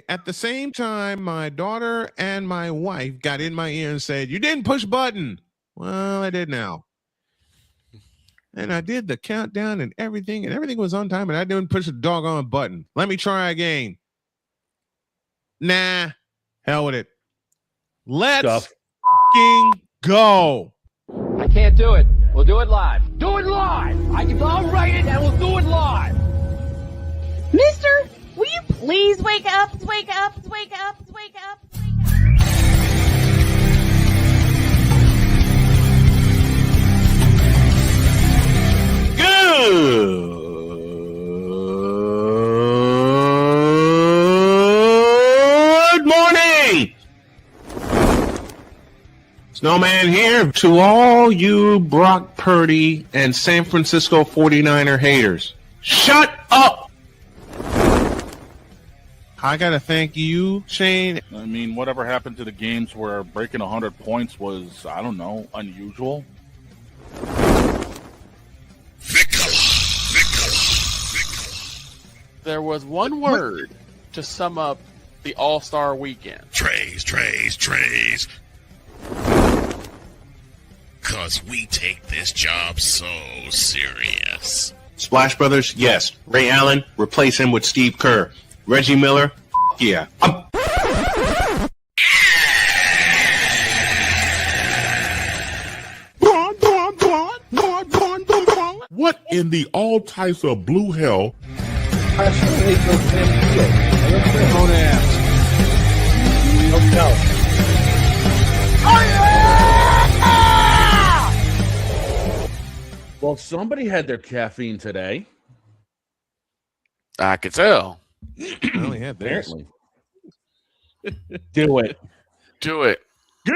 at the same time, my daughter and my wife got in my ear and said, "You didn't push button." Well, I did now. And I did the countdown and everything was on time, and I didn't push the doggone button. Let me try again. Nah, hell with it. Let's fucking go. I can't do it. We'll do it live. Do it live. I'll write it and we'll do it live. Mister, will you please wake up, wake up, wake up, wake up, wake up? Good morning. Snowman here to all you Brock Purdy and San Francisco 49er haters. Shut up. I got to thank you, Shane. I mean, whatever happened to the games where breaking 100 points was, I don't know, unusual? There was one word to sum up the All-Star weekend. Trays. Because we take this job so serious. Splash Brothers, yes. Ray Allen, replace him with Steve Kerr. Reggie Miller, yeah. What in the all types of blue hell? Don't ask. Don't tell. Well, somebody had their caffeine today. I could tell. I only had this. Apparently. Do it. Do it. Good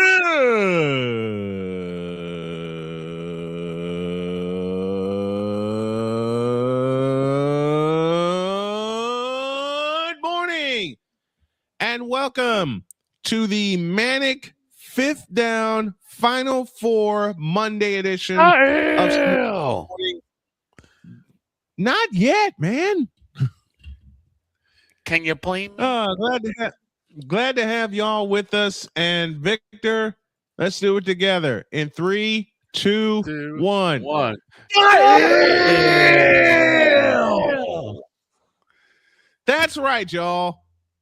morning and welcome to the Manic Fifth Down Final Four Monday edition of Snowman. Not yet, man. Can you blame me? Glad to have y'all with us. And Victor, let's do it together in 3, 2, 1. That's right, y'all.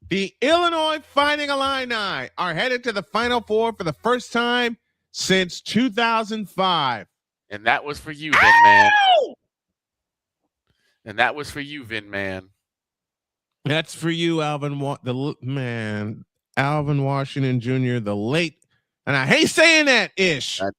The Illinois Fighting Illini are headed to the Final Four for the first time since 2005. And that was for you, Vin Man. And that was for you, Vin Man. That's for you, Alvin Washington Jr., the late, and I hate saying that ish. I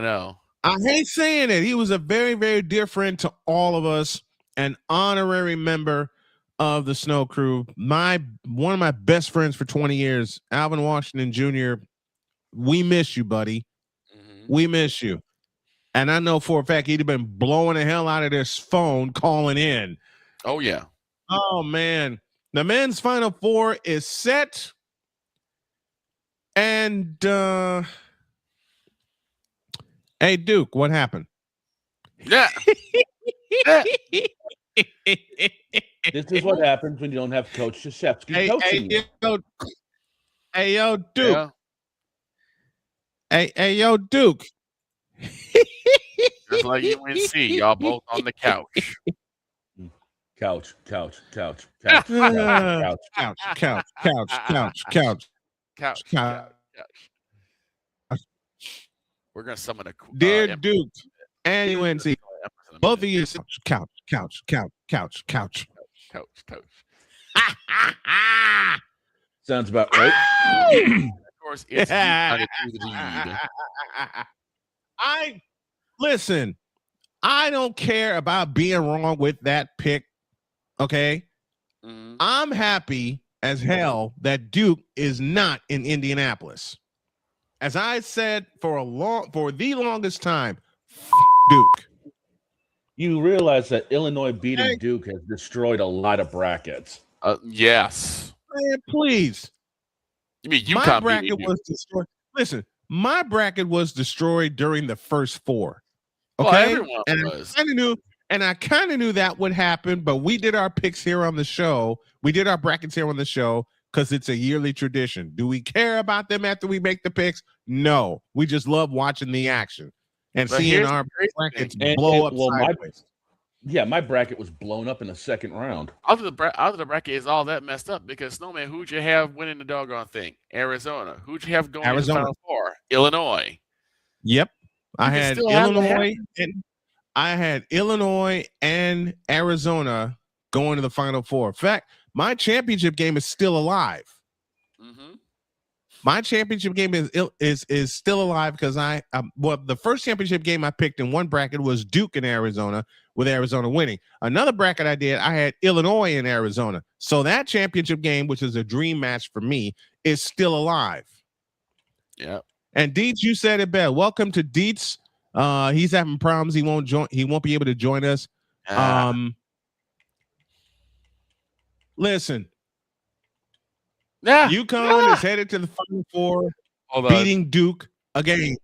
know. I hate saying it. He was a very, very different to all of us, an honorary member of the Snow Crew. One of my best friends for 20 years, Alvin Washington Jr. We miss you, buddy. Mm-hmm. We miss you. And I know for a fact he'd have been blowing the hell out of this phone calling in. Oh, yeah. Oh, man. The men's Final Four is set. And, hey, Duke, what happened? Yeah. This is what happens when you don't have Coach Krzyzewski coaching you. Hey, yo, Duke. Yeah. Hey, yo, Duke. Just like UNC, y'all both on the couch. Couch. We're gonna summon a dear Duke and UNC. Both of you couch. Sounds about right. Of course, it's listen. I don't care about being wrong with that pick. Okay, I'm happy as hell that Duke is not in Indianapolis. As I said for the longest time, Duke. You realize that Illinois beating Duke has destroyed a lot of brackets. Yes. Man, please. You mean UConn? My bracket was destroyed. Listen, my bracket was destroyed during the first four. Okay, well, everyone was. And I kind of knew that would happen, but we did our picks here on the show. We did our brackets here on the show because it's a yearly tradition. Do we care about them after we make the picks? No. We just love watching the action and seeing our brackets blow up sideways. My bracket was blown up in the second round. Out of the bracket is all that messed up because Snowman, who'd you have winning the doggone thing? Arizona. Who'd you have going to the Final Four? Illinois. Yep. I had Illinois and Arizona going to the Final Four. In fact, my championship game is still alive. Mm-hmm. My championship game is still alive because the first championship game I picked in one bracket was Duke and Arizona, with Arizona winning. Another bracket I did, I had Illinois and Arizona. So that championship game, which is a dream match for me, is still alive. Yeah. And Dietz, you said it best. Welcome to Dietz. He's having problems. He won't be able to join us. Listen. UConn is headed to the Final Four, beating Duke again.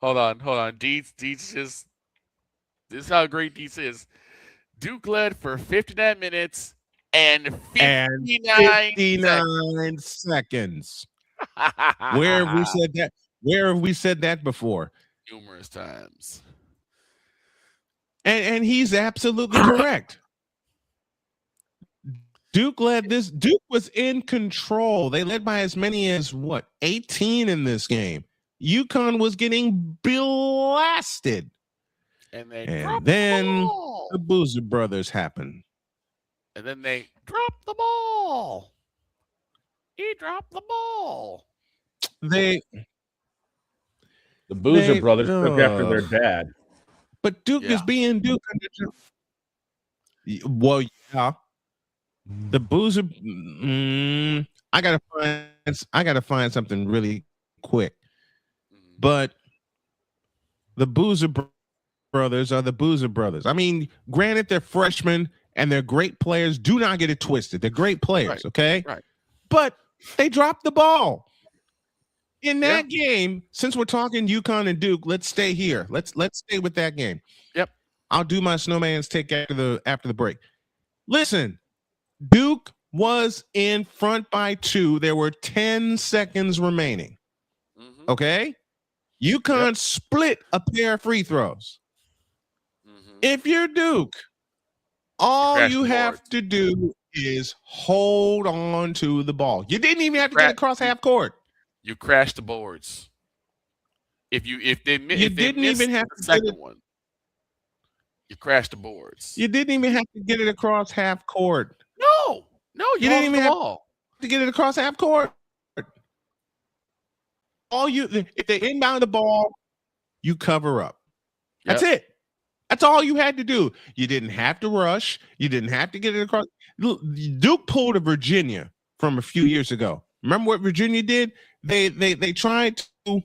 Hold on. Dietz just, this is how great Dietz is. Duke led for 59 minutes and 59 seconds. Where have we said that? Where have we said that before? Numerous times. And he's absolutely correct. Duke led this. Duke was in control. They led by as many as 18 in this game. UConn was getting blasted. And then the Boozer brothers happened. And then they dropped the ball. He dropped the ball. The Boozer brothers took after their dad. But Duke is being Duke. Well, yeah. The Boozer. I gotta find something really quick. But the Boozer brothers are the Boozer brothers. I mean, granted, they're freshmen and they're great players. Do not get it twisted. They're great players, okay? Right. But they dropped the ball. In that game, since we're talking UConn and Duke, let's stay here. Let's stay with that game. Yep. I'll do my Snowman's take after the break. Listen, Duke was in front by 2. There were 10 seconds remaining. Mm-hmm. Okay? UConn split a pair of free throws. Mm-hmm. If you're Duke, all you have to do is hold on to the ball. You didn't even have to get across half court. You crashed the boards. If they didn't even have the second one, you crashed the boards. You didn't even have to get it across half court. No, you didn't even have ball. to get it across half court. If they inbound the ball, you cover up. That's it. That's all you had to do. You didn't have to rush. You didn't have to get it across. Duke pulled a Virginia from a few years ago. Remember what Virginia did? They tried to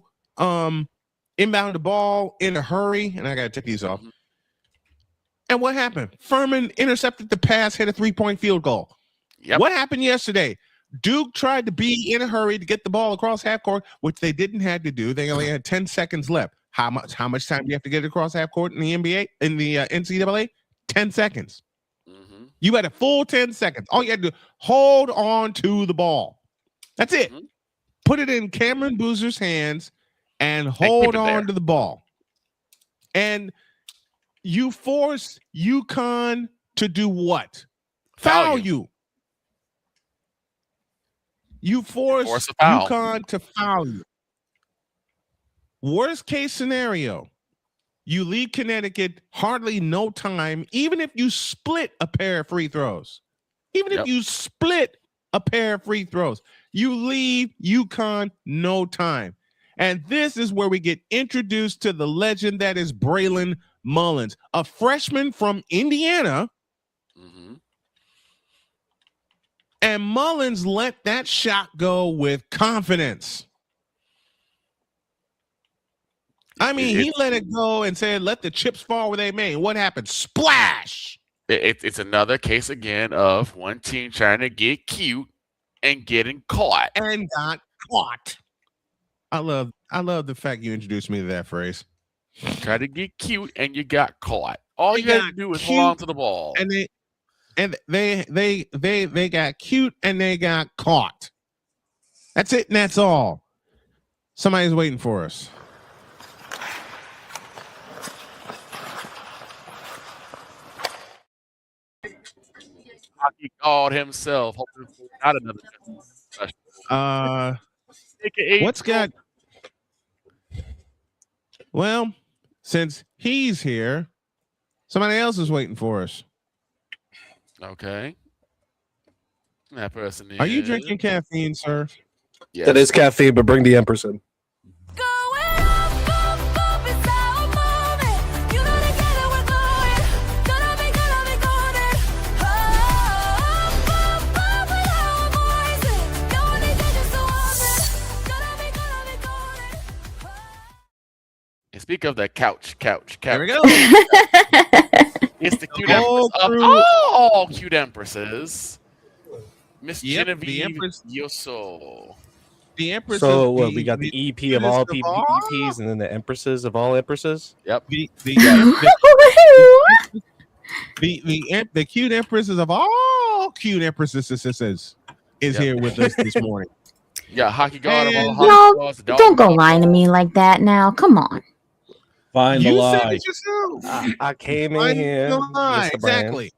inbound the ball in a hurry, and I got to take these off. And what happened? Furman intercepted the pass, hit a 3-point field goal. Yep. What happened yesterday? Duke tried to be in a hurry to get the ball across half court, which they didn't have to do. They only had 10 seconds left. How much time do you have to get it across half court in the NBA, in the NCAA? 10 seconds. Mm-hmm. You had a full 10 seconds. All you had to do, hold on to the ball. That's it. Mm-hmm. Put it in Cameron Boozer's hands and hold on to the ball. And you force UConn to do what? Foul you. You force UConn to foul you. Worst case scenario, you leave Connecticut hardly no time, even if you split a pair of free throws. Even if you split a pair of free throws, you leave UConn no time. And this is where we get introduced to the legend that is Braylon Mullins, a freshman from Indiana. Mm-hmm. And Mullins let that shot go with confidence. I mean, he let it go and said, let the chips fall where they may. What happened? Splash! It's another case again of one team trying to get cute and getting caught. And got caught. I love the fact you introduced me to that phrase. Try to get cute and you got caught. All They you had got to do was cute, hold on to the ball. and they got cute and they got caught. That's it, and that's all. Somebody's waiting for us. Hockey God himself. Hoping for not another special. What's got? Well, since he's here, somebody else is waiting for us. Okay. That person is. Are you drinking caffeine, sir? Yes. That is caffeine, but bring the Empress in. And speak of the couch. There we go. It's the cute whole empress of crew. all cute empresses. Miss Yep, the Genevieve Empress. Yoso. The Empress. So is we got the EP of cutest all of all. EPs, and then the Empresses of all Empresses. Yep. The cute empresses of all cute empresses is Yep. here with us this morning. Yeah, hockey god of all And- hockey Y'all, gods. the dog don't go god. lying to me like that now. Come on. Find the You said lie. it yourself. I came in Find here, the lie. Mr. Brian. Exactly.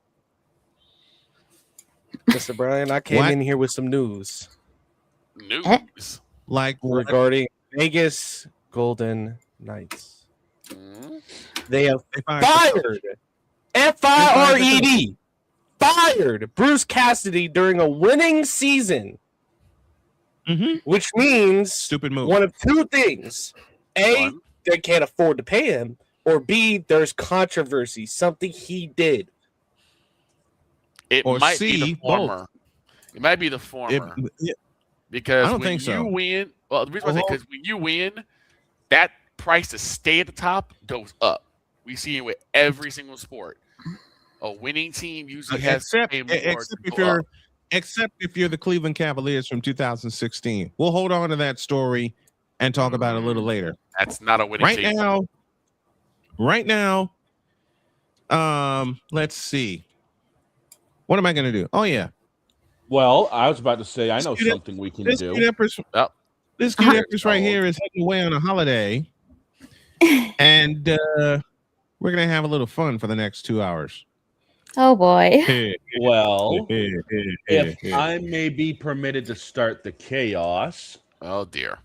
Mr. Brian. I came What? in here with some news News. Like what? regarding Vegas Golden Knights. Mm. They have They fired- fired FIRED fired Bruce Cassidy during a winning season, Mhm. which means Stupid move. one of two things: A, One. they can't afford to pay him, or B, there's controversy, something he did. It Or might be C, the former. It might be the former. Because I don't when think so. you win, well, the reason why I say because when you win, that price to stay at the top goes up. We see it with every single sport. A winning team usually has except to pay more except to if go you're up. except if you're the Cleveland Cavaliers from 2016. We'll hold on to that story and talk about it a little later. That's not a winning Right team. now, let's see. What am I going to do? Oh yeah, Well, I was about to say, I know This cute- something we can this do. cute empress, Yep. this cute empress right here is heading away on a holiday, and we're gonna have a little fun for the next 2 hours. Oh boy. Well, if I may be permitted to start the chaos, Oh dear.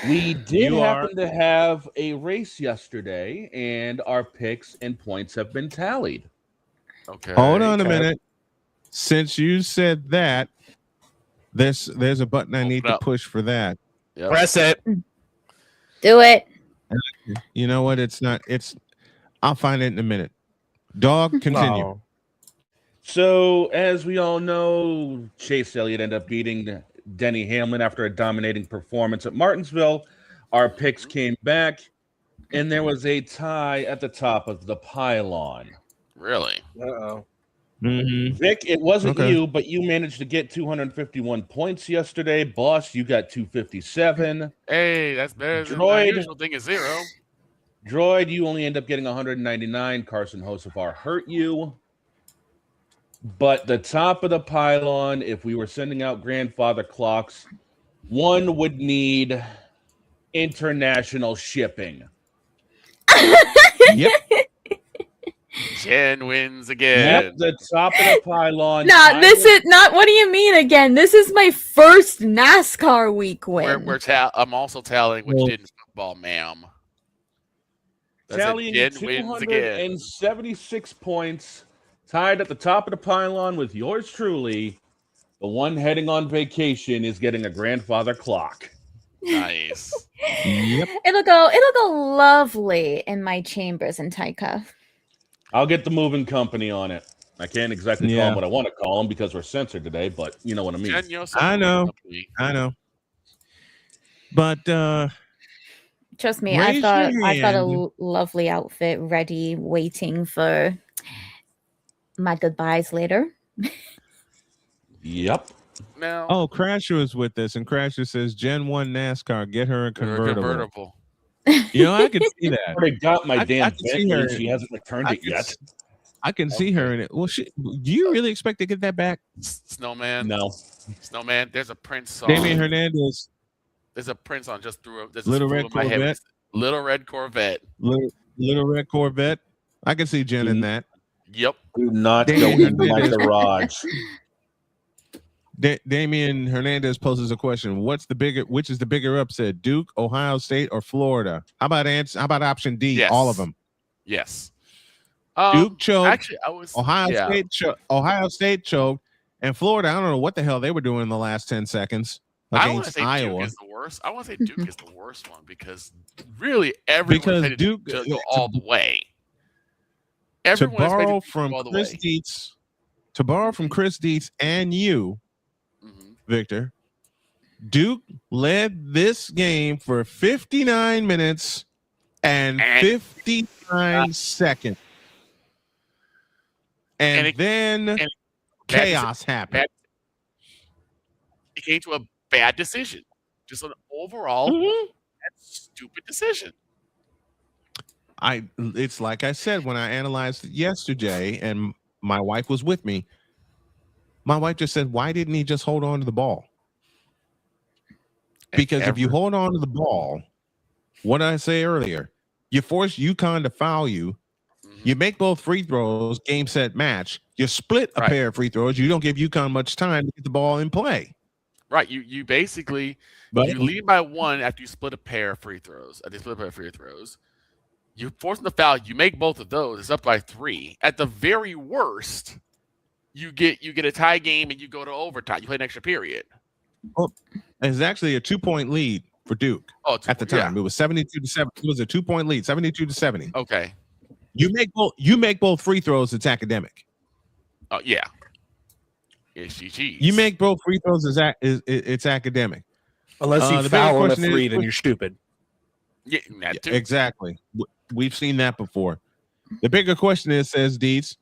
we did You happen to have a race yesterday, and our picks and points have been tallied. Okay. Hold on a Okay. minute. Since you said that, there's a button I Open need to up. push for that. Yep. Press it. Do it. You know what? It's not. It's. I'll find it in a minute. Dog, continue. Oh. So, as we all know, Chase Elliott ended up beating Denny Hamlin after a dominating performance at Martinsville. Our picks came back, and there was a tie at the top of the pylon. Really? Uh-oh. Mhm. Vic, it wasn't Okay. you, but you managed to get 251 points yesterday. Boss, you got 257. Hey, that's better than Droid. my usual thing is 0. Droid, you only end up getting 199. Carson Hosefar hurt you. But the top of the pylon, if we were sending out grandfather clocks, one would need international shipping. Yep. Jen wins again. Yep, the top of the pylon. No, this is not. What do you mean again? This is my first NASCAR week win. I'm also tallying which Well- didn't football, ma'am. That's it. tallying Jen wins again. 276 points, tied at the top of the pylon with yours truly. The one heading on vacation is getting a grandfather clock. Nice. Yep. It'll go lovely in my chambers in Taika. I'll get the moving company on it. I can't exactly call Yeah. them what I want to call them because we're censored today, but you know what I mean. Jen, you're I know. company. I know. But Trust me, Raise I've your got a hand. lovely outfit ready, waiting for my goodbyes later. Yep. Now, oh, Crasher is with us, and Crasher says Gen 1 NASCAR, get her a you're a convertible. convertible. You know, I could see that. Already got my I damn can see Bentley. her. and She hasn't returned I it could yet. s- I can see her in it. Well, do you really expect to get that back? Snowman. No. Snowman. There's a Prince song. Damian Hernandez. There's a Prince song just through Little Red Corvette. Little Red Corvette. Little Red Corvette. I can see Jen in that. Yep. Do not go Damian into my Hernandez. garage. Damian Hernandez poses a question: which is the bigger upset, Duke, Ohio State, or Florida? How about option D? Yes. All of them. Yes. Duke choked. Actually, Ohio State choked, and Florida. I don't know what the hell they were doing in the last 10 seconds I want to against say Iowa. Duke is the worst. I want to say Duke is the worst one because really everyone said Duke to go all the way. To Everyone borrow expected from to go all the Chris way. Dietz, to borrow from Chris Dietz and you, Victor, Duke led this game for 59 minutes and 59 seconds. And then chaos happened. It came to a bad decision. Just an overall stupid decision. It's like I said when I analyzed it yesterday, and my wife was with me. My wife just said, "Why didn't he just hold on to the ball?" Because if you hold on to the ball, what did I say earlier? You force UConn to foul you. You make both free throws, game, set, match. You split a pair of free throws. You don't give UConn much time to get the ball in play. Right. You basically you lead by one after you split a pair of free throws. You force them to foul. You make both of those. It's up by 3. At the very worst, you get a tie game and you go to overtime. You play an extra period. Oh, it's actually a 2-point lead for Duke at the time. It was 72-7. It was a 2-point lead, 72-70. Okay. You make both free throws. It's academic. Oh yeah. It's GG. You make both free throws. It's academic. Unless you foul on a 3, then you're stupid. Yeah, that too. Exactly. We've seen that before. The bigger question is, says Dietz,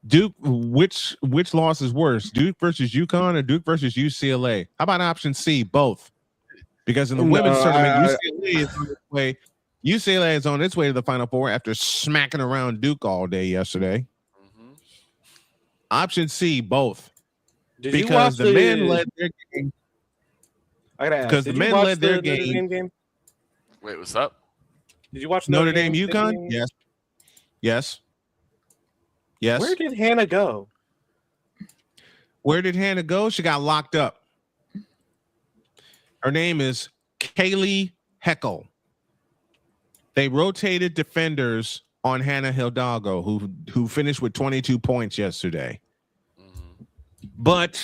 Duke, which loss is worse, Duke versus UConn or Duke versus UCLA? How about option C, both? Because in the women's tournament, UCLA is on its way to the Final Four after smacking around Duke all day yesterday. Option C, both. Because the men led their game. I gotta ask. Because the men led their game. Wait, what's up? Did you watch Notre Dame UConn? Yes. Where did Hannah go? She got locked up. Her name is Kaylee Heckel. They rotated defenders on Hannah Hidalgo, who finished with 22 points yesterday. But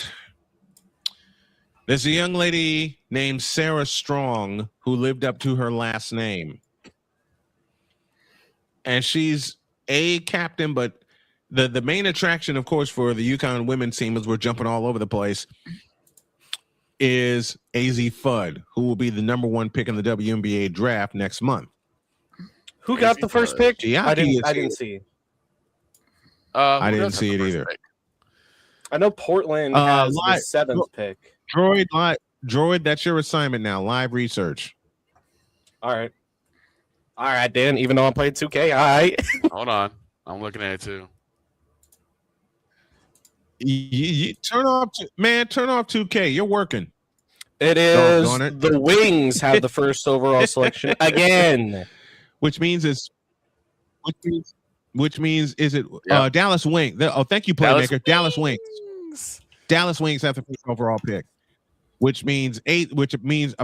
there's a young lady named Sarah Strong who lived up to her last name. And she's a captain, but the main attraction, of course, for the UConn women's team, as we're jumping all over the place, is AZ Fudd, who will be the number 1 pick in the WNBA draft next month. Who got the first pick? I didn't see. I didn't see it either. I know Portland has the 7th pick. Droid, that's your assignment now. Live research. All right, Dan. Even though I'm playing 2K, all right. Hold on, I'm looking at it too. You turn off 2K. You're working. It is the Wings have the first overall selection again. Which means is it Dallas Wings? Thank you, playmaker. Dallas Wings. Dallas Wings have the first overall pick, which means a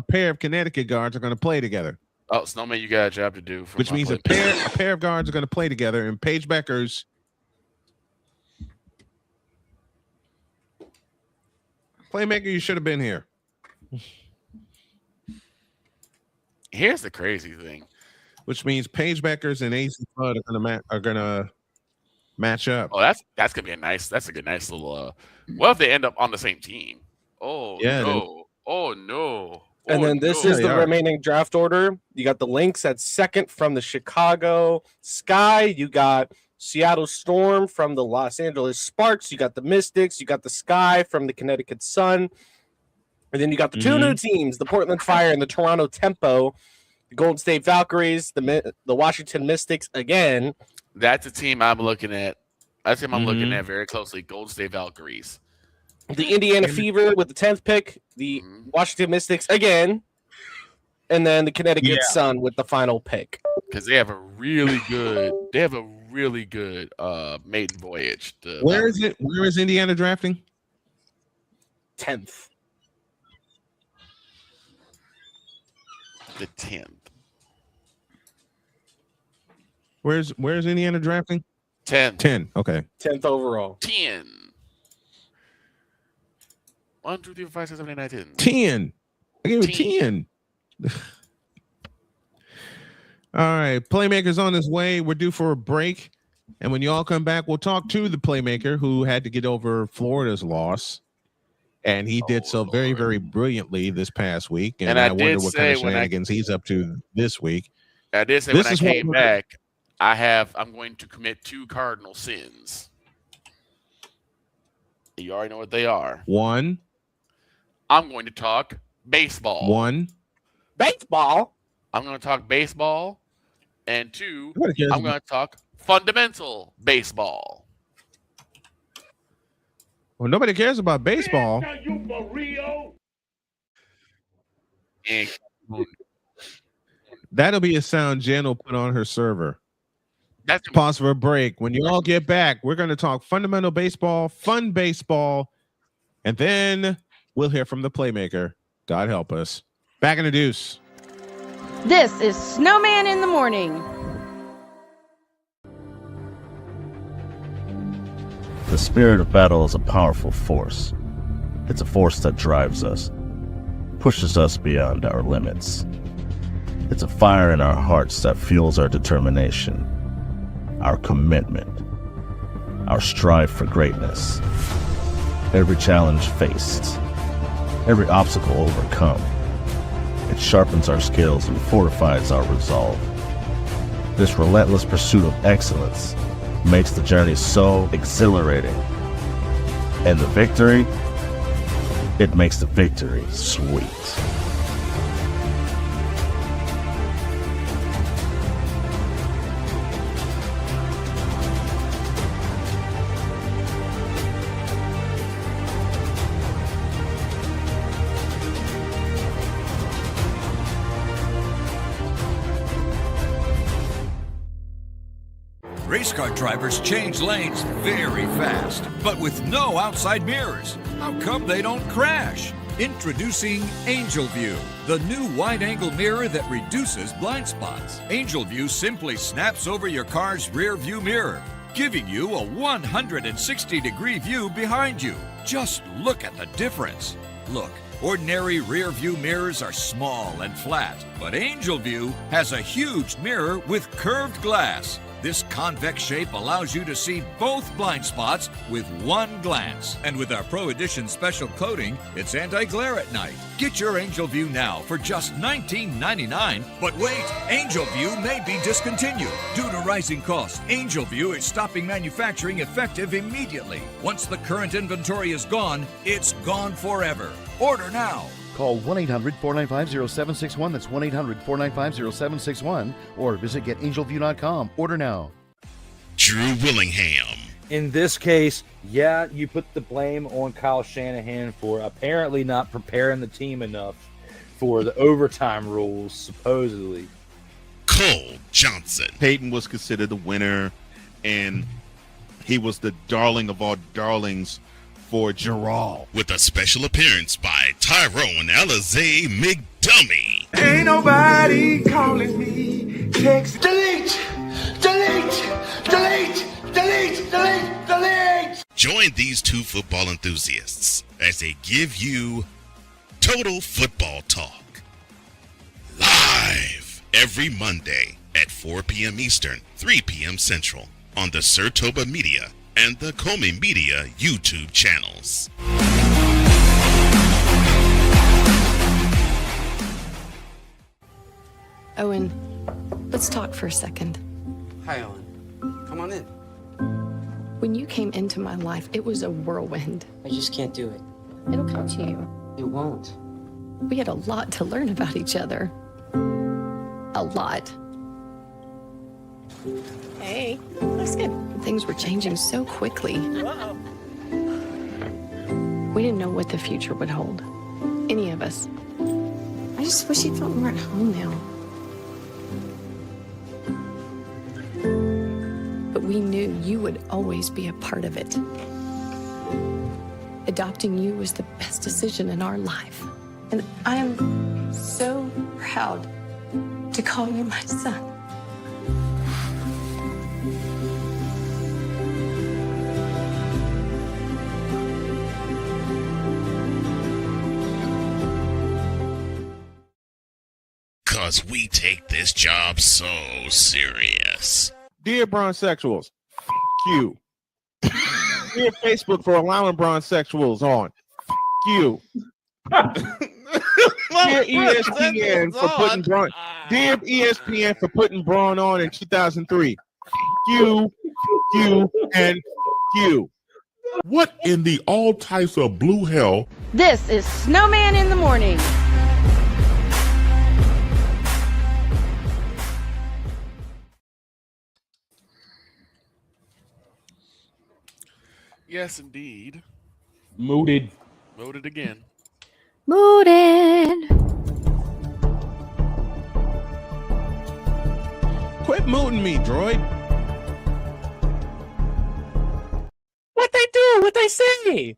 pair of Connecticut guards are going to play together. Oh, Snowman, you got a job to do. Which means a pair of guards are going to play together, and Paige Becker's playmaker. You should have been here. Here's the crazy thing. Which means Paige Beckers and AZ Fudd are gonna match up. Oh, that's gonna be a nice little. What if they end up on the same team? Oh yeah, no! Oh no! And then this is the remaining draft order. You got the Lynx at 2nd from the Chicago Sky. You got Seattle Storm from the Los Angeles Sparks. You got the Mystics. You got the Sky from the Connecticut Sun. And then you got the 2 new teams, the Portland Fire and the Toronto Tempo. The Golden State Valkyries, the Washington Mystics again. That's a team I'm looking at That's him I'm looking at very closely. Golden State Valkyries. The Indiana Fever with the 10th pick. The Washington Mystics again. And then the Connecticut Sun with the final pick. Because they have a really good maiden voyage. Where is it? Where is Indiana drafting? 10th. The 10th. Where's Indiana drafting? 10. 10. Okay. 10th overall. 10. 1, 2, 3, 4, 5, 6, 7, 8, 9, 10. 10. I gave it 10. All right. Playmaker's on his way. We're due for a break. And when you all come back, we'll talk to the playmaker who had to get over Florida's loss. And he did so very, very brilliantly this past week. And I wonder what kind of shenanigans he's up to this week. I did say when I came back, I'm going to commit 2 cardinal sins. You already know what they are. 1, I'm going to talk baseball. 1, baseball. I'm going to talk baseball. And 2, I'm going to talk fundamental baseball. Well, nobody cares about baseball. That'll be a sound Jen will put on her server. That's pause for a break. When you all get back, we're going to talk fundamental baseball, fun baseball, and then we'll hear from the playmaker. God help us. Back in the deuce. This is Snowman in the Morning. The spirit of battle is a powerful force. It's a force that drives us, pushes us beyond our limits. It's a fire in our hearts that fuels our determination, our commitment, our strive for greatness. Every challenge faced, every obstacle overcome, it sharpens our skills and fortifies our resolve. This relentless pursuit of excellence makes the journey so exhilarating. And the victory, it makes the victory sweet. Race car drivers change lanes very fast, but with no outside mirrors. How come they don't crash? Introducing Angel View, the new wide-angle mirror that reduces blind spots. Angel View simply snaps over your car's rear view mirror, giving you a 160-degree view behind you. Just look at the difference. Look, ordinary rear view mirrors are small and flat, but Angel View has a huge mirror with curved glass. This convex shape allows you to see both blind spots with one glance. And with our Pro Edition special coating, it's anti-glare at night. Get your Angel View now for just $19.99. But wait, Angel View may be discontinued. Due to rising costs, Angel View is stopping manufacturing effective immediately. Once the current inventory is gone, it's gone forever. Order now. Call 1-800-495-0761. That's 1-800-495-0761. Or visit getangelview.com. Order now. Drew Willingham. In this case, yeah, you put the blame on Kyle Shanahan for apparently not preparing the team enough for the overtime rules, supposedly. Cole Johnson. Peyton was considered the winner, and he was the darling of all darlings for Gerald. With a special appearance by Tyrone Alizé McDummy. Ain't nobody calling me. Text delete, delete, delete, delete, delete, delete. Join these two football enthusiasts as they give you Total Football Talk. Live every Monday at 4 p.m. Eastern, 3 p.m. Central on the Sertoba Media and the Comey Media YouTube channels. Owen, let's talk for a second. Hi, Ellen. Come on in. When you came into my life, it was a whirlwind. I just can't do it. It'll come to you. It won't. We had a lot to learn about each other. A lot. Hey, looks good. Things were changing so quickly. We didn't know what the future would hold. Any of us. I just wish he felt more at home now. But we knew you would always be a part of it. Adopting you was the best decision in our life. And I am so proud to call you my son. Cause we take this job so serious. Dear bronsexuals, you. Dear Facebook for allowing bronsexuals on. You. Dear ESPN for putting Braun. Dear ESPN for putting Braun on in 2003. You, and you. What in the all types of blue hell? This is Snowman in the Morning. Yes, indeed. Mooted. Mooted again. Mooted. Quit mooting me, droid. What they do? What they say?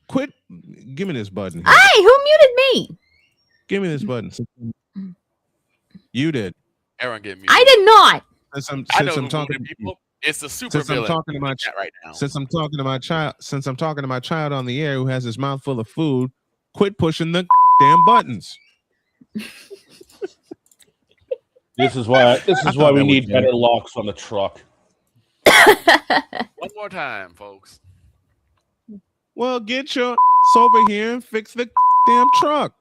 Quit. Give me this button. Hey, who muted me? Give me this button. You did. Aaron, get muted. I did not. Since I'm who talking muted people. It's the super since I'm villain talking to my chat right now. since I'm talking to my child on the air who has his mouth full of food, quit pushing the damn buttons. This is why we need better locks on the truck. One more time, folks. Well, get your over here and fix the damn truck.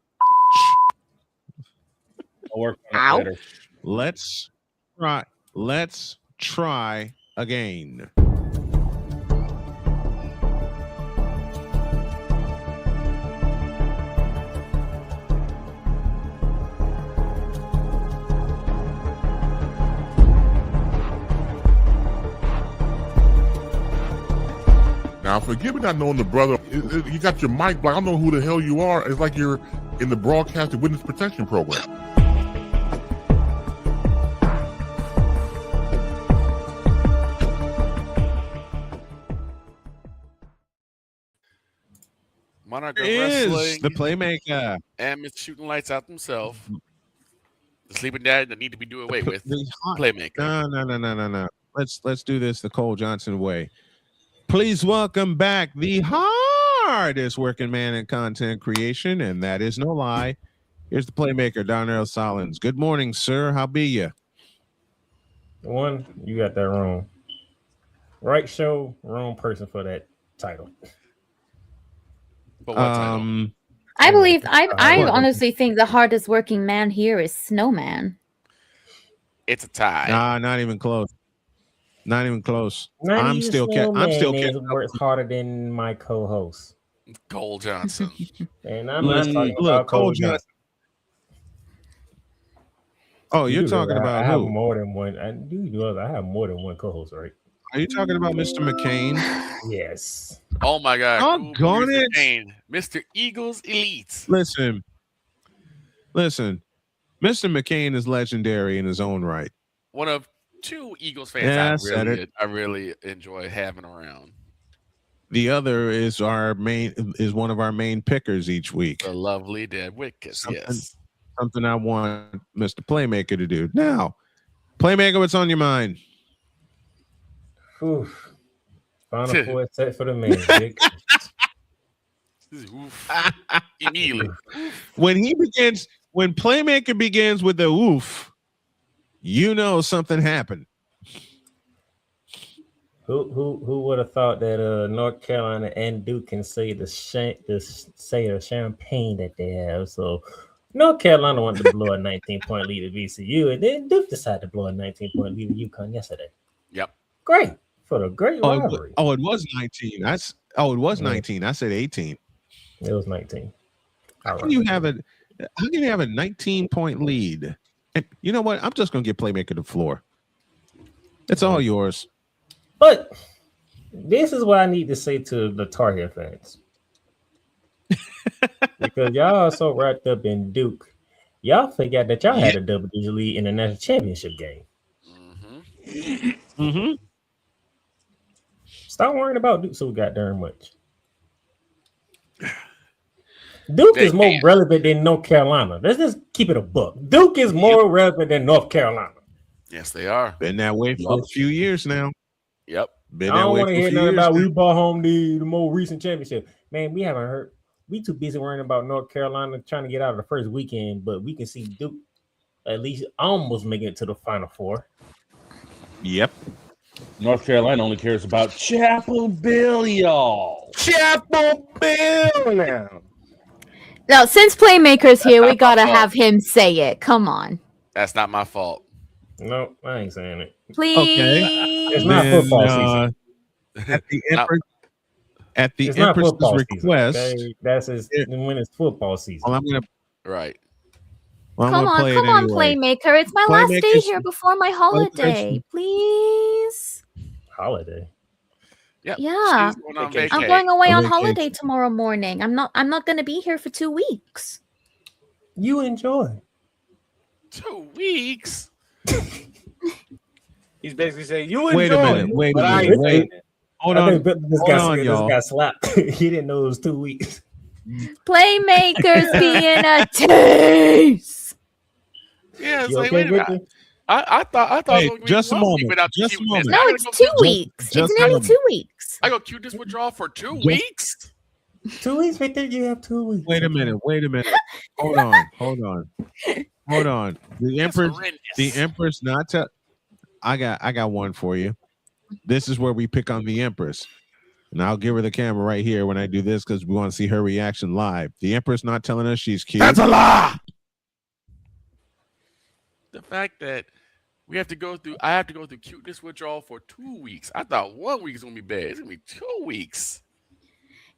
I'll work on it later. Let's try again. Now, forgive me not knowing the brother. You got your mic black. I don't know who the hell you are. It's like you're in the broadcasting witness protection program. Monarch of Is Wrestling, the playmaker and Mr. Shooting Lights Out himself. The sleeping dad that need to be doing away with. Playmaker. No. Let's do this the Cole Johnson way. Please welcome back the hardest working man in content creation, and that is no lie. Here's the playmaker, Darnell Solins. Good morning, sir. How be you? One, you got that wrong. Right show, wrong person for that title. But what title? I honestly think the hardest working man here is Snowman. It's a tie. Nah, not even close. Not even close. Not I'm even still Snowman works harder than my co-host. Cole Johnson. And I'm not talking about Cole Johnson. Oh, you're talking about I have who? more than one. I have more than one co-host, right? Are you talking about Mr. McCain? Yes. Oh my God. Doggone it. McCain. Mr. Eagles Elite. Listen. Mr. McCain is legendary in his own right. One of two Eagles fans Yeah, I really enjoy having around. The other is one of our main pickers each week. The lovely Dead Wickus, yes. Something I want Mr. Playmaker to do. Now, Playmaker, what's on your mind? Oof. Final four set for the man, Vic. Immediately. When Playmaker begins with the oof, you know something happened. Who would have thought that North Carolina and Duke can say the champagne that they have? So North Carolina wanted to blow a 19-point lead at VCU, and then Duke decided to blow a 19-point lead at UConn yesterday. Yep. Great for the great rivalry. Oh, it was 19. It was 19. I said 18. It was 19. How can you have it? How can you have a 19-point lead? And you know what? I'm just gonna give playmaker the floor. It's all yours. But this is what I need to say to the Tar Heel fans. Because y'all are so wrapped up in Duke. Y'all forgot that y'all had a double-digit lead in the national championship game. Mm-hmm. Stop worrying about Duke so goddamn much. Duke is more relevant than North Carolina. Let's just keep it a buck. Duke is more relevant than North Carolina. Yes, they are. Been that way for a few years now. Yep. Been I that don't way want to for a hear few nothing years about now. we brought home the more recent championship. Man, we haven't heard. We too busy worrying about North Carolina trying to get out of the first weekend, but we can see Duke at least almost making it to the Final Four. Yep. North Carolina only cares about Chapel Bill, y'all. Chapel Bill now. Now, since Playmaker's here, we gotta have him say it. Come on. That's not my fault. No, I ain't saying it. Please. It's not football season. At the It's not Empress's football request, season, okay? That's when it's football season. well, I'm gonna right. Well, I'm Come gonna on, play come it on, anyway. Playmaker. It's my last day Playmaker's- here before my holiday. Please. Holiday. Yep. Yeah. She's going on I'm vacation. going away on Vacation. holiday tomorrow morning. I'm not gonna be here for 2 weeks. You enjoy. 2 weeks. He's basically saying, you Wait a enjoy minute. it, Wait a but I minute. ain't Wait. saying it. Hold I on. think this Hold on, guy y'all. got slapped. He didn't know it was 2 weeks. Playmakers being a tease. Yeah, it's You like, okay, wait a minute. Victor? I thought Wait, it was gonna just be a 1 week moment. without Just a cuteness. moment. No, I gotta it's go 2 get- weeks. just It's a nearly moment. 2 weeks. I go cuteness withdrawal for 2 weeks. 2 weeks, Victor. You have 2 weeks. Wait a minute. Hold on. The Empress not to I got one for you. This is where we pick on the Empress. And I'll give her the camera right here when I do this because we want to see her reaction live. The Empress not telling us she's cute. That's a lie. The fact that I have to go through cuteness withdrawal for 2 weeks. I thought 1 week is gonna be bad. It's gonna be 2 weeks.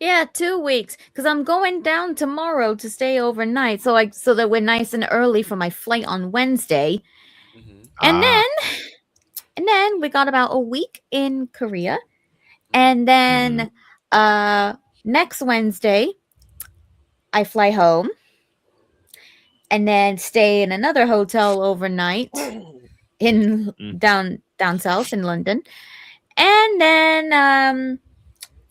Yeah, 2 weeks. Because I'm going down tomorrow to stay overnight. So that we're nice and early for my flight on Wednesday. And then we got about a week in Korea. And then next Wednesday, I fly home. And then stay in another hotel overnight in down south in London. And then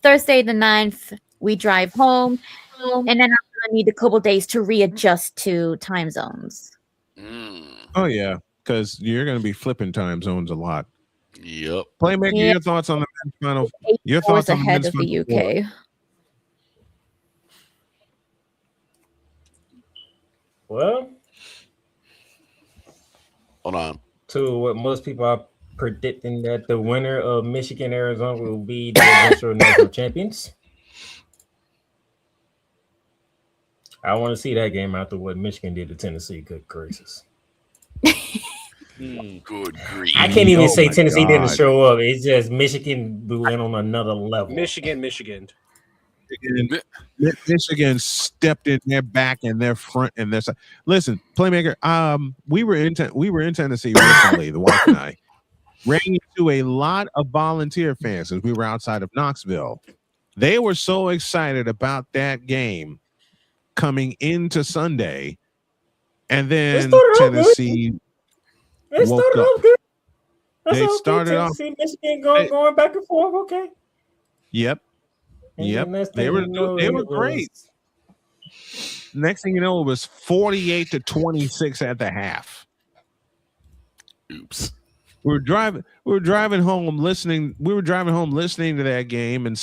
Thursday the 9th, we drive home. And then I'm gonna need a couple days to readjust to time zones. Oh yeah, because you're gonna be flipping time zones a lot. Yep. Playmaker, Yeah. your thoughts on the men's final? 8 Your hours thoughts on the ahead men's of the final four? UK. Well, Hold on. to what most people are predicting that the winner of Michigan Arizona will be the eventual national champions. I want to see that game after what Michigan did to Tennessee. Good gracious. Good grief. I can't even Oh say my Tennessee didn't God. show up. It's just Michigan went on another level. Michigan. Michigan stepped in their back and their front and their side. Listen, Playmaker, we were in Tennessee recently, the wife and I ran into a lot of volunteer fans as we were outside of Knoxville. They were so excited about that game coming into Sunday, and then Tennessee woke started up. off good. That's They okay. started off. Tennessee, Michigan going back and forth. Okay. Yep. And Yep. then next They thing were you know, they were it was- great. Next thing you know, it was 48-26 at the half. Oops. We were driving home listening to that game, and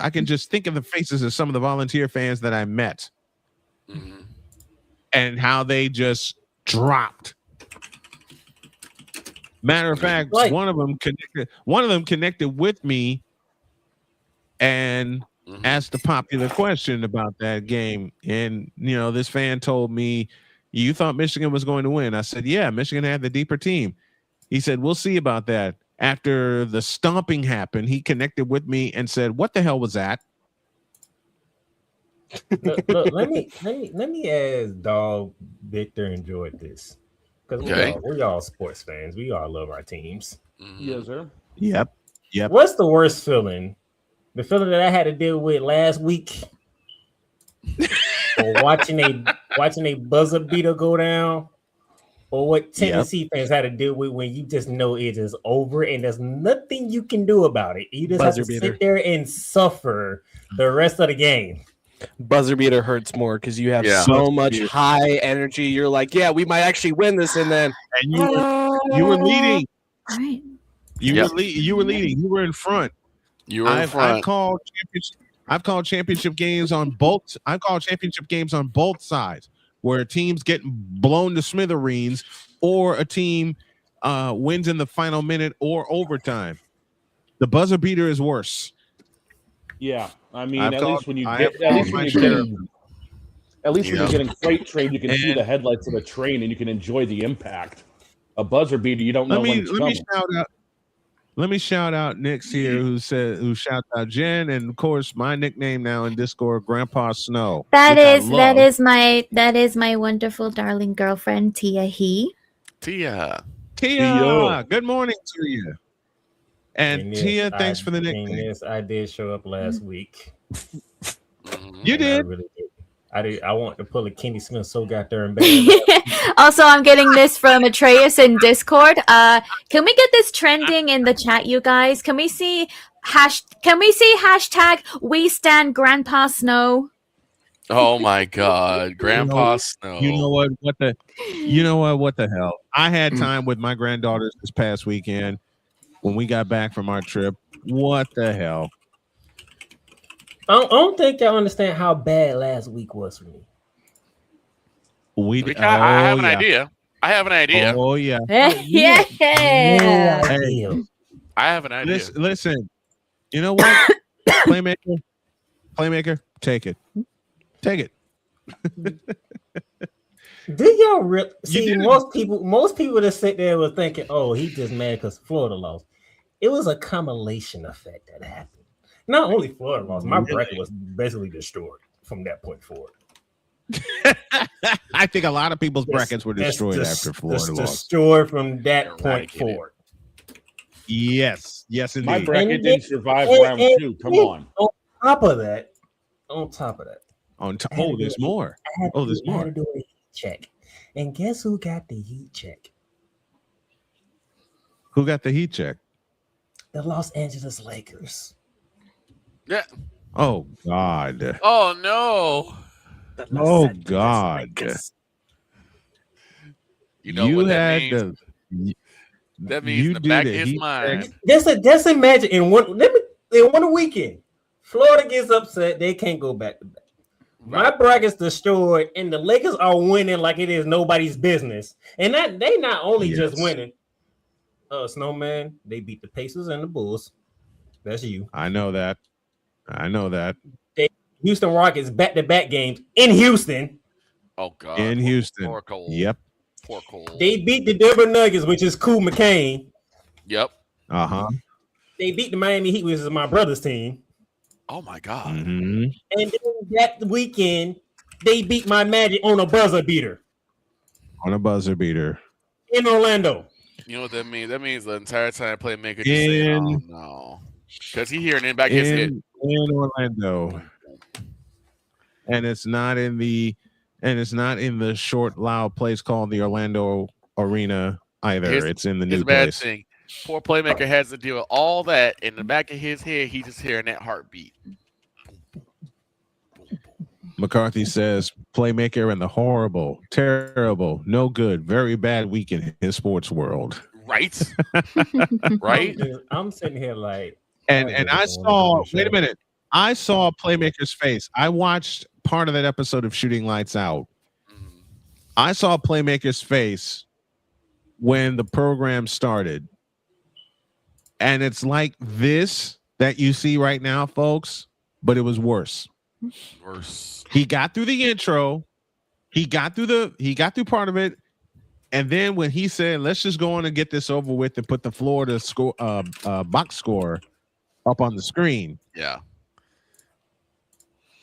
I can just think of the faces of some of the volunteer fans that I met and how they just dropped. Matter of fact, one of them connected with me and asked a popular question about that game. And this fan told me, "You thought Michigan was going to win?" I said, "Yeah, Michigan had the deeper team." He said, "We'll see about that." After the stomping happened, he connected with me and said, "What the hell was that?" Look, let me ask Dog Victor enjoyed this. Because we all sports fans. We all love our teams. Yes, sir. Yep. What's the worst feeling? The feeling that I had to deal with last week, or watching a buzzer beater go down, or what Tennessee fans had to deal with when you just know it is over and there's nothing you can do about it. You just have to sit there and suffer the rest of the game. Buzzer beater hurts more because you have so much high energy. You're like, yeah, we might actually win this, and then you were leading. Right. You were leading. You were in front. You were in front. I've called championship games on both. I've called championship games on both sides, where a team's getting blown to smithereens, or a team wins in the final minute or overtime. The buzzer beater is worse. Yeah, I mean, at least when you're getting freight train, you can see the headlights of the train and you can enjoy the impact. A buzzer beater, you don't know when it's coming. Let me shout out Nick's here who shouts out Jen, and of course my nickname now in Discord, Grandpa Snow. That is my wonderful darling girlfriend Tia Tia. Good morning to you. And Tia, thanks for the nickname. Yes, I did show up last week. You did. I want to pull a Kenny Smith so goddamn bad. Also, I'm getting this from Atreus in Discord. Can we get this trending in the chat, you guys? Can we see hashtag we stand Grandpa Snow? Oh my God, Grandpa Snow. You know what? What the hell? I had time with my granddaughters this past weekend when we got back from our trip. What the hell? I don't think y'all understand how bad last week was for me. I have an idea. Oh yeah. Yeah. Hey, I have an idea. Listen. You know what? Playmaker, take it. Did y'all see? Most people that sit there were thinking, "Oh, he just mad because Florida lost." It was a accumulation effect that happened. Not only Florida lost, my bracket was basically destroyed from that point forward. I think a lot of people's brackets were destroyed after Florida lost. Destroyed from that point forward. Yes, indeed. My bracket didn't survive round 2. Come on. On top of that, there's more. There's more. I had to do a heat check, and guess who got the heat check? Who got the heat check? The Los Angeles Lakers. Yeah. Oh God. Oh no. Oh God. You know what that means? That means the back of his mind. Just imagine in one weekend, Florida gets upset. They can't go back to back. My bracket's destroyed, and the Lakers are winning like it is nobody's business. And that they not only just winning. Snowman, they beat the Pacers and the Bulls. That's you. I know that. Houston Rockets back-to-back games in Houston. Oh God. In Houston. Poor Cole. Yep. Poor Cole. They beat the Denver Nuggets, which is Cool McCain. Yep. Uh-huh. They beat the Miami Heat, which is my brother's team. Oh my God. Mm-hmm. And then that weekend, they beat my Magic on a buzzer beater. In Orlando. You know what that means? That means the entire time Playmaker just saying, "Oh no," because he hearing it back his head in Orlando, and it's not in the short, loud place called the Orlando Arena either. It's in the new place. Thing. Poor Playmaker has to deal with all that in the back of his head. He's just hearing that heartbeat. McCarthy says Playmaker and the horrible, terrible, no good, very bad week in his sports world. Right. Right. I'm sitting here like, and I saw. Wait a minute. I saw Playmaker's face. I watched part of that episode of Shooting Lights Out. I saw Playmaker's face when the program started, and it's like this that you see right now, folks. But it was worse. He got through the intro, he got through part of it, and then when he said, "Let's just go on and get this over with," and put the Florida score box score up on the screen. Yeah.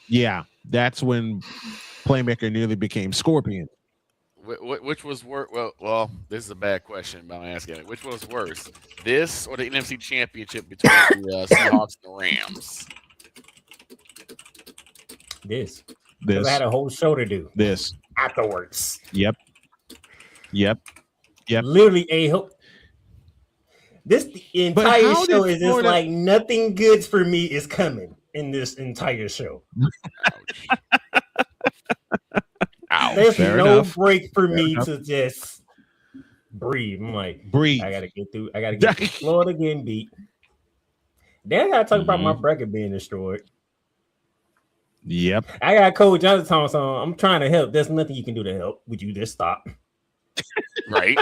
Yeah, that's when Playmaker nearly became Scorpion. Which was worse? Well, this is a bad question, but I'm asking it. Which was worse, this or the NFC Championship between the Seahawks and the Rams? This. Because I had a whole show to do. This. Afterwards. Yep. Literally a whole. This entire show is just like nothing good for me is coming in this entire show. There's no break for me to just breathe. I'm like, I gotta get through. I gotta get through Florida getting beat. Then I gotta talk about my bracket being destroyed. Yep. I got Coach Johnson on. I'm trying to help. There's nothing you can do to help. Would you just stop? Right.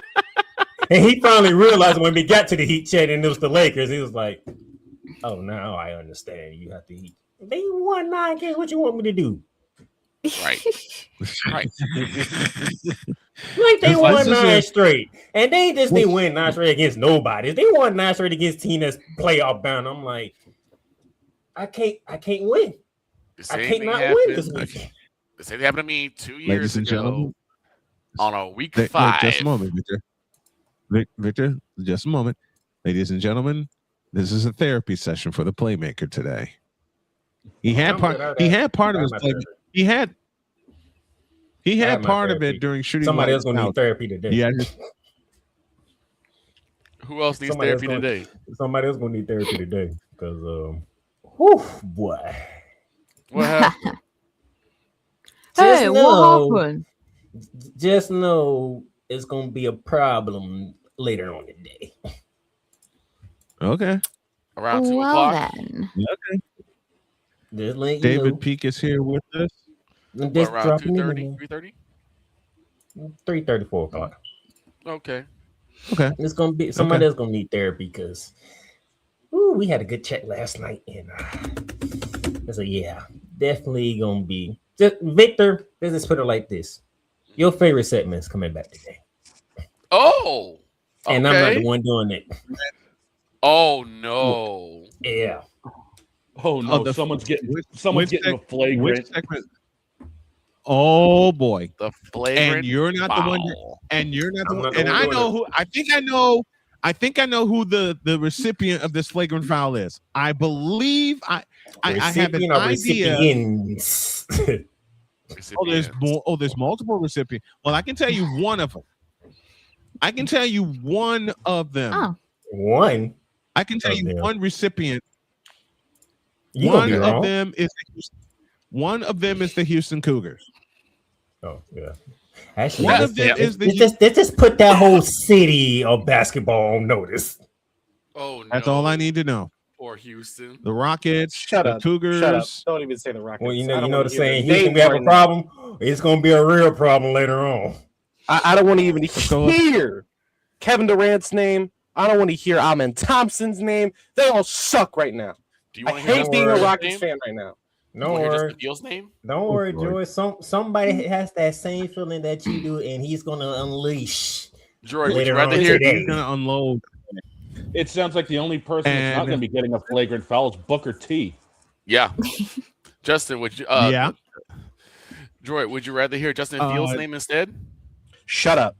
And he finally realized when we got to the Heat chat and it was the Lakers, he was like, "Oh, now I understand. You have to Heat. They won 9 games. What you want me to do?" Right. Right. Like they won 9 straight, and they win 9 straight against nobody. They won 9 straight against team that's playoff bound. I'm like, I can't win. I can't not win this week. The same happened to me 2 years Ladies and ago gentlemen, on a week wait, 5. just a moment, Victor. Victor, just a moment. Ladies and gentlemen, this is a therapy session for the Playmaker today. He had part of his he had part of it during shooting. Somebody else gonna need therapy today. Yeah. Who else needs therapy today? Somebody else gonna need therapy today because whew, boy. What happened? Hey, what happened? Just know it's gonna be a problem later on today. Okay. Around 2 o'clock. Then. Okay. Just let you David know. Peak is here with us. Just around 2:30, 3:30? 3:30, 4 o'clock. Okay. Okay. It's gonna be somebody else gonna need therapy because we had a good chat last night, and so yeah, definitely gonna be just Victor. Let's just put it like this: your favorite segment's coming back today. Oh, okay. And I'm not the one doing it. Oh no! Yeah. Oh no! Someone's getting a flagrant. Oh boy! The flagrant. And you're not the one. And you're not the one. And I know who. I think I know who the recipient of this flagrant foul is. I believe I have an idea. There's multiple recipients. Well, I can tell you one of them. I can tell you one of them. Oh. One. I can tell you one recipient. One of them is the Houston Cougars. Oh yeah. Actually, one of them is they just put that whole city of basketball on notice. Oh no. That's all I need to know. Or Houston. The Rockets, the Cougars. Shut up. Don't even say the Rockets. Well, you know the saying, Houston, we have a problem. It's going to be a real problem later on. I don't want to even hear Kevin Durant's name. I don't want to hear Amen Thompson's name. They all suck right now. Do you I hate being a Rockets fan right now. Don't worry. Name? Don't worry, Joy. Somebody has that same feeling that you do, and he's going to unleash. Joy, later on today. He's going to unload. It sounds like the only person that's not going to be getting a flagrant foul is Booker T. Yeah. Justin, would you? Yeah. Joy, would you rather hear Justin Fields' name instead? Shut up.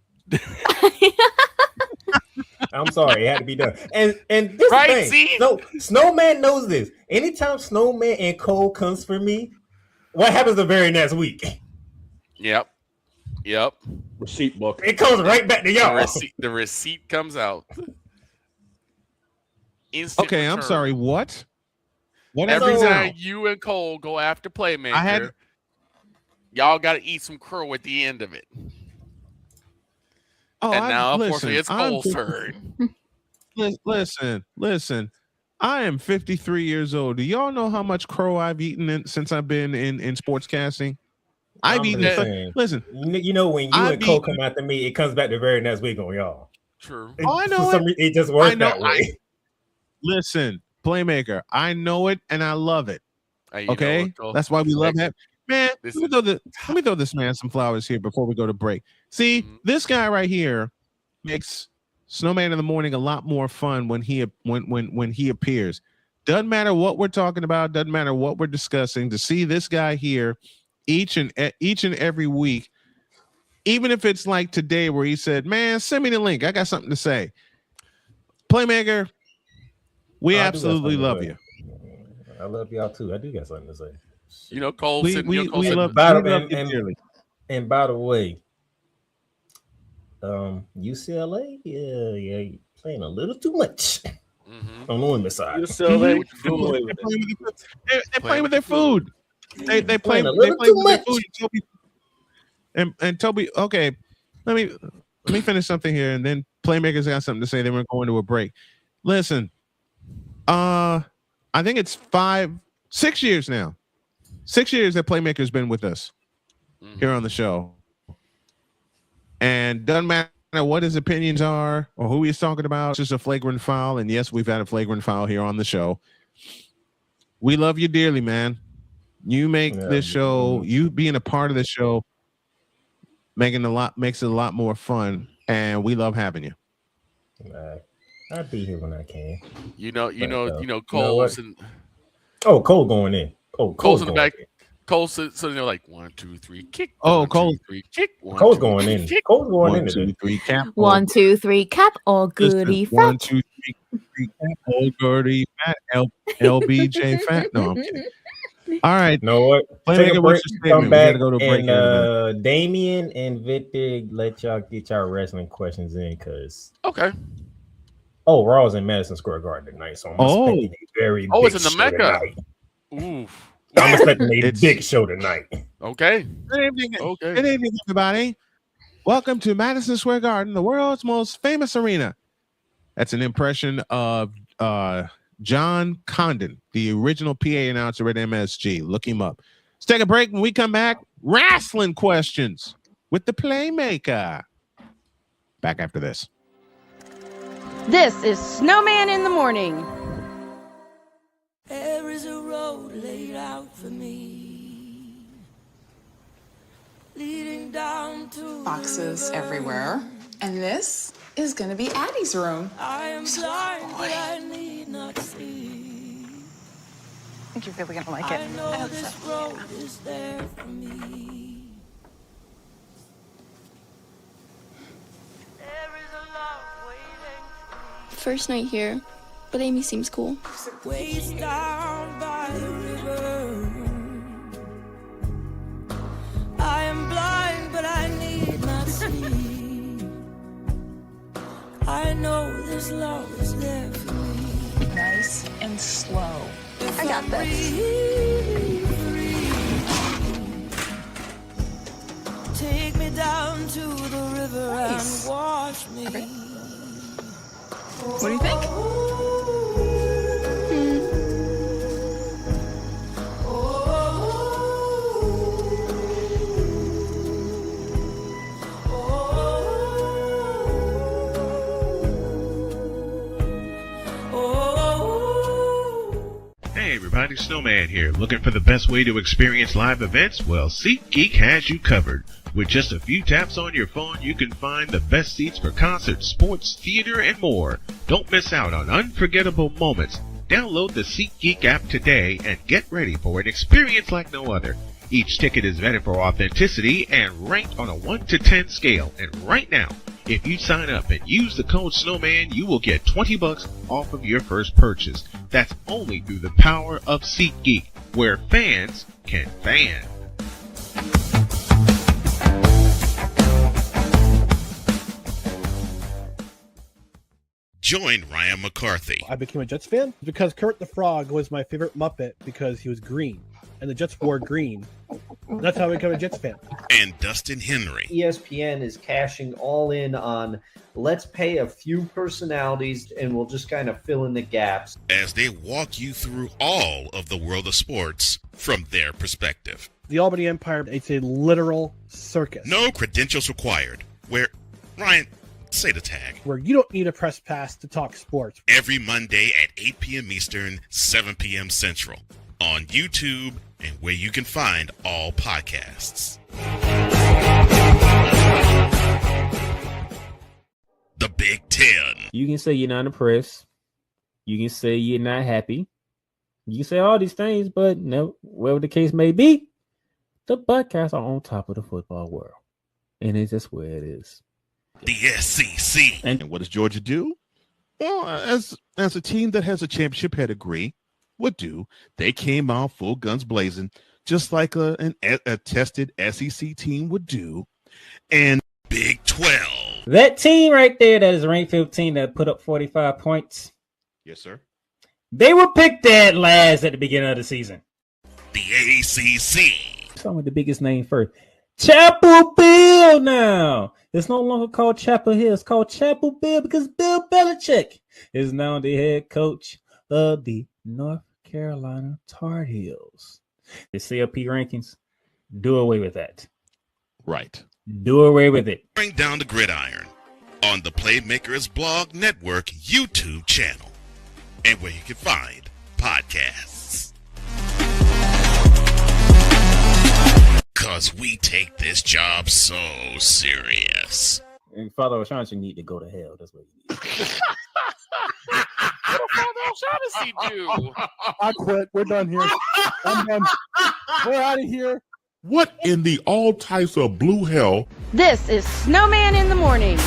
I'm sorry, it had to be done. And this right, thing, so Snowman knows this. Anytime Snowman and Cole comes for me, what happens the very next week? Yep. Receipt book. It comes right back to y'all. The receipt comes out. Instant okay, return. I'm sorry. What? Every time you and Cole go after Playmaker, y'all got to eat some crow at the end of it. Oh, and now, unfortunately, it's Cole's turn. Listen. I am 53 years old. Do y'all know how much crow I've eaten since I've been in sportscasting? I've eaten. Listen, you know when you and Cole come after me, it comes back the very next week on y'all. True. I know it just works that way. Listen, Playmaker, I know it and I love it. Okay, know, that's why we love him. Man, let me throw this man some flowers here before we go to break. See, this guy right here makes Snowman in the Morning a lot more fun when he appears. Doesn't matter what we're talking about. Doesn't matter what we're discussing. To see this guy here each and every week, even if it's like today where he said, "Man, send me the link. I got something to say." Playmaker, we absolutely love you. I love y'all too. I do got something to say. You know, Cole. We love you dearly. And by the way, UCLA, yeah, playing a little too much on the women's side. UCLA, they're playing with their food. They play a with little their too food. And Toby, okay, let me finish something here, and then Playmakers got something to say. Then we're going to a break. Listen, I think it's 6 years now. 6 years that Playmaker's been with us here on the show. And doesn't matter what his opinions are or who he's talking about, it's just a flagrant foul. And yes, we've had a flagrant foul here on the show. We love you dearly, man. You make this show, you being a part of the show, makes it a lot more fun. And we love having you. I'll be here when I can. Cole's and Cole going in. Cole's in the back. Cole, so they're like 1, 2, 3, kick. Oh, Cole, 3, kick. Cole's going in. Cole's going in. 1, 2, 3, cap. 1, 2, 3, cap. All goody fat. 1, 2, 3, cap. All goody fat. LBJ fat. No, I'm kidding. All right. You know what? Take a break. Come back. Go to break and Damien and Victor, let y'all get y'all wrestling questions in, cause okay. Oh, Raw's in Madison Square Garden tonight, so I'm expecting a very big it's in the Mecca. Oof. I'm expecting a big show tonight. Okay. Good evening, everybody. Welcome to Madison Square Garden, the world's most famous arena. That's an impression of John Condon, the original PA announcer at MSG. Look him up. Let's take a break. When we come back, wrestling questions with the Playmaker. Back after this. This is Snowman in the Morning. There is a road laid out for me, leading down to boxes everywhere. And this is gonna be Addie's room. I am blind, but I need not see. I think you're really gonna like it. I know this road is there for me. There is a love waiting. First night here, but Amy seems cool. Waist down by the river. I am blind, but I need not see. I know this love is there for me. Nice and slow. I got this. Take me down to the river and wash me. Okay. What do you think? Hey everybody, Snowman here. Looking for the best way to experience live events? Well, SeatGeek has you covered. With just a few taps on your phone, you can find the best seats for concerts, sports, theater, and more. Don't miss out on unforgettable moments. Download the SeatGeek app today and get ready for an experience like no other. Each ticket is vetted for authenticity and ranked on a 1 to 10 scale. And right now, if you sign up and use the code Snowman, you will get $20 off of your first purchase. That's only through the power of SeatGeek, where fans can fan. Join Ryan McCarthy. I became a Jets fan because Kurt the Frog was my favorite Muppet because he was green, and the Jets wore green. That's how I became a Jets fan. And Dustin Henry. ESPN is cashing all in on let's pay a few personalities and we'll just kind of fill in the gaps. As they walk you through all of the world of sports from their perspective. The Albany Empire, it's a literal circus. No credentials required. Where, Ryan, say the tag. Where you don't need a press pass to talk sports. Every Monday at 8 p.m. Eastern, 7 p.m. Central. On YouTube and where you can find all podcasts. The Big Ten. You can say you're not impressed. You can say you're not happy. You say all these things, but no, whatever the case may be, the Buckeyes are on top of the football world, and it's just where it is. The SEC. And what does Georgia do? Well, as a team that has a championship pedigree would do, they came out full guns blazing, just like a tested SEC team would do. And Big 12. That team right there that is ranked 15 that put up 45 points. Yes, sir. They were picked dead last at the beginning of the season. The ACC. Start with the biggest name first. Chapel Bill now. It's no longer called Chapel Hill. It's called Chapel Bill because Bill Belichick is now the head coach of the North Carolina Tar Heels. The CLP rankings, do away with that. Right. Do away with it. Bring down the gridiron on the Playmakers Blog Network YouTube channel and where you can find podcasts. Because we take this job so serious. And Father O'Shaughnessy need to go to hell. That's what he needs. What did Father O'Shaughnessy do? I quit. We're done here. I'm done. We're out of here. What in the all types of blue hell? This is Snowman in the morning.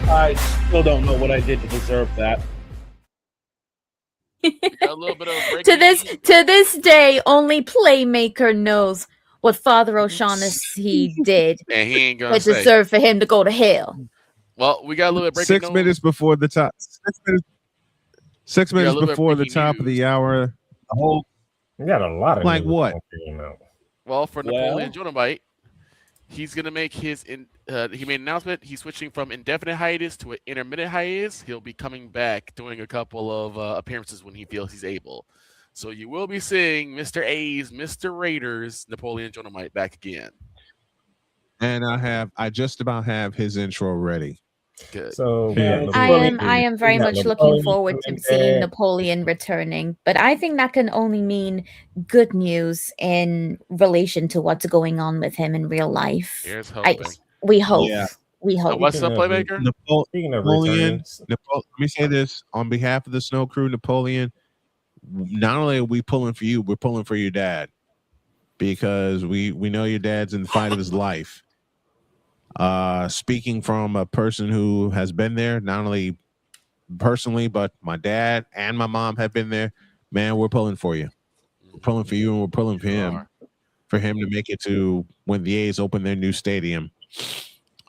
I still don't know what I did to deserve that. A little bit of To this day, only Playmaker knows what Father O'Shaughnessy did. And he ain't gonna It say. deserved for him to go to hell. Well, we got a little bit breaking 6 minutes before the top. 6 We got a minutes little bit before the breaking top of the hour. The whole We got a lot of like news what? coming out. Well, for Napoleon Well- Jonabite, he's gonna make he made an announcement. He's switching from indefinite hiatus to an intermittent hiatus. He'll be coming back, doing a couple of appearances when he feels he's able. So you will be seeing Mr. A's, Mr. Raiders, Napoleon Jonabite back again. And I just about have his intro ready. Good. So Yeah. I am very much looking forward to seeing Napoleon returning, but I think that can only mean good news in relation to what's going on with him in real life. Here's hoping. We hope. Yeah. We hope. So what's up, Playmaker? Speaking of Napoleon, returns, let me say this on behalf of the Snow Crew, Napoleon. Not only are we pulling for you, we're pulling for your dad because we know your dad's in the fight of his life. Speaking from a person who has been there, not only personally, but my dad and my mom have been there. Man, we're pulling for you. We're pulling for you, and we're pulling for him to make it to when the A's open their new stadium.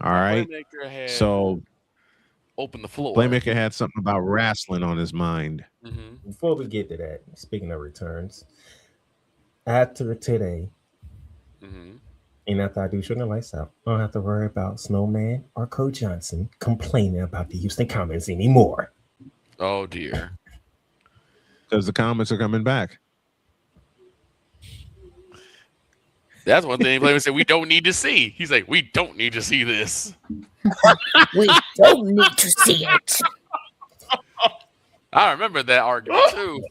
All right. Playmaker had So open the floor. Playmaker had something about wrestling on his mind. Mm-hmm. before we get to that, speaking of returns, after today, Mm-hmm. and after I do Shooting the Lights Out, I don't have to worry about Snowman or Coach Johnson complaining about the Houston Comets anymore. Oh dear. Because the comments are coming back. That's one thing Playmaker said we don't need to see. He's like, we don't need to see this. We don't need to see it. I remember that argument too.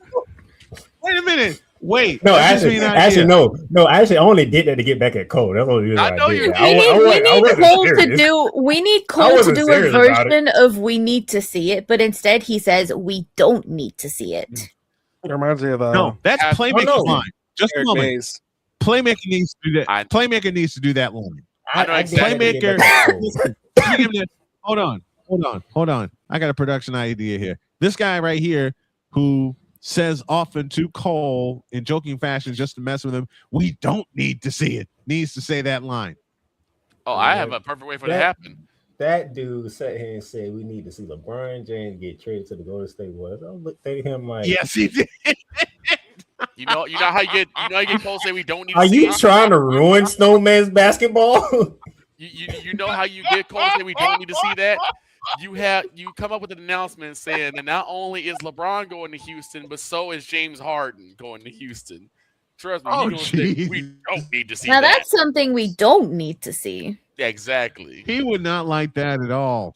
Wait a minute. Wait. No, that gives me actually, an no, idea. no. Actually, I only did that to get back at Cole. That's what I know you did. We need Cole to do. We need Cole to wasn't do a serious about it. version of "We need to see it," but instead he says, "We don't need to see it." It reminds me of No, that's Playmaker's line. Just a Eric moment. Mays. Playmaker needs to do that. Playmaker needs to do that line. I know exactly. Playmaker. Hold on. I got a production idea here. This guy right here who says often to Cole in joking fashion just to mess with him, we don't need to see it, needs to say that line. Oh, I have a perfect way for it to happen. That dude sat here and said we need to see LeBron James get traded to the Golden State Warriors. I looked at him like, Yes, he did. You know how you get Cole say we don't need to are see you it? trying to ruin Snowman's basketball? You know how you get Cole say we don't need to see that? You come up with an announcement saying that not only is LeBron going to Houston, but so is James Harden going to Houston. Trust me, Oh, he's gonna say, geez. we don't need to see Now that. that's something we don't need to see. Yeah, exactly. He would not like that at all.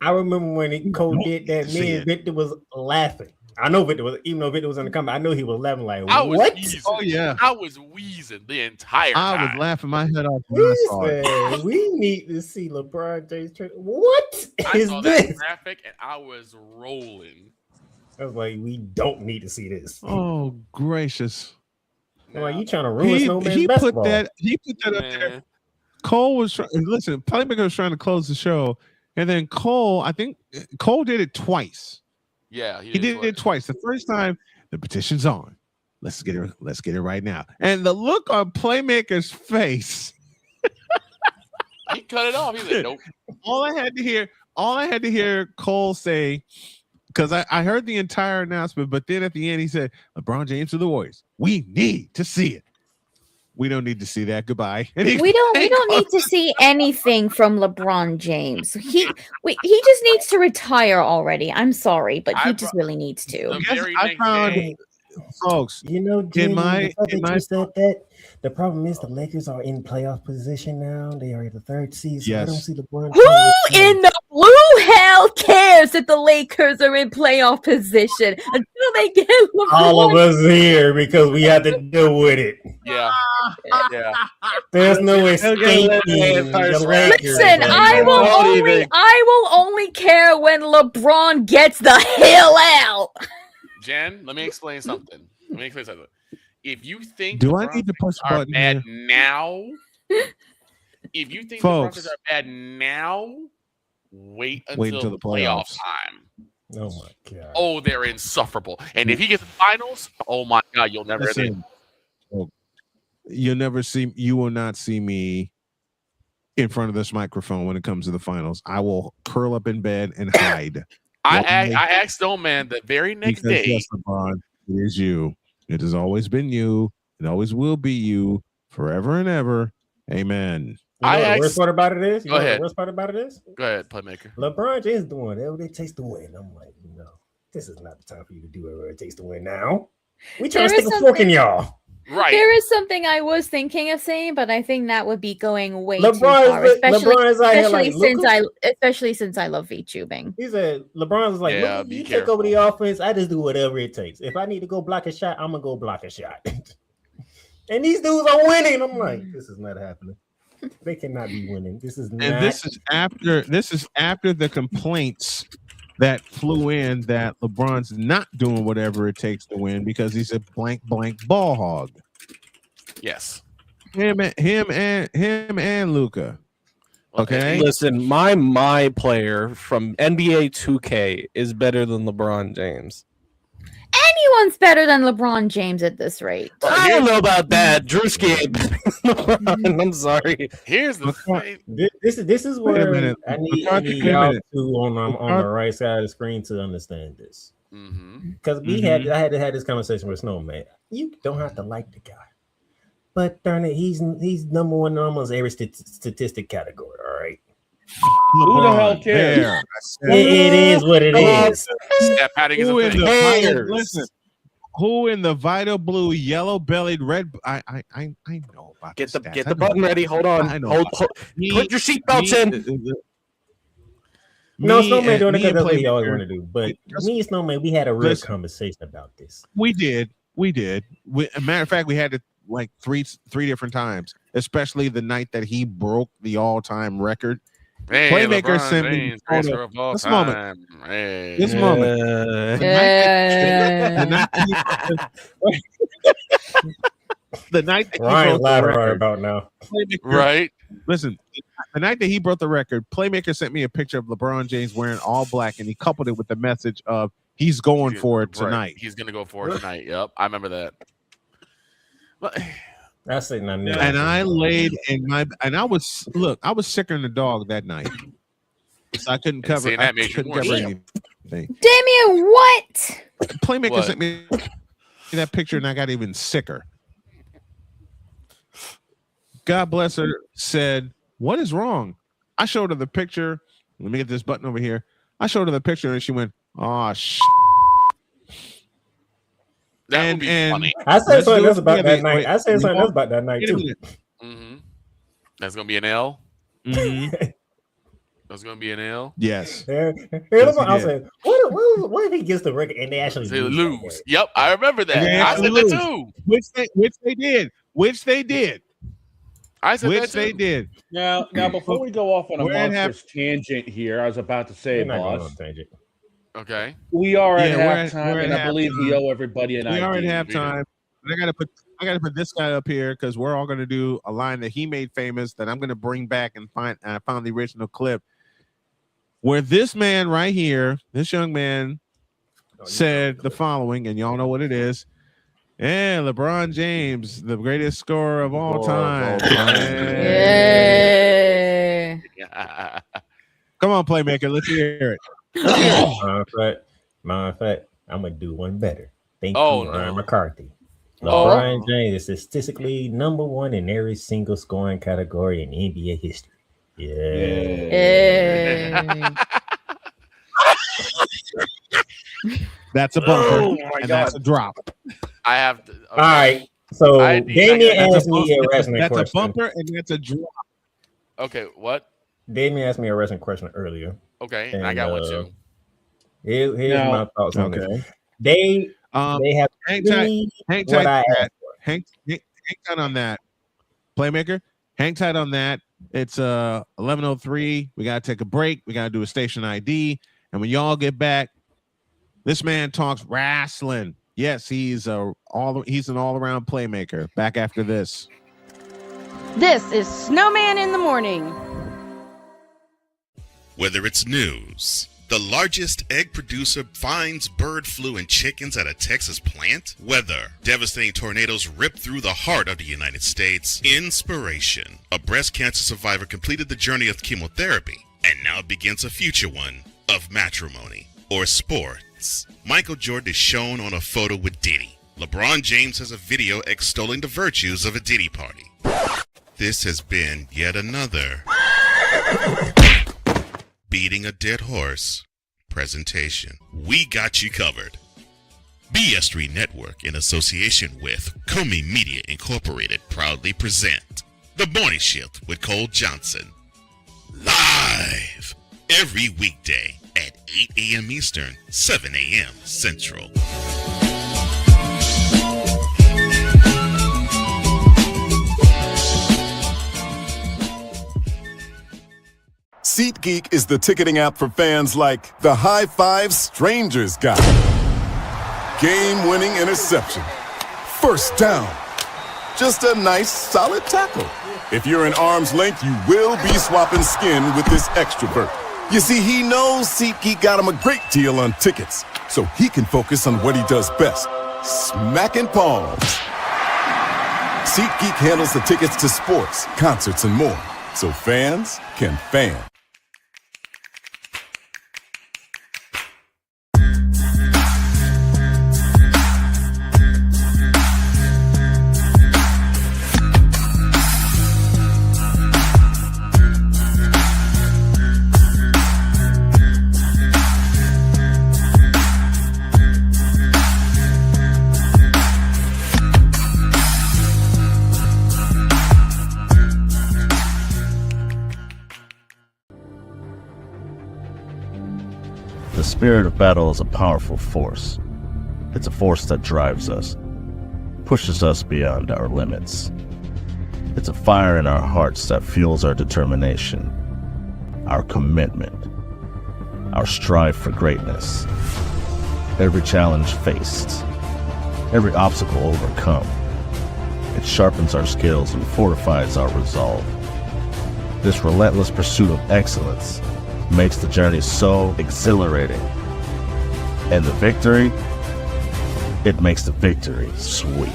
I remember when Cole did that. See Me it. and Victor was laughing. I know Victor was, even though Victor was in the comment, I know he was laughing like, I was what? wheezing. Oh, yeah. I was wheezing the entire I time. was laughing my head off when I He saw it. said, we need to see LeBron James trade. What I is saw this? that graphic and I was rolling. I was like, we don't need to see this. Oh gracious! Like, you trying to ruin Snowman's he basketball? put that up there. Cole was listen. Playmaker was trying to close the show, and then Cole. I think Cole did it twice. Yeah, he did it twice. The first time, the petition's on. Let's get it right now. And the look on Playmaker's face. He cut it off. He said, "Nope." All I had to hear Cole say, because I heard the entire announcement, but then at the end he said, "LeBron James to the Warriors. We need to see it. We don't need to see that. Goodbye." And We don't need to see anything from LeBron James. He just needs to retire already. I'm sorry, but he just really needs to. I found, folks, you know, Jimmy, my you said that the problem is the Lakers are in playoff position now. They are the third seed. So I don't see LeBron. Who in the blue hell cares that the Lakers are in playoff position until they get LeBron? All of us here because we have to deal with it. Yeah. Yeah. There's no escaping the Lakers. Listen, I will only care when LeBron gets the hell out. Jen, let me explain something. If you think Do I need to push the are button bad here? now, if you think Folks. the Broncos are bad now, wait Wait until until the the playoff playoffs. time. Oh my god. Oh, they're insufferable. And if he gets the finals, oh my god, you'll never Listen, you will not see me in front of this microphone when it comes to the finals. I will curl up in bed and hide. I asked Snowman the very next Because day. yes, LeBron, it is you. It has always been you. It always will be you forever and ever. Amen. You know what the worst part about it is? Go ahead. The worst part about it is? Go ahead, Playmaker. LeBron James doing whatever it takes to win. I'm like, no, this is not the time for you to do whatever it takes to win now. We trying to There is stick a fork in y'all. Right. There is something I was thinking of saying, but I think that would be going way too LeBron far, is out here like, especially since I love VTubing. He said, LeBron was like, Yeah, look, be you take careful. over the offense. I just do whatever it takes. If I need to go block a shot, I'm going to go block a shot. And these dudes are winning. I'm like, this is not happening. They cannot be winning. This is not. And this is after the complaints that flew in that LeBron's not doing whatever it takes to win because he's a blank ball hog. Yes. Him and Luka. Okay. Listen, my player from NBA 2K is better than LeBron James. Anyone's better than LeBron James at this rate. I don't know about that. Drewski ain't better than LeBron. I'm sorry. Here's the thing. This is Wait a where minute. I need Wait a y'all minute. two on the right side of the screen to understand this. Mm-hmm. Because I had to have this conversation with Snowman. You don't have to like the guy, but darn it, he's number one in almost every statistic category. All right. Who the hell cares? There. It is what it is. Stat padding is Who a in thing. the Cares. listen? Who in the vital blue, yellow bellied, red? I know about Get the stats. get I the know button about ready. it. Hold on. I know. Hold, about it. put your seatbelts in. No, Me Snowman and- doing it me because and that's what he always Playmaker- want to do. But me and Snowman, we had a real Listen. conversation about this. We did. A matter of fact, we had it like three different times, especially the night that he broke the all-time record. Hey, Playmaker LeBron sent me James, the photo. greatest of all This time. moment. Hey. This moment. The night that he Ryan's broke the laughing right record. about now. Playmaker- Right. Listen, the night that he broke the record, Playmaker sent me a picture of LeBron James wearing all black, and he coupled it with the message of he's going for it Right. tonight. He's gonna go for it tonight. Yep, I remember that. But That's it. And I laid in my I was sicker than a dog that night. So I couldn't cover. Saying that made you couldn't more cover sick. anything. Damien, what? Playmaker What? sent me that picture, and I got even sicker. God bless her. Said, "What is wrong?" I showed her the picture. Let me get this button over here. I showed her the picture, and she went, "Oh sh." that would be funny. I said Let's something do else it about together. that night. Wait, I said something wait, else about that night wait a too. minute. Mm-hmm. That's gonna be an L. Mhm. That's gonna be an L. Yes. Here, Yes, he I did. said, what if he gets the record and they actually They lose? lose. Yep, I remember that. They I actually said that lose. too. Which they did. I said Which that too. they did. Now, before we go off on a We're in monstrous tangent here, I was about to say, We're not going boss. on a tangent. Okay. We are at Yeah, halftime, we're at and I believe we halftime. owe everybody an We are at ID. halftime. And I gotta put this guy up here because we're all gonna do a line that he made famous that I'm gonna bring back and find. I found the original clip where this man right here, this young man, said the following, and y'all know what it is. Yeah, LeBron James, the greatest scorer of all time. Yeah. Come on, playmaker. Let's hear it. Matter of fact, I'm gonna do one better. Thank Oh, you, no. Ryan McCarthy. Oh. LeBron James is statistically number one in every single scoring category in NBA history. Yeah. That's a bumper. Oh, my and God. that's a drop. I have to. Okay. All right. So Damien asked me a wrestling That's question. a bumper and that's a drop. Okay, what? Damien asked me a wrestling question earlier. Okay, and I got one too. Here's my thoughts on Okay. this. They have hang tight, what I Matt. asked for. Hang tight on that. Playmaker, hang tight on that. It's 11:03. We gotta take a break. We gotta do a station ID. And when y'all get back, this man talks wrestling. Yes, he's an all-around playmaker. Back after this. This is Snowman in the Morning. Whether it's news, the largest egg producer finds bird flu in chickens at a Texas plant, weather, devastating tornadoes rip through the heart of the United States, inspiration, a breast cancer survivor completed the journey of chemotherapy and now begins a future one of matrimony or sports. Michael Jordan is shown on a photo with Diddy. LeBron James has a video extolling the virtues of a Diddy party. This has been yet another beating a dead horse presentation. We got you covered. BS3 Network, in association with Comey Media Incorporated, proudly present The Morning Shift with Cole Johnson. Live every weekday at 8 a.m. Eastern, 7 a.m. Central. SeatGeek is the ticketing app for fans like the high five strangers got, game-winning interception, first down, just a nice solid tackle. If you're in arm's length, you will be swapping skin with this extrovert. You see, he knows SeatGeek got him a great deal on tickets, so he can focus on what he does best, smacking palms. SeatGeek handles the tickets to sports, concerts, and more, so fans can fan. The spirit of battle is a powerful force. It's a force that drives us, pushes us beyond our limits. It's a fire in our hearts that fuels our determination, our commitment, our strive for greatness. Every challenge faced, every obstacle overcome, it sharpens our skills and fortifies our resolve. This relentless pursuit of excellence makes the journey so exhilarating. And the victory, it makes the victory sweet.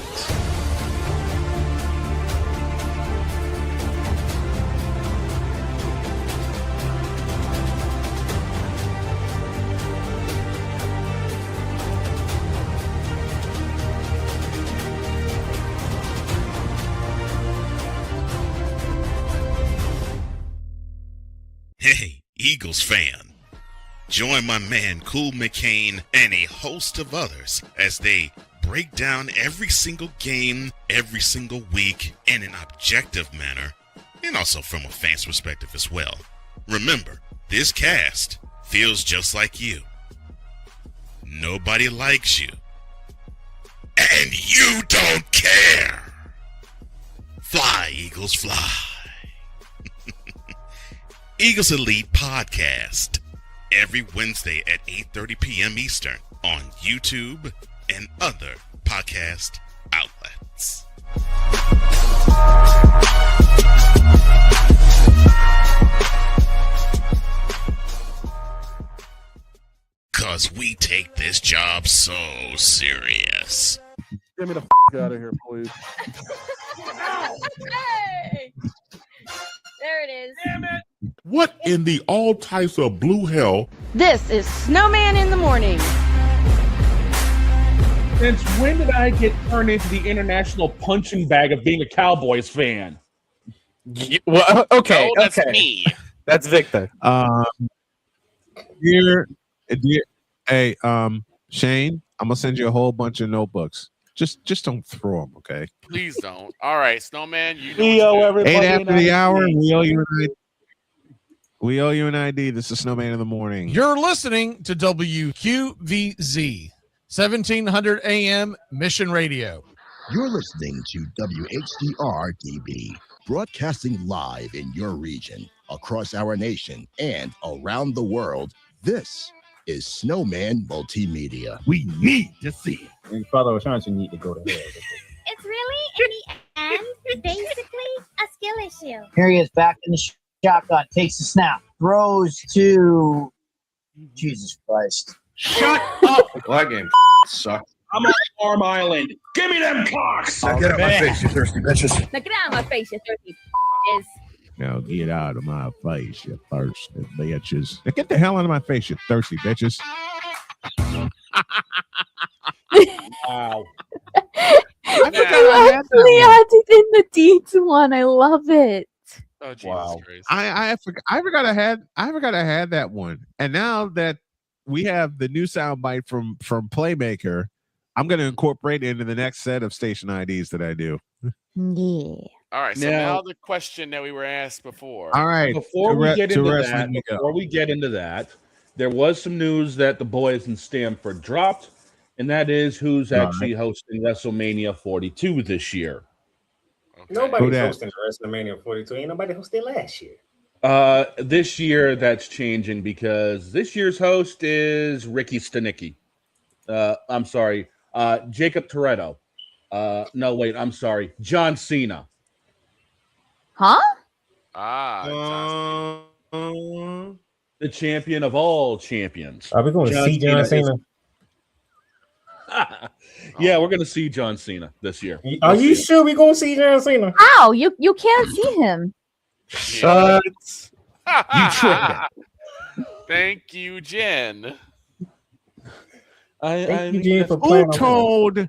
Hey, Eagles fan. Join my man Cool McCain and a host of others as they break down every single game, every single week in an objective manner, and also from a fan's perspective as well. Remember, this cast feels just like you. Nobody likes you. And you don't care. Fly, Eagles, fly. Eagles Elite Podcast. every Wednesday at 8:30 p.m. Eastern on YouTube and other podcast outlets. Cause we take this job so serious. Get me the out of here, please. Hey! There it is. Damn it. What in the all types of blue hell? This is Snowman in the Morning. Since when did I get turned into the international punching bag of being a Cowboys fan? Well, okay, No, that's okay. me. That's Victor. Dear, hey, Shane, I'm gonna send you a whole bunch of notebooks. Just don't throw them, okay? Please don't. All right, Snowman, you know We owe what to do. everybody 8 after the hour, $90. we owe you an ID. We owe you an ID. This is Snowman in the Morning. You're listening to WQVZ, 1700 AM Mission Radio. You're listening to WHDR DB, broadcasting live in your region, across our nation, and around the world. This is Snowman Multimedia. We need to see it. And Father Oshant's need to go to hell. It's really, in the end, basically a skill issue. Here he is back in the shotgun, takes the snap, throws to Jesus Christ. Shut up! Well, that game sucked. I'm on Farm Island. Give me them cocks! Now get out of my face, you thirsty bitches. Now get out of my face, you thirsty bitches. Now get out of my face, you thirsty bitches. Now get the hell out of my face, you thirsty bitches. Wow. I forgot I actually had it in the Deeds one. I love it. Oh, Jesus Wow. Christ. I forgot I had that one. And now that we have the new soundbite from Playmaker, I'm going to incorporate it into the next set of station IDs that I do. Yeah. All right, so now the question that we were asked before. All right. Before we get into wrestling that, there was some news that the boys in Stamford dropped, and that is who's actually hosting WrestleMania 42 this year. Nobody's hosting WrestleMania 42. Ain't nobody hosted last year. This year that's changing because this year's host is Ricky Stanicki. I'm sorry, Jacob Toretto. No, wait, I'm sorry, John Cena. Huh? The champion of all champions. Are we going to see John Cena? Yeah, we're going to see John Cena this year. Are you sure we're going to see John Cena? How? You can't see him. Shut. You tripping. Thank you, Jen. Thank you, Jen, for Who playing. told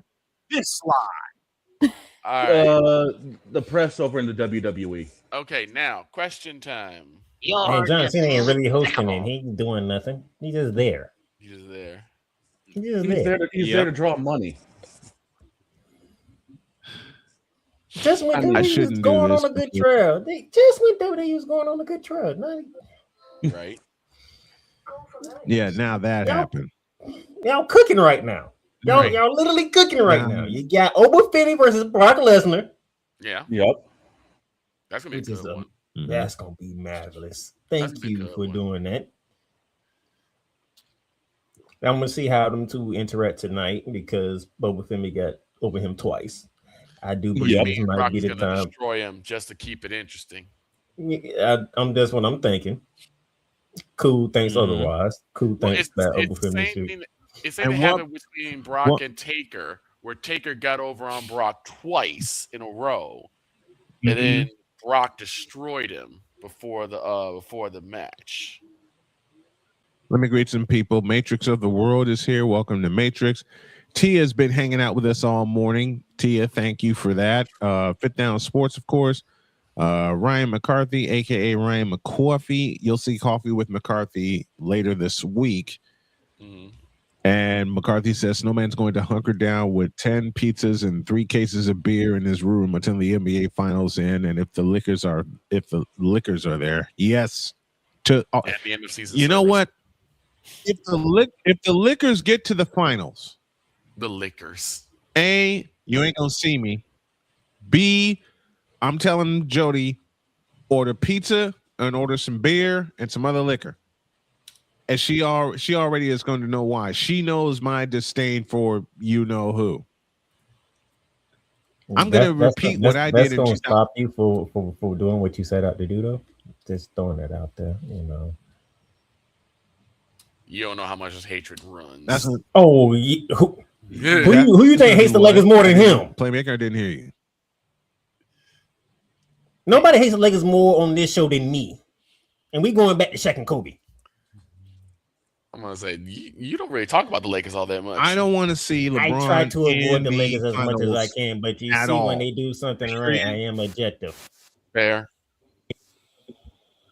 this lie? All right. The press over in the WWE. Okay, now question time. And John Cena ain't really hosting it. He ain't doing nothing. He's just there. He's just there. He's there to draw money. Just when I WWE was shouldn't do going this, on a good but- trail. They just when WWE was going on a good trail. Right. Yeah, now that happened. Y'all cooking right now. Y'all literally cooking right now. You got Oba Fitty versus Brock Lesnar. Yeah. Yep. That's gonna be a good one. That's gonna be marvelous. Thank you for doing that. I'm gonna see how them two interact tonight because Boba Fett got over him twice. I do believe this might Brock be is the gonna time. destroy him just to keep it interesting. That's what I'm thinking. Cool, thanks. Otherwise, cool, Well, thanks. it's That the Boba Fett same shoot. thing. It's same thing happened between Brock and Taker, where Taker got over on Brock twice in a row, and then Brock destroyed him before the match. Let me greet some people. Matrix of the World is here. Welcome to Matrix. Tia's been hanging out with us all morning. Tia, thank you for that. Fit Down Sports, of course. Ryan McCarthy, aka Ryan McCoffey. You'll see Coffee with McCarthy later this week. And McCarthy says Snowman's going to hunker down with 10 pizzas and 3 cases of beer in his room until the NBA finals end. And if the liquors are there, yes. To At the end of season, you know what? If the liquors get to the finals, the liquors. A, you ain't gonna see me. B, I'm telling Jody, order pizza and order some beer and some other liquor. And she already is going to know why. She knows my disdain for you know who. I'm going to repeat what I did. That's going to stop you for doing what you set out to do, though. Just throwing that out there, you know. You don't know how much his hatred runs. Who you think hates the Lakers more than him? Playmaker, I didn't hear you. Nobody hates the Lakers more on this show than me. And we going back to Shaq and Kobe. I'm gonna say you don't really talk about the Lakers all that much. I don't want to see LeBron. I try to avoid the in Lakers as much as I finals can, but you at see all. when they do something right, I am objective. Fair.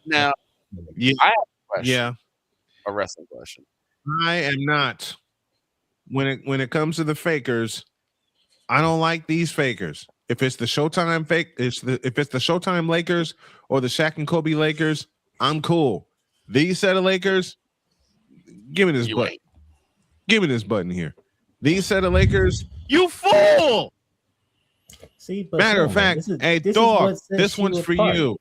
Now, Yeah. I have a question. Yeah. A wrestling question. I am not. When it comes to the fakers, I don't like these fakers. If it's the Showtime fake, if it's the Showtime Lakers or the Shaq and Kobe Lakers, I'm cool. These set of Lakers, give me this button. Give me this button here. These set of Lakers, you fool! See, but Matter of fact, hey dog, this one's for you.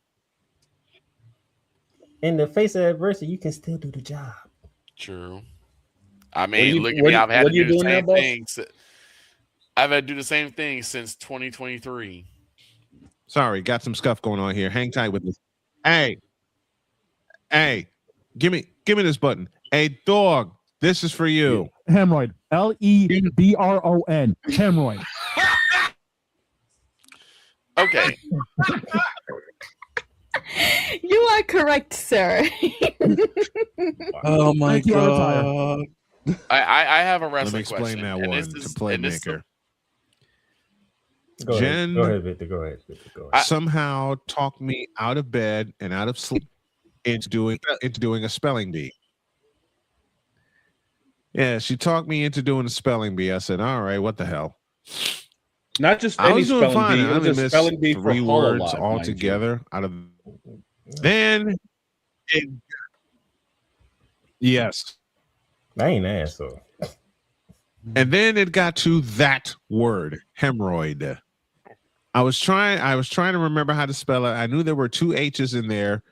In the face of adversity, you can still do the job. True. I mean, look at me. I've had to do the same thing. I've had to do the same thing since 2023. Sorry, got some stuff going on here. Hang tight with this. Hey, give me this button. Hey, dog, this is for you. Hemorrhoid. Lebron. Hemorrhoid. Okay. You are correct, sir. Oh my god. I have a wrestling Let me explain question. that And one this to is- Playmaker. Go Jen ahead, Victor. Go ahead. somehow talked me out of bed and out of sleep into doing a spelling bee. Yeah, she talked me into doing a spelling bee. I said, "All right, what the hell?" Not just I any was doing spelling fine. bee. I It only was a missed spelling bee for 3 words Hololive, mind you. altogether. Out of then, yes, I ain't an asshole. and then it got to that word, hemorrhoid. I was trying to remember how to spell it. I knew there were 2 H's in there,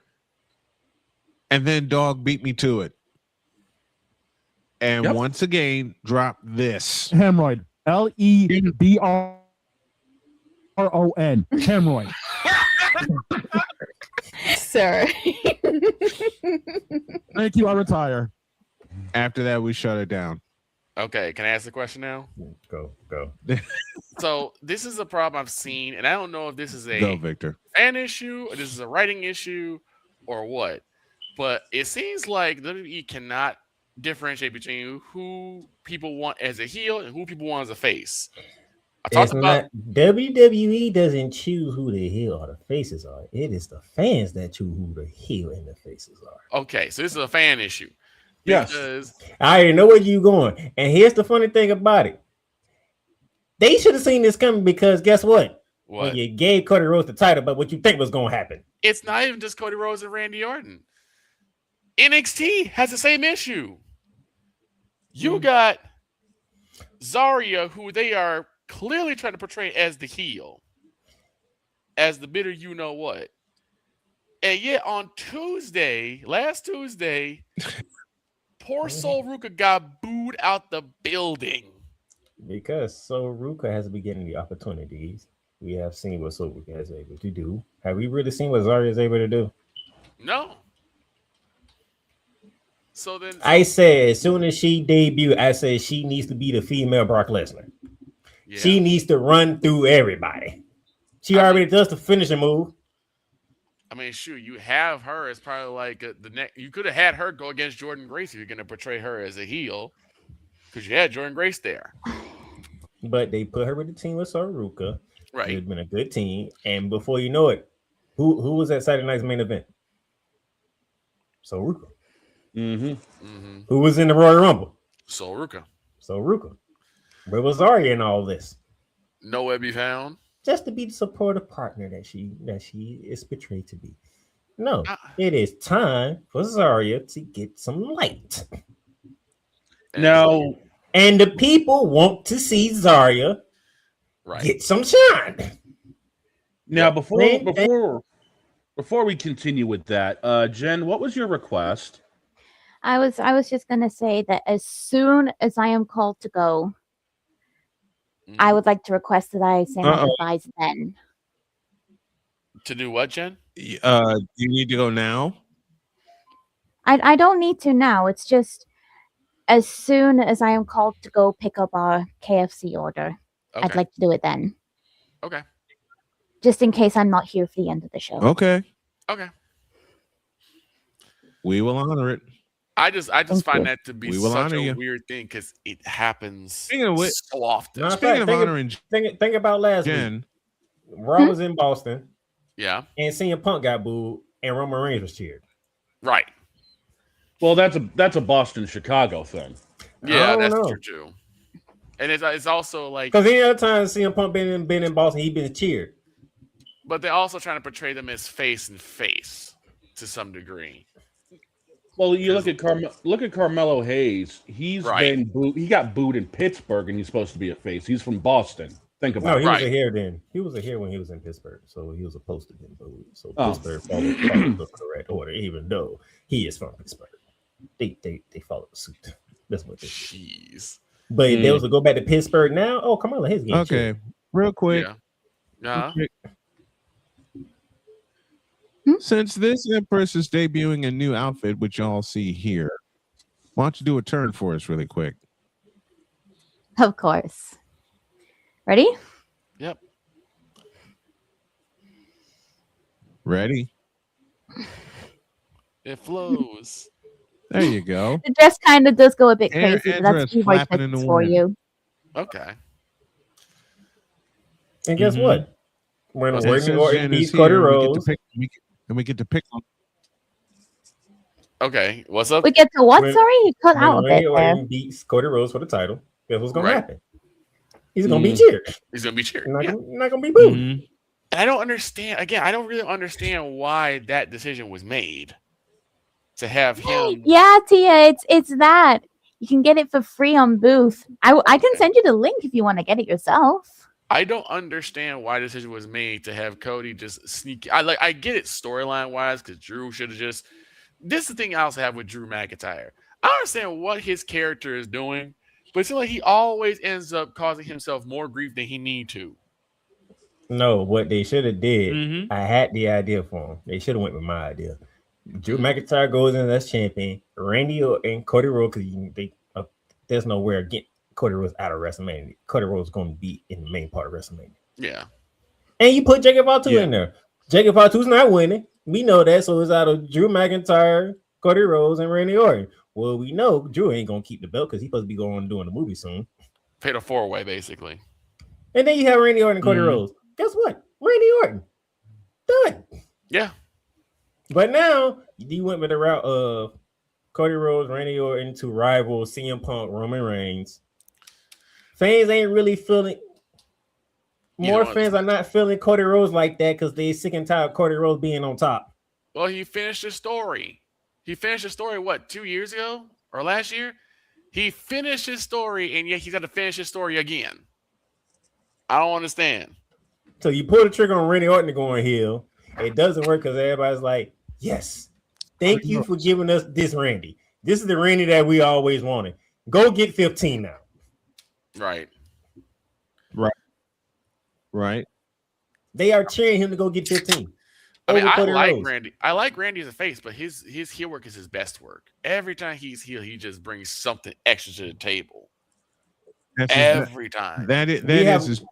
and then dog beat me to it. And once again, drop this. Hemorrhoid. Lebron. Hemorrhoid. Sir. Thank you. I retire. After that, we shut it down. Okay, can I ask the question now? Go. So this is a problem I've seen, and I don't know if this is a Go, Victor. fan issue, or this is a writing issue, or what. But it seems like WWE cannot differentiate between who people want as a heel and who people want as a face. WWE doesn't choose who the heel or the faces are. It is the fans that choose who the heel and the faces are. Okay, so this is a fan issue. Yes. Because I already know where you're going. And here's the funny thing about it. They should have seen this coming because guess what? When you gave Cody Rhodes the title, but what you think was going to happen? it's not even just Cody Rhodes and Randy Orton. NXT has the same issue. You got Zarya, who they are clearly trying to portray as the heel, as the bitter you know what. And yet on last Tuesday, poor Sol Ruka got booed out the building. Because Sol Ruka has been getting the opportunities. We have seen what Sol Ruka has been able to do. Have we really seen what Zarya is able to do? No. So then I said as soon as she debuted, I said she needs to be the female Brock Lesnar. Yeah. She needs to run through everybody. She already does the finishing move. I mean, shoot, you have her as probably like the next. You could have had her go against Jordan Grace if you're going to portray her as a heel, because you had Jordan Grace there. But they put her with the team with Saruka. Right. It's been a good team, and before you know it, who was at Saturday night's main event? Saruka. Mm-hmm. Who was in the Royal Rumble? Sol Ruka. Saruka. Where was Zarya in all this? Nowhere to be found. Just to be the supportive partner that she is portrayed to be. No, it is time for Zarya to get some light. Now, and the people want to see Zarya get some shine. Now, before we continue with that, Jen, what was your request? I was just gonna say that as soon as I am called to go, I would like to request that I say my goodbyes then. To do what, Jen? You need to go now? I don't need to now. It's just as soon as I am called to go pick up our KFC order, I'd Okay. like to do it then. Okay. Just in case I'm not here for the end of the show. Okay. Okay. We will honor it. I just find that to be We will such honor a you. weird thing because it happens Speaking of which, so often. Matter of Speaking fact, of honoring think about last Jen. week. Raw was in Boston. Yeah. And CM Punk got booed and Roman Reigns was cheered. Right. Well, that's a Boston Chicago thing. Yeah, don't that's know. true too. And it's also like, Because any other time CM Punk been in Boston, he been cheered. but they're also trying to portray them as face and face to some degree. Well, you look at Carmelo Hayes. He's been booed. He got booed in Pittsburgh, and he's supposed to be a face. He's from Boston. Think about No, it. he was a here then. He was a here when he was in Pittsburgh, so he was supposed to be booed. So Oh. Pittsburgh followed the correct order, even though he is from Pittsburgh. They followed suit. That's what they did. Jeez. But they was to go back to Pittsburgh now. Oh, Kamala Hayes getting Okay. cheered. Real quick. Yeah. Since this Empress is debuting a new outfit, which y'all see here, why don't you do a turn for us really quick? Of course. Ready? Yep. Ready? It flows. There you go. The dress kind of does go a bit Air crazy, but address that's keyboard flapping in the fixes for wind. you. Okay. And guess Mhm. what? When And Randy since Orton Jen is beats Cody here, Rhodes, we get to pick on. Okay. What's up? We get to what? When- Sorry, you cut when out a Randy bit there. Orton beats Cody Rhodes for the title, guess what's gonna Right. happen? He's gonna be Mm. cheered. He's gonna be cheered. Not, Yeah. not gonna be booed. Mhm. And I don't understand. Again, I don't really understand why that decision was made to have him. Yeah, Tia, it's that. You can get it for free on Booth. I can send you the link if you want to get it yourself. I don't understand why the decision was made to have Cody just sneak. I get it storyline wise because Drew should have just. This is the thing I also have with Drew McIntyre. I don't understand what his character is doing, but it's like he always ends up causing himself more grief than he need to. No, what they should have did, Mhm. I had the idea for him. They should have went with my idea. Drew McIntyre goes in as champion. Randy and Cody Rhodes, because there's nowhere get Cody Rhodes out of WrestleMania. Cody Rhodes is going to be in the main part of WrestleMania. Yeah. And you put Jacob Fatu Yeah. in there. Jacob Fatu's not winning. We know that. So it's out of Drew McIntyre, Cody Rhodes, and Randy Orton. Well, we know Drew ain't going to keep the belt because he's supposed to be going and doing the movie soon. Paid a 4-way basically. And then you have Randy Orton and Cody Mhm. Rhodes. Guess what? Randy Orton. Done. Yeah. But now you went with the route of Cody Rhodes, Randy Orton to rival CM Punk, Roman Reigns. Fans ain't really feeling. More fans are not feeling Cody Rhodes like that because they sick and tired of Cody Rhodes being on top. Well, he finished his story. He finished his story, what, 2 years ago or last year? He finished his story, and yet he's got to finish his story again. I don't understand. So you pull the trigger on Randy Orton to go on heel. It doesn't work because everybody's like, yes, thank you for giving us this Randy. This is the Randy that we always wanted. Go get 15 now. Right. Right. They are cheering him to go get 15. I mean, over I Cody like Rhodes. Randy. I like Randy as a face, but his heel work is his best work. Every time he's heel, he just brings something extra to the table. That's Every time. That is We have- his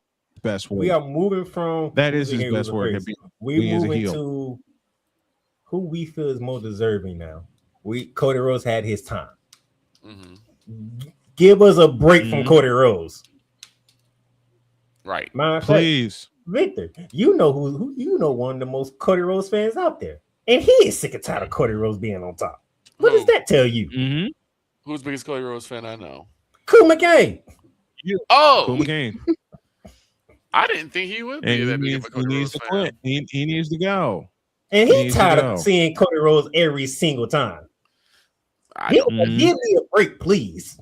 best work. We are moving from That is who's a his heel, best who's a work. face. Be We as a moving heel. to who we feel is more deserving now. Cody Rhodes had his time. Mm-hmm. Give us a break from Mhm. Cody Rhodes. Right. My Please. Victor, you know who you know one of the most Cody Rhodes fans out there. And he is sick and tired of Cody Rhodes being on top. What does that tell you? Mm-hmm. Who's the biggest Cody Rhodes fan I know? Cool McCain. Oh, Cool McCain. I didn't think he would And be he that big of needs, a he Cody needs Rhodes to fan. quit. He needs to go. And He he's needs to tired go. of seeing Cody Rhodes every single time. I don't. Mhm. Give me a break, please.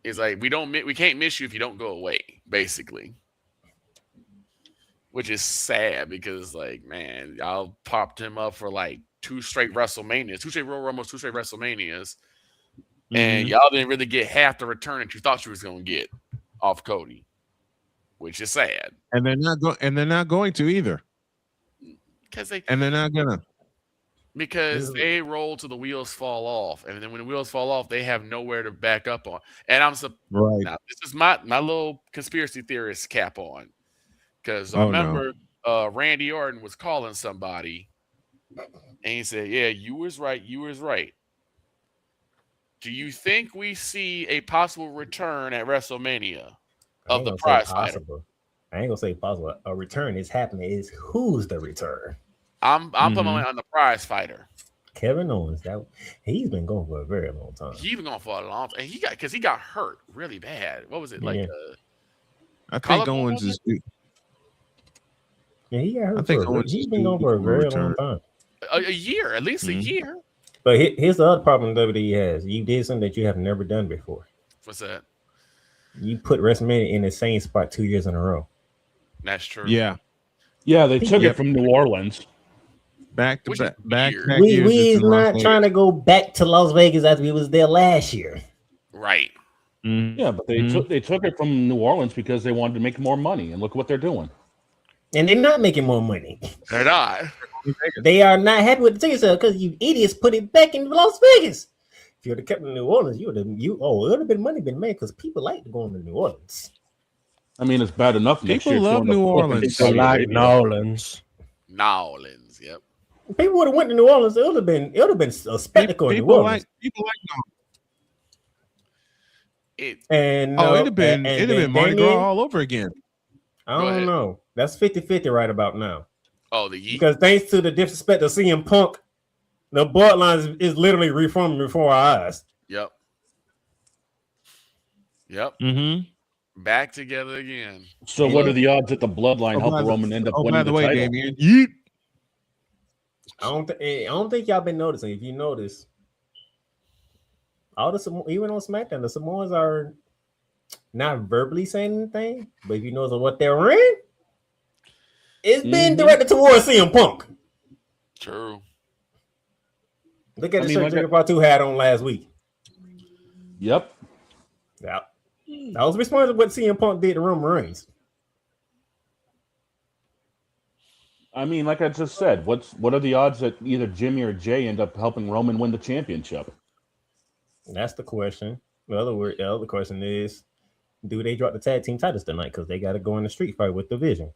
It's like we can't miss you if you don't go away, basically. Which is sad because, like, man, y'all popped him up for like 2 straight WrestleManias, 2 straight Royal Rumbles, 2 straight WrestleManias, and y'all didn't really get half the return that you thought you was going to get off Cody, which is sad. And they're not going to either. They're not gonna. Because they roll till the wheels fall off, and then when the wheels fall off, they have nowhere to back up on. And right. Now, this is my little conspiracy theorist cap on, because I Oh, remember Randy Orton was calling somebody, and he said, "Yeah, you was right. You was right." Do you think we see a possible return at WrestleMania of the prize fighter? I ain't gonna say possible. A return is happening. Is who's the return? I'm putting my money on the prize fighter. Kevin Owens. He's been going for a very long time. He's been going for a long time, and he got hurt really bad. What was it like? I think Owens is. Yeah, he got hurt. I think He's been going for a very long time. A year, at least a year. But here's the other problem WWE has. You did something that you have never done before. What's that? You put WrestleMania in the same spot 2 years in a row. That's true. Yeah. Yeah, they took it from New Orleans. Back to back. We is not trying to go back to Las Vegas as we was there last year. Right. Yeah, but they took it from New Orleans because they wanted to make more money, and look what they're doing. And they're not making more money. They're not. They are not happy with the ticket sale because you idiots put it back in Las Vegas. If you would have kept it in New Orleans, it would have been money been made because people like to go to New Orleans. I mean, it's bad enough. People love New Orleans. People like New Orleans. New Orleans, yep. People would have went to New Orleans. It would have been a spectacle in New Orleans. People like it. And it'd have been Mardi Gras all over again. I don't know. That's 50-50 right about now. Oh, because thanks to the disrespect of CM Punk, the bloodline is literally reforming before our eyes. Yep. Mm-hmm. Back together again. So, what are the odds that the bloodline help Roman end up winning by the way, title? Damien, I don't think y'all been noticing. If you notice, even on SmackDown, the Samoans are not verbally saying anything, but if you notice what they're in, it's been directed towards CM Punk. True. Look at the shirt Jigga Part 2 had on last week. Yep. Yeah. I was responsible for what CM Punk did to Roman Reigns. I mean, like I just said, what are the odds that either Jimmy or Jay end up helping Roman win the championship? That's the question. The other question is, do they drop the tag team titles tonight? Because they got to go in the street fight with Division.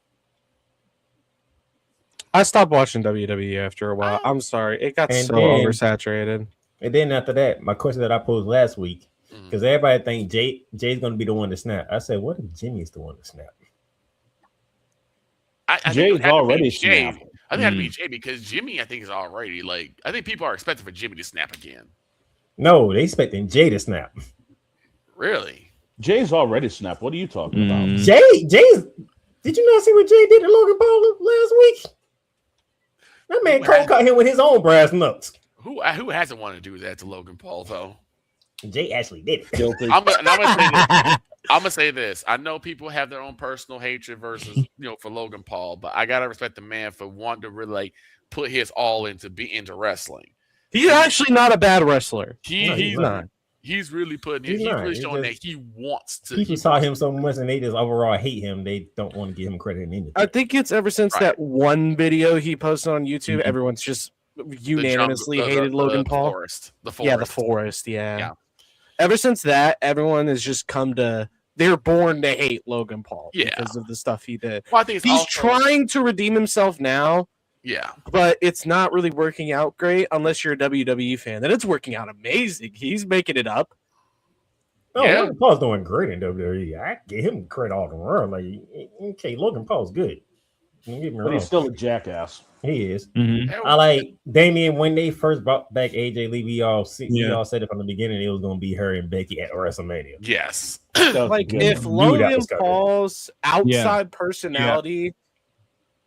I stopped watching WWE after a while. I'm sorry. It got oversaturated. And then after that, my question that I posed last week, because everybody think Jay's going to be the one to snap. I said, what if Jimmy's the one to snap? Jay's already snapped. I think it had to be Jay because Jimmy, I think, is already I think people are expecting for Jimmy to snap again. No, they expecting Jay to snap. Really? Jay's already snapped. What are you talking about? Jay's. Did you not see what Jay did to Logan Paul last week? That man Cole caught him with his own brass nuts. Who hasn't wanted to do that to Logan Paul though? Jay actually did it. Guilty. I'm gonna say this. I know people have their own personal hatred versus for Logan Paul, but I gotta respect the man for wanting to really put his all into wrestling. He's actually not a bad wrestler. He's not. He's really putting. He's really showing that he wants to. People saw him so much, and they just overall hate him. They don't want to give him credit in anything. I think it's ever since that one video he posted on YouTube, everyone's just unanimously hated Logan Paul. The forest. Yeah, the forest. Yeah. Ever since that, everyone has just come to. They're born to hate Logan Paul because of the stuff he did. Well, I think he's trying to redeem himself now. Yeah, but it's not really working out great unless you're a WWE fan. Then it's working out amazing. He's making it up. Oh, yeah. Logan Paul's doing great in WWE. I give him credit all the run. Okay, Logan Paul's good. But he's still a jackass. He is. Mm-hmm. I like Damien when they first brought back AJ Lee. We all said it from the beginning. It was going to be her and Becky at WrestleMania. Yes. If Logan Paul's outside personality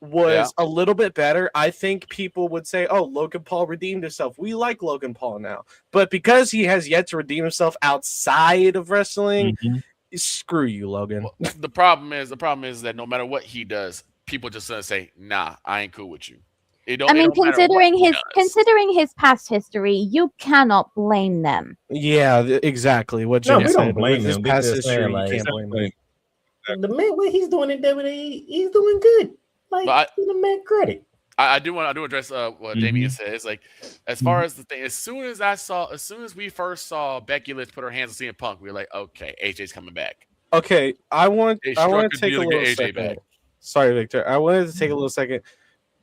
was a little bit better, I think people would say, oh, Logan Paul redeemed himself. We like Logan Paul now. But because he has yet to redeem himself outside of wrestling, screw you, Logan. Well, the problem is that no matter what he does, people just gonna say, nah, I ain't cool with you. Considering his past history, you cannot blame them. Yeah, exactly. What No, Jenny we said. don't blame With his him. We past just saying, history, like, you can't blame him. The man, what he's doing in WWE, he's doing good. Like, give the man credit. I do want to address what Damien said. It's like, as far as the thing, as soon as we first saw Becky Lynch put her hands on CM Punk, we were like, okay, AJ's coming back. Okay, I want They to struck a take deal a to get little AJ second. back. Sorry, Victor. I wanted to take a little second.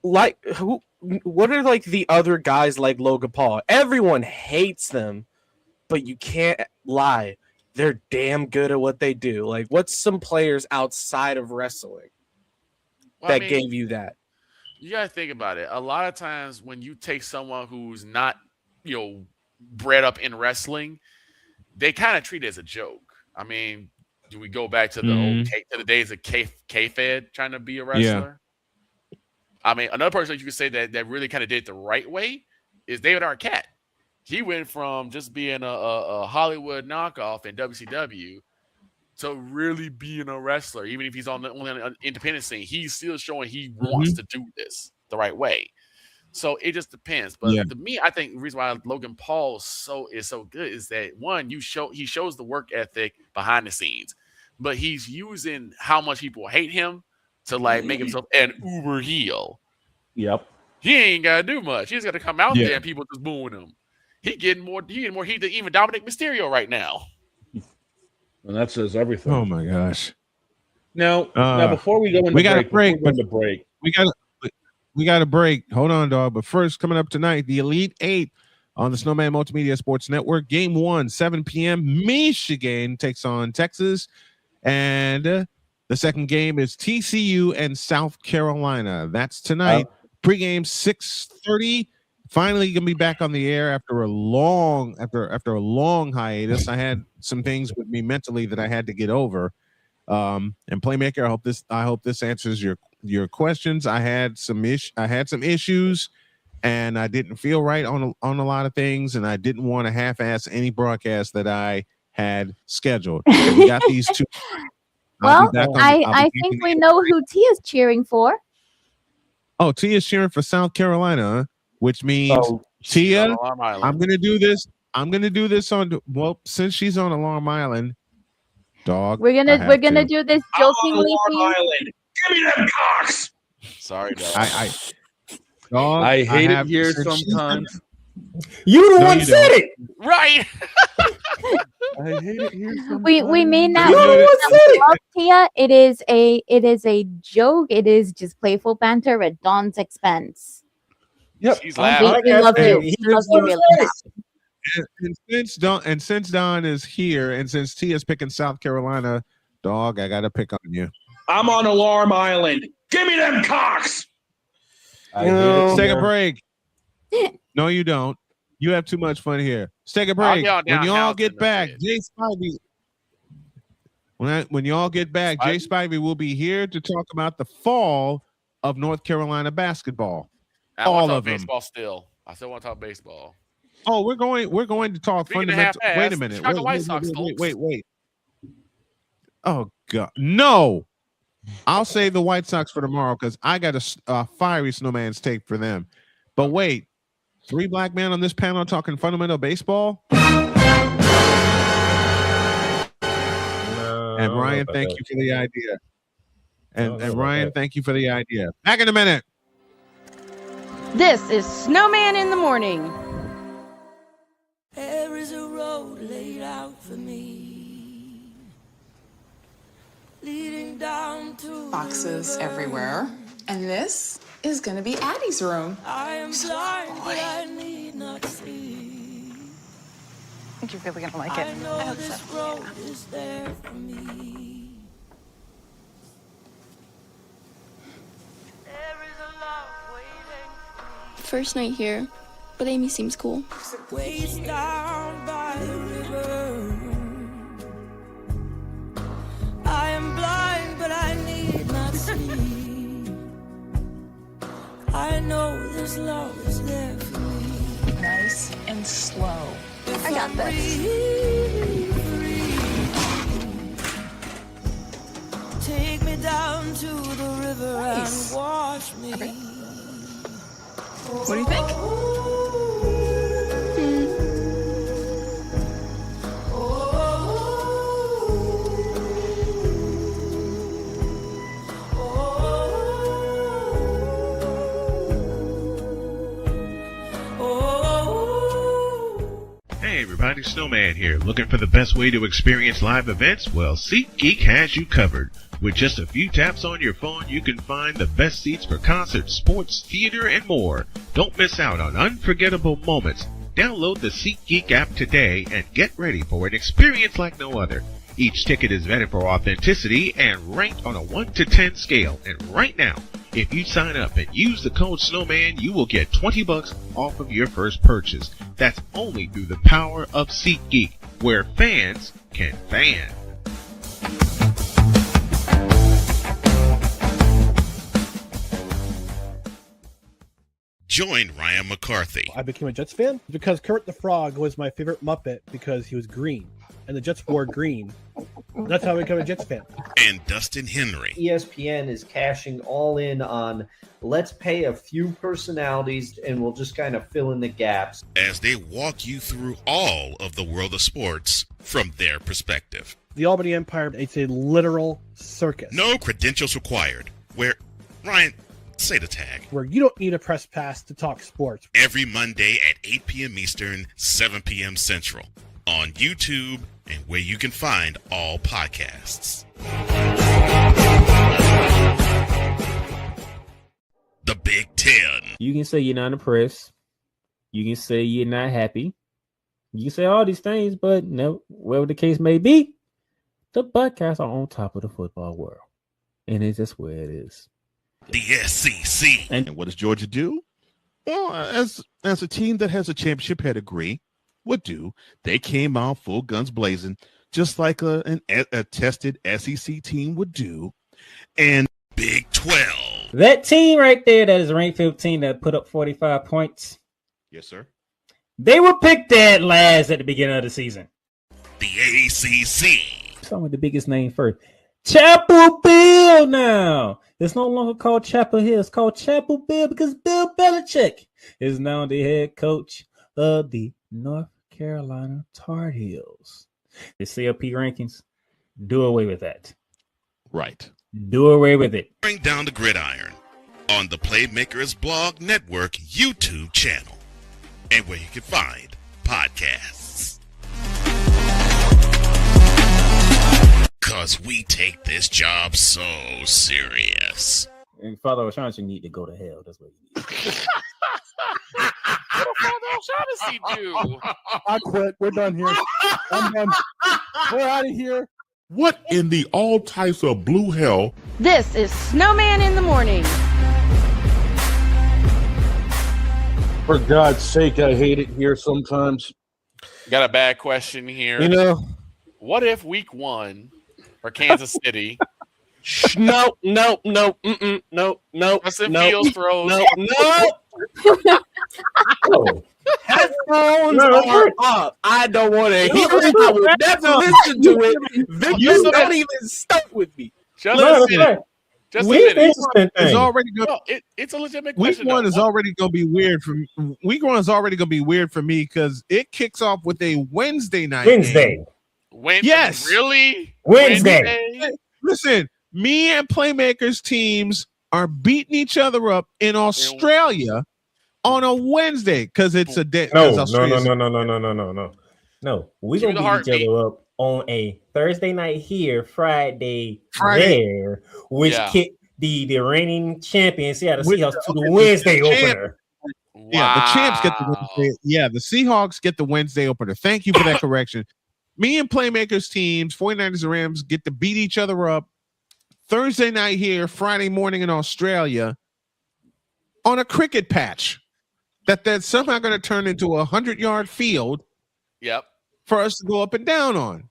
Like, what are like the other guys like Logan Paul? Everyone hates them, but you can't lie. They're damn good at what they do. Like, what's some players outside of wrestling that gave you that? You gotta think about it. A lot of times when you take someone who's not, bred up in wrestling, they kind of treat it as a joke. I mean, do we go back to the days of K-Fed trying to be a wrestler? Yeah. I mean, another person you could say that really kind of did it the right way is David Arquette. He went from just being a Hollywood knockoff in WCW to really being a wrestler. Even if he's only on the independent scene, he's still showing he wants to do this the right way. So it just depends. But to me, I think the reason why Logan Paul is so good is that, one, he shows the work ethic behind the scenes, but he's using how much people hate him to like make himself an uber heel. Yep. He ain't gotta do much. He's got to come out there and people just booing him. He getting more heat than even Dominic Mysterio right now. And that says everything. Oh my gosh! Now before we go into we got a break. We got a break. Hold on, dog. But first, coming up tonight, the Elite Eight on the Snowman Multimedia Sports Network. Game 1, 7 p.m. Michigan takes on Texas, and the second game is TCU and South Carolina. That's tonight. Pregame 6:30. Finally gonna be back on the air after a long hiatus. I had some things with me mentally that I had to get over. And Playmaker, I hope this answers your questions. I had some issues, and I didn't feel right on a lot of things, and I didn't want to half-ass any broadcast that I had scheduled. So we got these two. Well, I think we know who T is cheering for. Oh, T is cheering for South Carolina, huh? Which means Tia, I'm gonna do this. Since she's on Alarm Island, dog. We're gonna do this jokingly for you. Island. Give me them cocks. Sorry, dog. I hate it here sometimes. You the one said it, right? I hate it here sometimes. We mean that. Love Tia. It is a joke. It is just playful banter at Dawn's expense. Yep. She's laughing. We love you. We love you really much. And since Dawn is here, and since Tia's picking South Carolina, dog, I gotta pick on you. I'm on Alarm Island. Give me them cocks. Let's take a break. No, you don't. You have too much fun here. Let's take a break. When you all get back, Jay Spivey. When you all get back, Jay Spivey will be here to talk about the fall of North Carolina basketball. All of them. Baseball still. I still want to talk baseball. Oh, we're going to talk fundamental. Wait a minute. Wait. Oh God, no! I'll save the White Sox for tomorrow because I got a fiery Snowman's take for them. But wait, 3 black men on this panel talking fundamental baseball. And Ryan, thank you for the idea. And Ryan, thank you for the idea. Back in a minute. This is Snowman in the Morning. There is a road laid out for me, leading down to boxes everywhere, and this is gonna be Addie's room. I am blind, but I need not see. I think you're really gonna like it. I know this road is there for me. There is a love waiting. First night here, but Amy seems cool. Ways down by the river. I am blind, but I need not see. I know this love is there for me. Nice and slow. If I got I'm this. free, take me down to the river Nice. and wash me. Okay. What do you think? Hey everybody, Snowman here. Looking for the best way to experience live events? Well, SeatGeek has you covered. With just a few taps on your phone, you can find the best seats for concerts, sports, theater, and more. Don't miss out on unforgettable moments. Download the SeatGeek app today and get ready for an experience like no other. Each ticket is vetted for authenticity and ranked on a 1 to 10 scale. And right now, if you sign up and use the code Snowman, you will get $20 off of your first purchase. That's only through the power of SeatGeek, where fans can fan. Join Ryan McCarthy. I became a Jets fan because Kermit the Frog was my favorite Muppet because he was green, and the Jets wore green. That's how I became a Jets fan. And Dustin Henry. ESPN is cashing all in on let's pay a few personalities and we'll just kind of fill in the gaps. As they walk you through all of the world of sports from their perspective. The Albany Empire, it's a literal circus. No credentials required. Where, Ryan, say the tag. Where you don't need a press pass to talk sports. Every Monday at 8 p.m. Eastern, 7 p.m. Central. On YouTube and where you can find all podcasts. The Big Ten. You can say you're not impressed. You can say you're not happy. You can say all these things, but no, whatever the case may be, the Buckeyes are on top of the football world. And it's just where it is. The SEC. And what does Georgia do? Well, as a team that has a championship pedigree would do, they came out full guns blazing, just like a tested SEC team would do. And Big 12. That team right there that is ranked 15 that put up 45 points. Yes, sir. They were picked dead last at the beginning of the season. The ACC. Start with the biggest name first. Chapel Bill now. It's no longer called Chapel Hill. It's called Chapel Bill because Bill Belichick is now the head coach of the North Carolina Tar Heels. The CLP rankings, do away with that. Right. Do away with it. Bring down the gridiron on the Playmakers Blog Network YouTube channel and where you can find podcasts. Because we take this job so serious. And Father O'Shaughnessy need to go to hell. That's what he needs. What did Father O'Shaughnessy do? I quit. We're done here. I'm done. We're out of here. What in the all types of blue hell? This is Snowman in the Morning. For God's sake, I hate it here sometimes. Got a bad question here. You know, what if week 1 for Kansas City? No. Justin Fields throws. No. Headphones are up. I don't want to hear it. I will never listen to it. Victor, don't even start with me. Just it's already going. It's a legitimate Week question. 1 is already going to be weird for me. Week 1 is already going to be weird for me because it kicks off with a Wednesday night. Wednesday. Yes. Really? Wednesday. Listen, me and Playmakers teams are beating each other up in Australia on a Wednesday because it's a day. No. We're Give going me the to beat heartbeat. each other up on a Thursday night here, Friday there, which kicked the reigning champion Seattle Seahawks to the Wednesday opener. Yeah, the champs get the Wednesday. Yeah, the Seahawks get the Wednesday opener. Thank you for that correction. Me and Playmakers teams, 49ers and Rams, get to beat each other up Thursday night here, Friday morning in Australia on a cricket patch that's somehow going to turn into a 100-yard field. Yep. For us to go up and down on.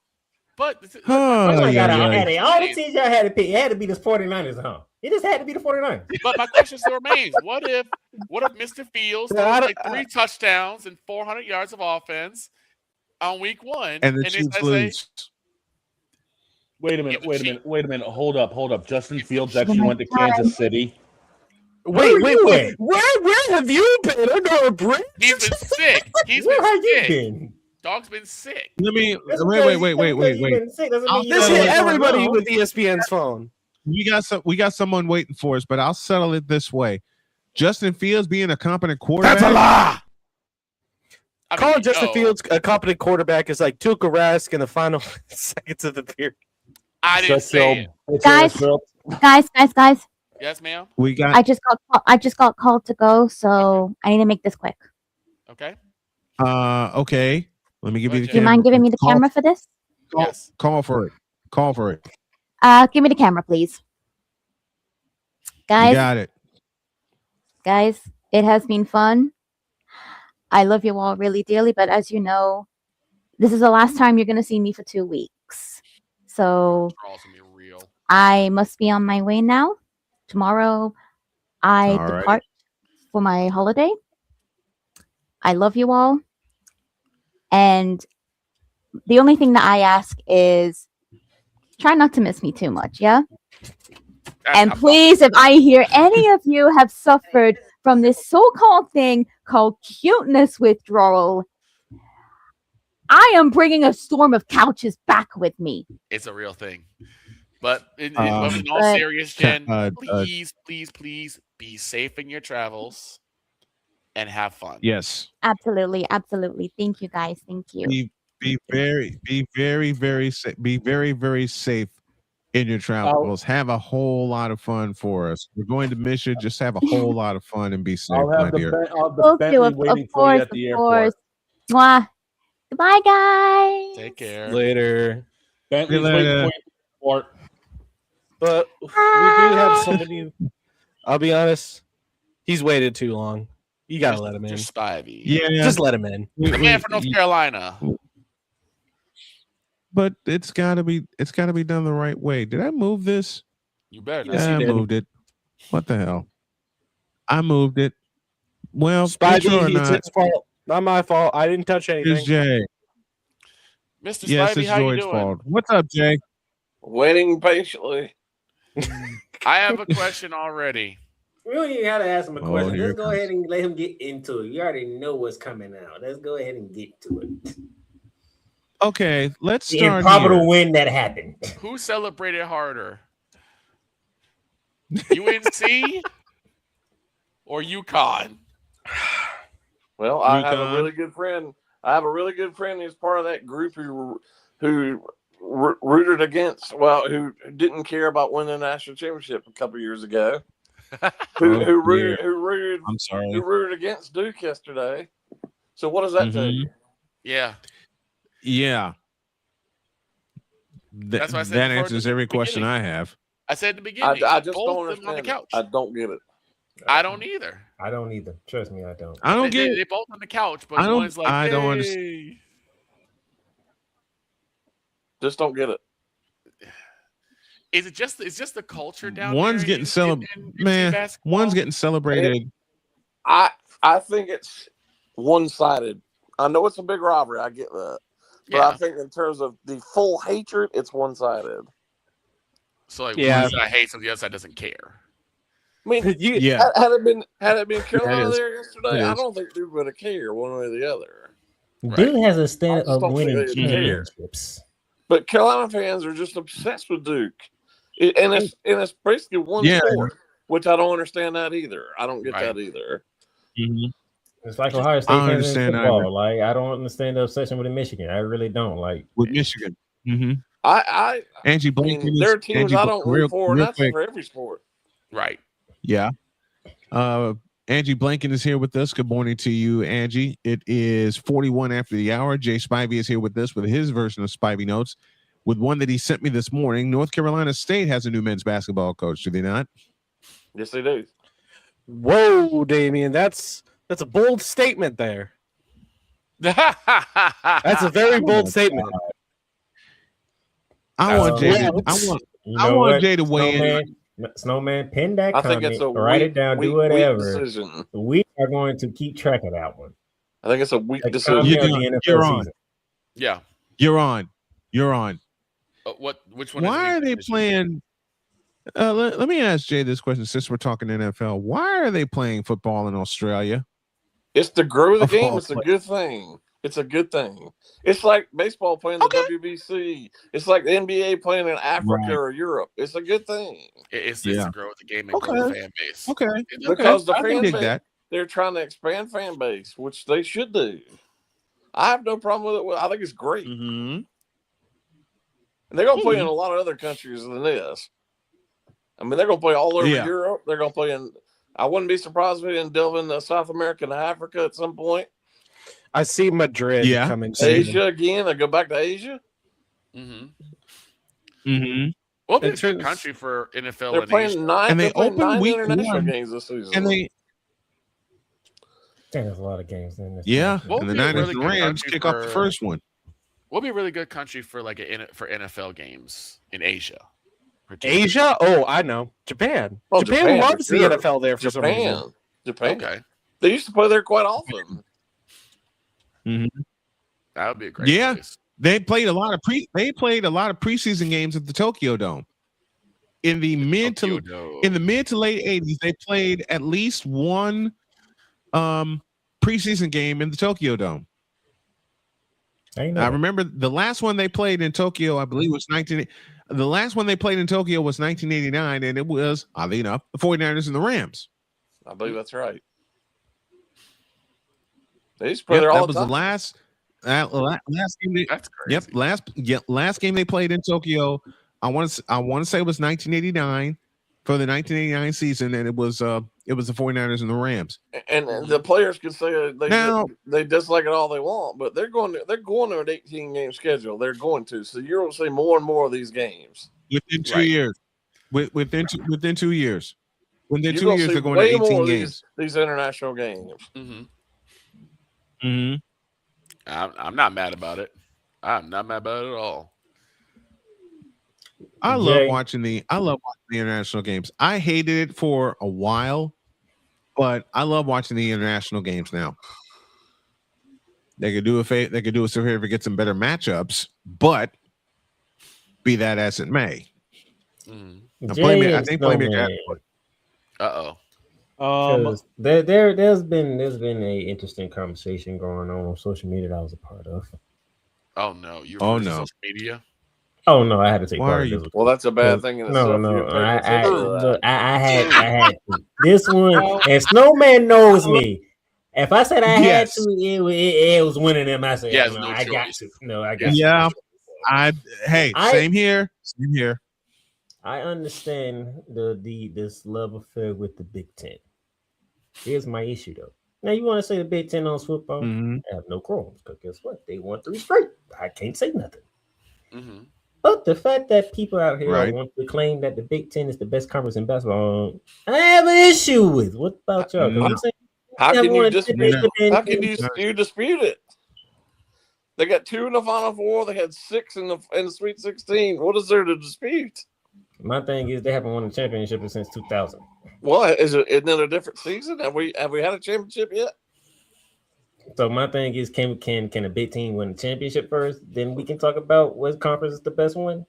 But all the teams y'all had to pick, it had to be the 49ers, huh? It just had to be the 49ers. But my question still remains: What if Mr. Fields throws like 3 touchdowns and 400 yards of offense on week 1, and the Chiefs lose? Wait a minute. Hold up. Justin Fields actually went to Kansas City. Wait. Where Where have you been? I know a Brit. He's been sick. He's Where have been you sick. been? Dog's been sick. Let me Just wait. because you've been sick doesn't mean This you hit don't everybody know. with ESPN's phone. We got someone waiting for us, but I'll settle it this way. Justin Fields being a competent quarterback. That's a lie. Calling Justin Fields a competent quarterback is like Tuukka Rask in the final seconds of the period. I didn't say it. Guys. Yes, ma'am. We got. I just got called to go, so I need to make this quick. Okay. Okay. Let me give you the Do you camera. mind giving me the camera for this? Yes. Call for it. Call for it. Give me the camera, please. You Guys, got it. guys, it has been fun. I love you all really dearly, but as you know, this is the last time you're going to see me for 2 weeks. So I must be on my way now. Tomorrow, I Alrighty. depart for my holiday. I love you all. And the only thing that I ask is try not to miss me too much, yeah? And please, if I hear any of you have suffered from this so-called thing called cuteness withdrawal, I am bringing a storm of couches back with me. It's a real thing. But in all serious, Jen, please be safe in your travels and have fun. Yes. Absolutely. Thank you, guys. Thank you. Be very safe. Be very safe in your travels. Have a whole lot of fun for us. We're going to miss you. Just have a whole lot of fun and be safe, I'll have my dear. the Bentley waiting for you at the airport. Mwah. Goodbye, guys. Take care. Later. Bentley's waiting for you at the airport. But we do have somebody. I'll be honest. He's waited too long. You gotta let him in. Spivey. Yeah. Just let him in. The man from North Carolina. But it's gotta be done the right way. Did I move this? You better. Yeah, I moved it. What the hell? I moved it. Well, Spivey, or it's not, his fault. Not my fault. I didn't touch anything. it's Jay. Mr. Yes, Spivey, it's how you George's doing? fault. What's up, Jay? Waiting patiently. I have a question already. We don't even have to ask him a question. here Let's it go comes. ahead and let him get into it. You already know what's coming out. Let's go ahead and get to it. Okay, let's The start improbable here. win that happened. Who celebrated harder? UNC or UConn? Well, I have UConn. a really good friend. I have a really good friend who's part of that group who rooted against, who didn't care about winning the national championship a couple years ago. who rooted I'm sorry. who rooted against Duke yesterday. So what does that tell you? Yeah. Yeah. That's what I said That before answers the every question beginning. I have. I said at the beginning. I just both don't of them on the understand. couch. I don't get it. I don't either. I don't either. Trust me, I don't. I don't get They it. both on the couch, but I don't- one's like, I don't "Hey." understand. Just don't get it. Is it just? It's just the culture down One's there. getting celebrated. Man, basketball? one's getting celebrated. I think it's one-sided. I know it's a big rivalry. I get that. But Yeah. I think in terms of the full hatred, it's one-sided. So like, Yeah. one side hates and the other side doesn't care. I mean, Yeah. had it been Carolina is. there yesterday, It I is. don't think Duke would have cared one way or the other. Duke has a standard I just of don't winning think they care. championships. But Carolina fans are just obsessed with Duke, and it's basically one Yeah. sport, which I don't understand that either. I don't get Right. that either. Mhm. It's like Ohio State I don't fans in understand football. either. Like I don't understand the obsession with Michigan. I really don't. Like With Michigan. Mm-hmm. I Angie mean, Blinken. there are teams Angie, I don't root for, and real that's quick. for every sport. Right. Yeah. Angie Blinken is here with us. Good morning to you, Angie. It is 41 after the hour. Jay Spivey is here with us with his version of Spivey Notes, with one that he sent me this morning. North Carolina State has a new men's basketball coach, do they not? Yes, they do. Whoa, Damian, that's a bold statement there. That's a very bold statement. I want Jay to, I want Jay to weigh in. Snowman, pin that I think comment, it's a write it weak- down, do weak whatever. decision. We are going to keep track of that one. I think it's a weak Like, decision. come here at the end of You're the on. season. Yeah. You're on. You're on. Which one? Why is are they playing? Let me ask Jay this question since we're talking NFL. Why are they playing football in Australia? It's to grow the Of game. all It's a good thing. It's a good thing. It's like baseball playing the WBC. It's like the NBA playing in Africa or Europe. It's a good thing. It's to grow the game and grow the fan base. Okay. Because the I can fan dig base, that. they're trying to expand fan base, which they should do. I have no problem with it. I think it's great. Mm-hmm. And they're going to play in a lot of other countries than this. I mean, they're going to play all over Europe. They're going to play in. I wouldn't be surprised if they didn't delve into South America and Africa at some point. I see Madrid coming soon. Asia again. I go back to Asia. Well, it's a good country for NFL. They're playing Asia. nine. And they they're playing open 9 week international 1. games this season. And they There's a lot of games in this. What and would the be a Niners really and good Rams country kick off the first one. What would be a really good country for like for NFL games in Asia? Asia? Oh, I know. Japan. Oh, Japan loves for sure. the NFL there for some reason. Japan. Okay. They used to play there quite often. That would be a great place. They played a lot of preseason games at the Tokyo Dome. In the mid to late 80s, they played at least one preseason game in the Tokyo Dome. I remember the last one they played in Tokyo, I believe was the last one they played in Tokyo was 1989, and it was, oddly enough, the 49ers and the Rams. I believe that's right. They used to play there all the time. That was the last game. That's crazy. Last game they played in Tokyo. I want to say it was 1989 for the 1989 season, and it was the 49ers and the Rams. And the players can say they dislike it all they want, but they're going to an 18-game schedule. They're going to. So you're going to see more and more of these games within 2 years. Within 2 years. Within You're 2 years, see they're going way to 18 more of games. These international games. I'm not mad about it. I'm not mad about it at all. I love watching the international games. I hated it for a while, but I love watching the international games now. They could do us a favor to get some better matchups, but be that as it may. I think Playmaker. There's been a interesting conversation going on social media that I was a part of. Oh no! Social media. Oh no! I had to take part of this. Well, that's a bad thing. No. I had to. This one, and Snowman knows me. If I said I had to, it was winning them. I said, I got to. No, I got to. Yeah. Same here. Same here. I understand this love affair with the Big Ten. Here's my issue though. Now you want to say the Big Ten on football? I have no qualms because guess what? They won 3 straight. I can't say nothing. But the fact that people out here want to claim that the Big Ten is the best conference in basketball, I have an issue with. What about y'all? How can you dispute it? They got 2 in the Final Four. They had 6 in the Sweet 16. What is there to dispute? My thing is they haven't won a championship since 2000. Well, isn't it a different season? Have we had a championship yet? So my thing is, can a big team win the championship first? Then we can talk about what conference is the best one.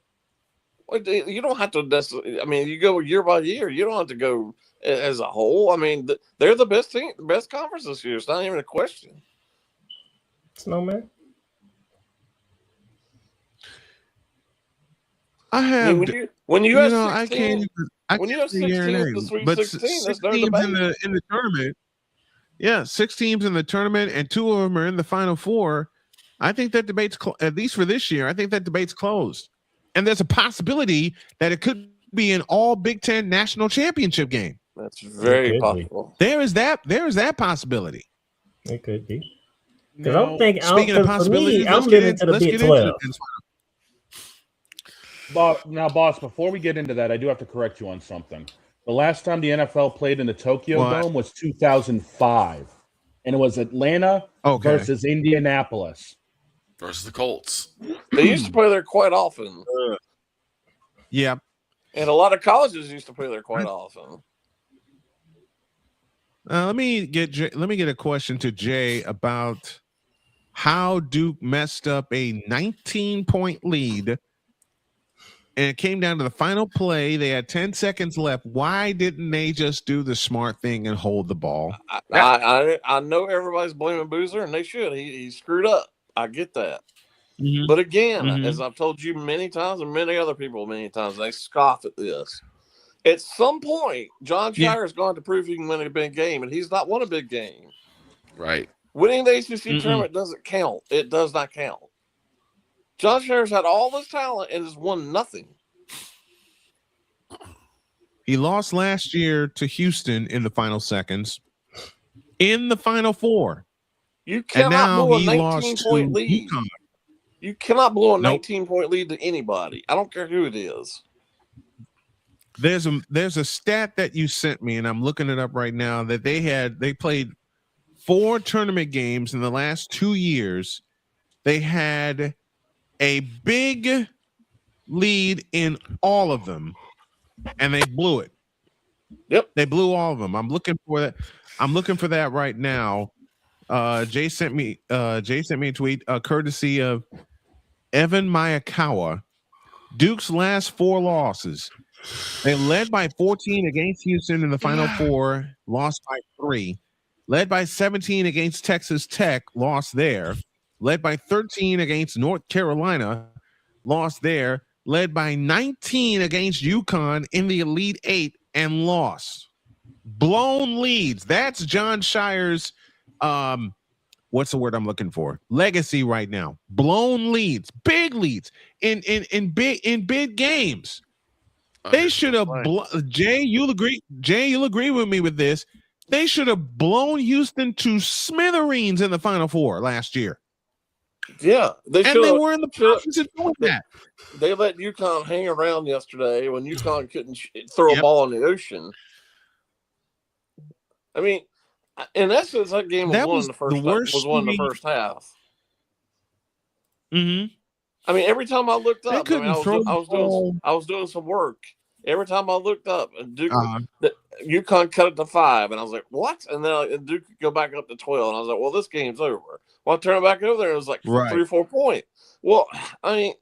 Well, you don't have to necessarily. I mean, you go year by year. You don't have to go as a whole. I mean, they're the best team, the best conference this year. It's not even a question. Snowman. I have. When you have 16, I can't. When you have 16 in the Sweet 16, that's no teams debate. in the tournament. Yeah, 6 teams in the tournament, and 2 of them are in the Final Four. I think that debate's at least for this year. I think that debate's closed, and there's a possibility that it could be an all Big Ten national championship game. That's very possible. There is that possibility. It could be. Because I'm thinking. Speaking of possibilities, I'm living to the Big 12. Now, boss, before we get into that, I do have to correct you on something. The last time the NFL played in the Tokyo Dome was 2005, and it was Atlanta versus Indianapolis. Versus the Colts. They used to play there quite often. Yeah. And a lot of colleges used to play there quite often. Let me get a question to Jay about how Duke messed up a 19-point lead and it came down to the final play. They had 10 seconds left. Why didn't they just do the smart thing and hold the ball? I know everybody's blaming Boozer, and they should. He screwed up. I get that. Mm-hmm. But again, as I've told you many times and many other people many times, they scoff at this. At some point, John Shire is going to prove he can win a big game, and he's not won a big game. Right. Winning the ACC tournament doesn't count. It does not count. John Shire's had all this talent and has won nothing. He lost last year to Houston in the final seconds. In the Final Four. You cannot blow a 19-point lead. UConn. You cannot blow a 19-point lead to anybody. I don't care who it is. There's a stat that you sent me, and I'm looking it up right now, that they played 4 tournament games in the last 2 years. They had a big lead in all of them, and they blew it. Yep. They blew all of them. I'm looking for that. I'm looking for that right now. Jay sent me a tweet courtesy of Evan Mayakawa. Duke's last 4 losses. They led by 14 against Houston in the Final Four, lost by 3. Led by 17 against Texas Tech, lost there. Led by 13 against North Carolina, lost there. Led by 19 against UConn in the Elite 8 and lost. Blown leads. That's John Shire's what's the word I'm looking for? Legacy right now. Blown leads, big leads in big games. They should have Jay, you'll agree with me with this. They should have blown Houston to smithereens in the Final Four last year. Yeah, they were in the process of doing that. They let UConn hang around yesterday when UConn couldn't throw a ball in the ocean. I mean, in essence, that game was won in the first half. Mm-hmm. I mean, every time I looked up, I was doing some work. Every time I looked up, Duke, UConn cut it to 5, and I was like, "What?" And then Duke could go back up to 12, and I was like, "Well, this game's over." Well, I turned it back over there, it was like 3 or 4 points. Well, I mean,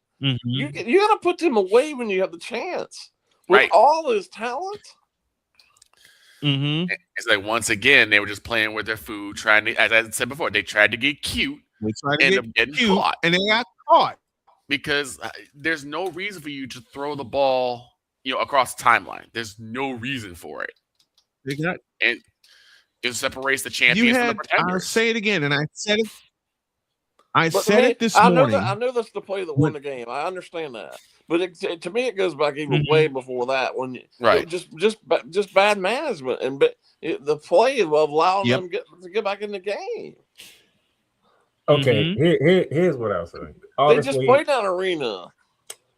you got to put them away when you have the chance with all this talent. Mm-hmm. It's like once again they were just playing with their food, trying to, as I said before, they tried to get cute. They tried to get getting cute, caught, and they got caught because there's no reason for you to throw the ball, across the timeline. There's no reason for it. Exactly. And it separates the champions from the pretenders. I'll say it again, and I said it. I said it this morning. I know that's the play that won the game. I understand that, but to me, it goes back even way before that. When just bad management and the play of allowing them to get back in the game. Okay, here's what I was saying. They just played that arena.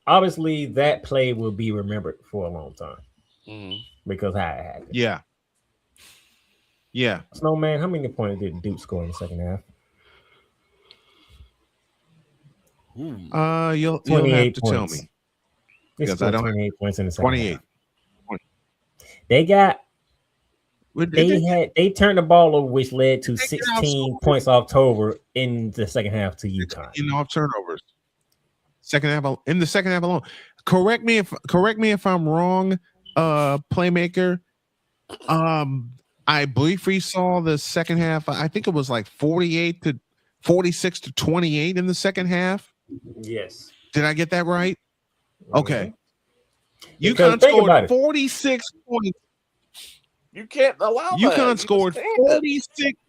Obviously, that play will be remembered for a long time because how it happened. Yeah. Snowman, how many points did Duke score in the second half? You'll have to tell me because I don't 28 points in the second 28. half. They turned the ball over, which led to 16 points off turnover in the second half to UConn. In off turnovers. In the second half alone. Correct me if I'm wrong, playmaker. I briefly saw the second half. I think it was like 46 to 28 in the second half. Yes. Did I get that right? Okay. UConn scored 46 points. You can't allow that. UConn scored 46.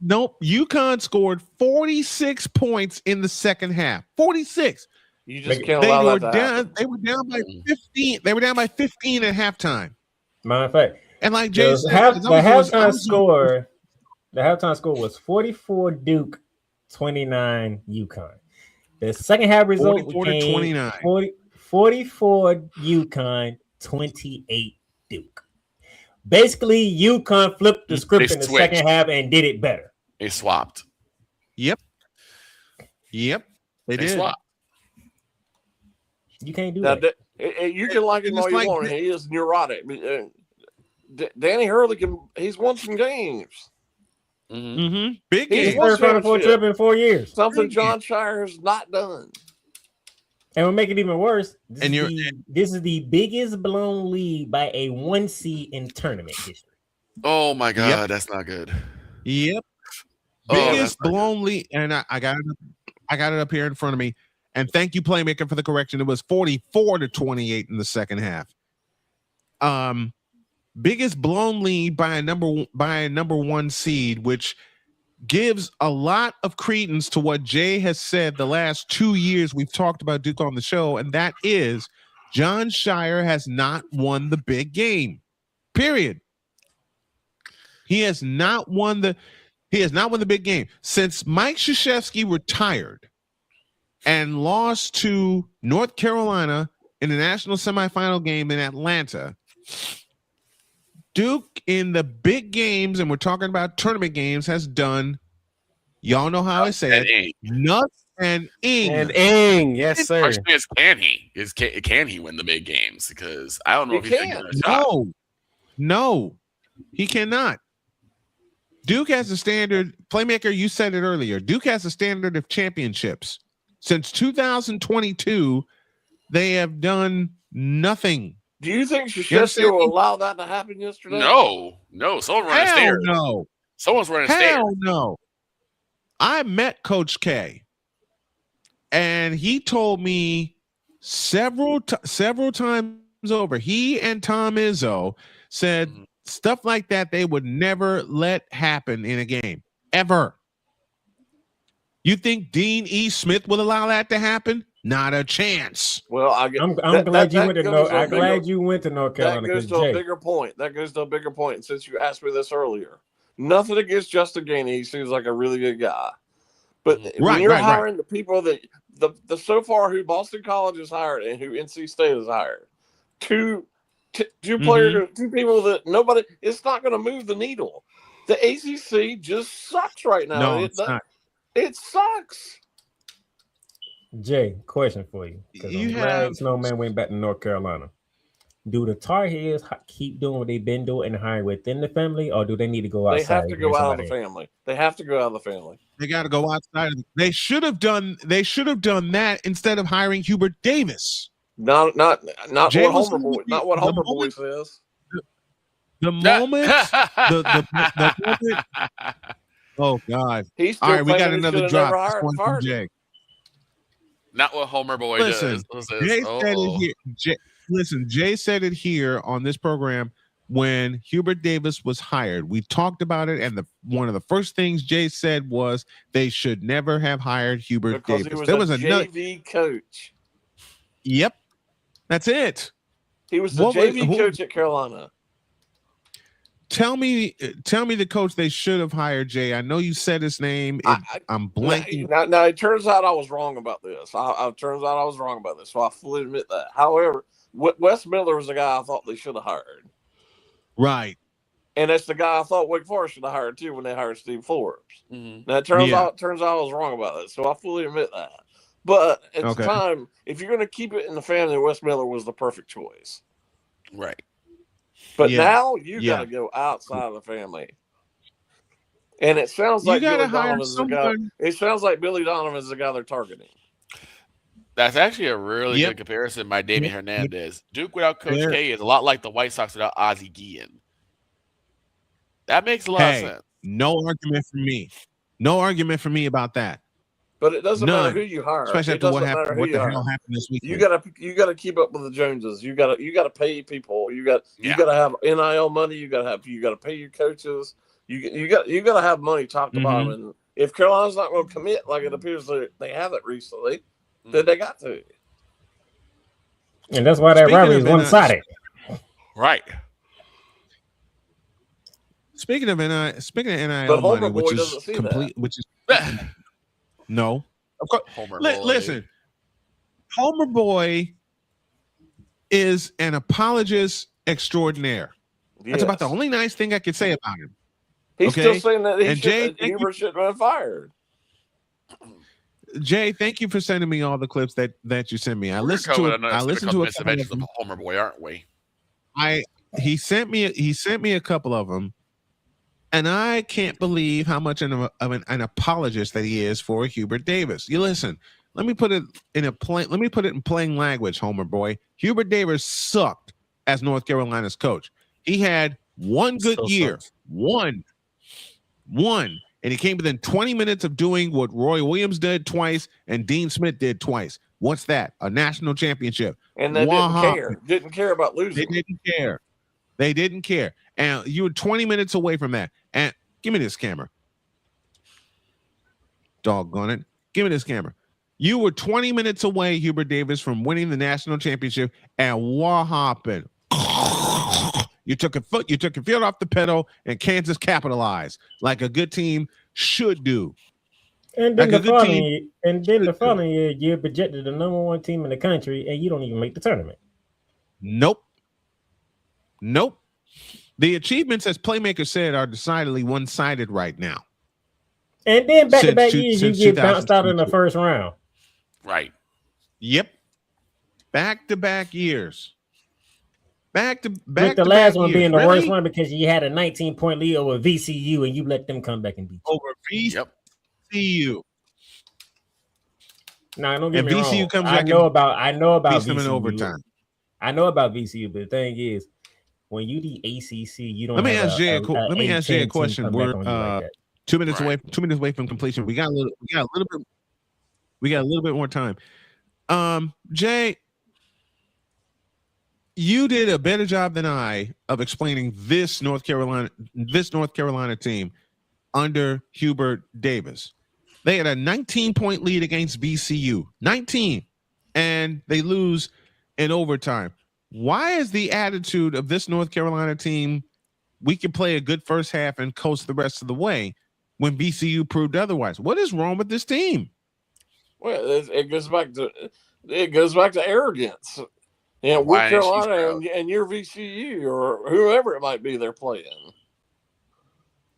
Nope. UConn scored 46 points in the second half. 46. You just can't allow that to happen. They were down by 15. They were down by 15 at halftime. Matter of fact, and like Jay said, the halftime score was 44 Duke, 29 UConn. The second half result 44 to 29. 44 UConn, 28 Duke. Basically, UConn flipped the script in the second half and did it better. They swapped. Yep. They did. Swapped. You can't do now, that. You can like him all you want. He is neurotic. Danny Hurley he's won some games. Big games. He's first Final Four trip in 4 years. Something John Shire has not done. And we'll make it even worse. This, And this is the biggest blown lead by a 1 seed in tournament history. Oh my God, that's not good. Yep. Oh, Biggest blown lead, and I got it up here in front of me. And thank you, Playmaker, for the correction. It was 44-28 in the second half. Biggest blown lead by a number 1 seed, which gives a lot of credence to what Jay has said the last 2 years we've talked about Duke on the show, and that is John Shire has not won the big game. Period. He has not won the big game since Mike Krzyzewski retired and lost to North Carolina in the national semifinal game in Atlanta. Duke in the big games, and we're talking about tournament games, has done, y'all know how I say it, nuts and ing. And ing, yes, sir. The question is, can he win the big games? Because I don't know if he can. No, he cannot. Duke has a standard. Playmaker, you said it earlier. Duke has a standard of championships. Since 2022, they have done nothing. Do you think Krzyzewski will allow that to happen yesterday? No. Someone running stairs. No. Someone's running stairs. Hell no. I met Coach K, and he told me several times over, he and Tom Izzo said stuff like that they would never let happen in a game, ever. You think Dean E. Smith would allow that to happen? Not a chance. Well, I'm glad you went to North. I'm glad you went to North Carolina. That goes to a bigger point. And since you asked me this earlier, nothing against Justin Gainey. He seems like a really good guy. But when you're hiring the people that the so far who Boston College has hired and who NC State has hired, two players, two people that nobody, it's not going to move the needle. The ACC just sucks right now. No, it's not. It sucks. Jay, question for you. Because Snowman went back to North Carolina. Do the Tar Heels keep doing what they've been doing and hire within the family, or do they need to go outside? They have to go out of the family. They have to go out of the family. They got to go outside. They should have done that instead of hiring Hubert Davis. Not what Homer Boy says. The moment the moment. Oh God! All right, we got another drop. From Jay. Not what Homer Boy does. Jay said it here. Jay said it here on this program when Hubert Davis was hired. We talked about it, and one of the first things Jay said was they should never have hired Hubert Davis. There was a JV coach. Yep, that's it. He was the JV coach at Carolina. Tell me the coach they should have hired, Jay. I know you said his name. I'm blanking. Now, it turns out I was wrong about this. So I fully admit that. However, Wes Miller was the guy I thought they should have hired. Right. And that's the guy I thought Wake Forest should have hired too when they hired Steve Forbes. Mm-hmm. Now, it turns out I was wrong about that. So I fully admit that. But at the time, if you're going to keep it in the family, Wes Miller was the perfect choice. Right. But now you got to go outside of the family. And it sounds like Billy Donovan's the guy. It sounds like Billy Donovan's the guy they're targeting. That's actually a really good comparison by David Hernandez. Duke without Coach K is a lot like the White Sox without Ozzie Guillen. That makes a lot of sense. No argument for me. No argument for me about that. But it doesn't matter who you hire. Especially after what the hell happened this week. You gotta keep up with the Joneses. You gotta pay people. You gotta have NIL money. You gotta pay your coaches. You gotta have money top to bottom. And if Carolina's not going to commit like it appears they haven't recently, then they got to. And that's why that rivalry is one-sided. Right. Speaking of NIL but money, which is complete, which is no, of course. Listen, Homer Boy is an apologist extraordinaire. That's about the only nice thing I could say about him. He's still saying that Hubert shouldn't have been fired. Jay, thank you for sending me all the clips that you sent me. I listened to it. Homer Boy, aren't we? He sent me a couple of them. And I can't believe how much of an apologist that he is for Hubert Davis. You listen, Let me put it in plain language, Homer boy. Hubert Davis sucked as North Carolina's coach. He had one good year. Sucks. One. And he came within 20 minutes of doing what Roy Williams did twice and Dean Smith did twice. What's that? A national championship. And they didn't care about losing. They didn't care. And you were 20 minutes away from that. And give me this camera. Doggone it. Give me this camera. You were 20 minutes away, Hubert Davis, from winning the national championship. And what happened? You took your foot off the pedal, and Kansas capitalized like a good team should do. And then the following year, you're projected the number one team in the country, and you don't even make the tournament. Nope. The achievements, as Playmaker said, are decidedly one-sided right now. And then back-to-back years, you get bounced out in the first round. Right. Yep. Back-to-back years. With the last one being the worst one because you had a 19-point lead over VCU and you let them come back and beat you. Over VCU. No, don't get me VCU wrong. comes I back know about them in VCU. overtime. I know about VCU, but the thing is, when you the ACC, you don't. Let me have ask Jay a question. We're 2 minutes away. 2 minutes away from completion. We got a little bit more time. Jay, you did a better job than I of explaining this North Carolina team under Hubert Davis. They had a 19-point lead against VCU, 19, and they lose in overtime. Why is the attitude of this North Carolina team, we can play a good first half and coast the rest of the way, when VCU proved otherwise? What is wrong with this team? Well, it goes back to arrogance. Yeah, we're Carolina and you're VCU or whoever it might be they're playing.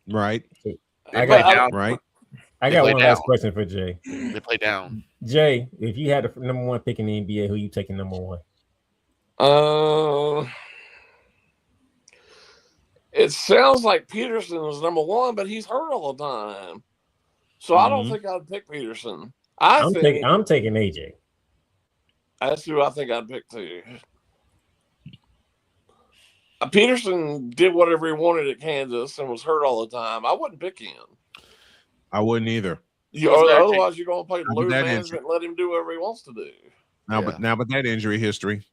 Right. I got one last question for Jay. They play down. Jay, if you had the number one pick in the NBA, who you taking number one? It sounds like Peterson was number one, but he's hurt all the time. So I don't think I'd pick Peterson. I'm taking AJ. That's who I think I'd pick too. Peterson did whatever he wanted at Kansas and was hurt all the time. I wouldn't pick him. I wouldn't either. Otherwise, you're going to play load management and let him do whatever he wants to do. But that injury history.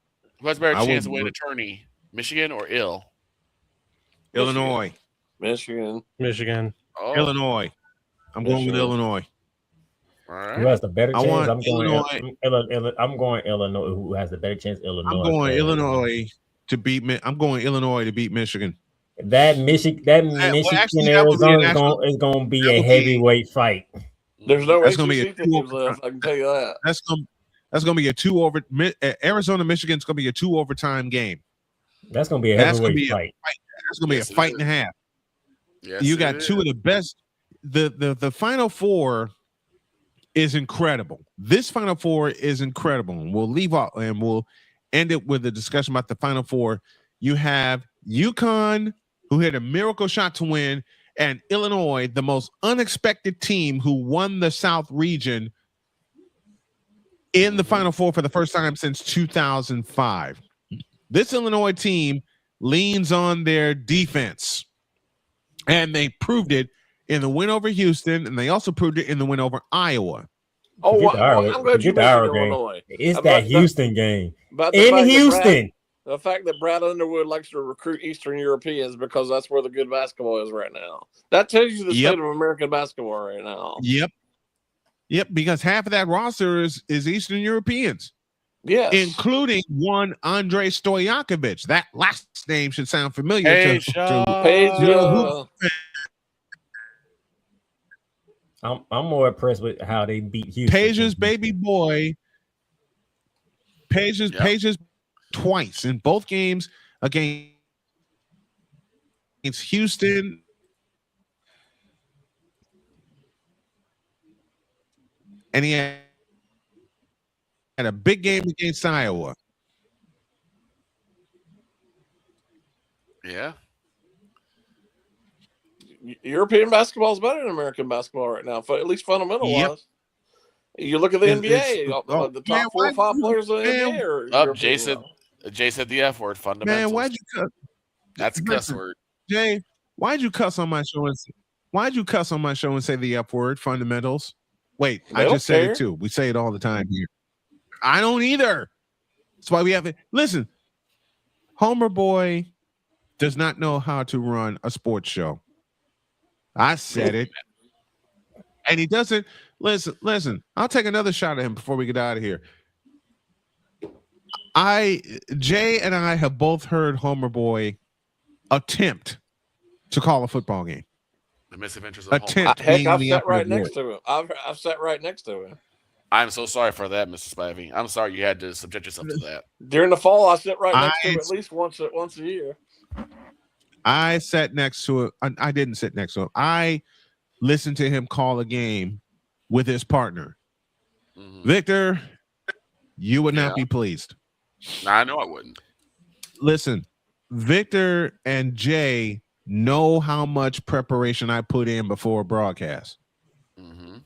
Who has a better chance to win attorney, Michigan or Illinois? Michigan. Oh. Illinois. I'm going with Illinois. All right. Who has the better chance? I'm going Illinois. Who has the better chance? Illinois. I'm going Illinois to beat Michigan. That Michigan Arizona is going to be a heavyweight fight. There's no ACC teams left. I can tell you that. That's going to be a 2-over. Arizona Michigan's going to be a 2-overtime game. That's going to be a heavyweight fight. That's going to be a fight and a half. Yes, you got two of the best. The Final Four is incredible. This Final Four is incredible. And we'll end it with a discussion about the Final Four. You have UConn, who hit a miracle shot to win, and Illinois, the most unexpected team who won the South region in the Final Four for the first time since 2005. This Illinois team leans on their defense, and they proved it in the win over Houston, and they also proved it in the win over Iowa. I'm glad you mentioned Illinois. It's that Houston game. In Houston. The fact that Brad Underwood likes to recruit Eastern Europeans because that's where the good basketball is right now. That tells you the state of American basketball right now. Yep, because half of that roster is Eastern Europeans. Yes. Including one Andre Stojakovic. That last name should sound familiar I'm more impressed with how they beat Houston. Page's baby boy. Page's twice in both games against Houston and he had a big game against Iowa. Yeah. European basketball is better than American basketball right now, at least fundamental wise. You look at the NBA. The top man, 4 or 5 players in the NBA are European. Jay said the F word. Fundamentals. Man, why'd you cuss? That's a cuss word. Jay, why'd you cuss on my show and say the F word? Fundamentals. Wait, I just said it too. We say it all the time here. I don't either. That's why we have it. Listen, Homer Boy does not know how to run a sports show. I said it. And he doesn't. Listen, I'll take another shot at him before we get out of here. Jay and I have both heard Homer Boy attempt to call a football game. The misadventures of Homer. Heck, I've sat right next to him. I've sat right next to him. I'm so sorry for that, Mr. Spivey. I'm sorry you had to subject yourself to that. During the fall, I sit right next to him at least once a year. I sat next to him. I didn't sit next to him. I listened to him call a game with his partner. Mm-hmm. Victor, you would not be pleased. I know I wouldn't. Listen, Victor and Jay know how much preparation I put in before a broadcast. Mm-hmm.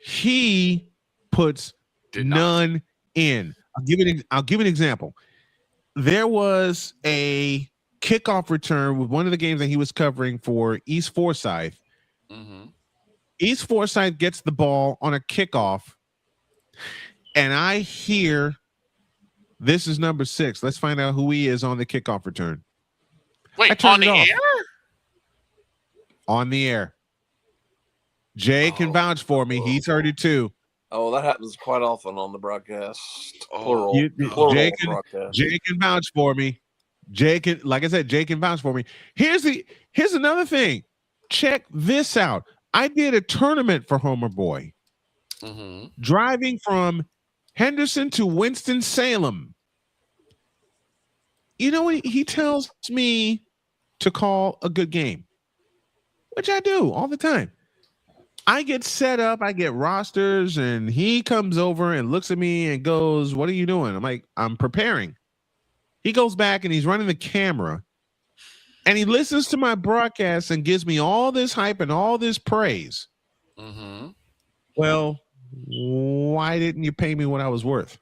He puts none in. I'll give you an example. There was a kickoff return with one of the games that he was covering for East Forsyth. Mm-hmm. East Forsyth gets the ball on a kickoff, and I hear, this is number 6. Let's find out who he is on the kickoff return. Wait, on the air? On the air. Jay can vouch for me. He's heard it too. Oh, that happens quite often on the broadcast. Plural Jay broadcast. Can vouch for me. Jay can vouch for me. Here's another thing. Check this out. I did a tournament for Homer Boy. Mm-hmm. Driving from Henderson to Winston-Salem. You know what? He tells me to call a good game, which I do all the time. I get set up, I get rosters, and he comes over and looks at me and goes, "What are you doing?" I'm like, "I'm preparing." He goes back and he's running the camera, and he listens to my broadcast and gives me all this hype and all this praise. Mm-hmm. Well, why didn't you pay me what I was worth?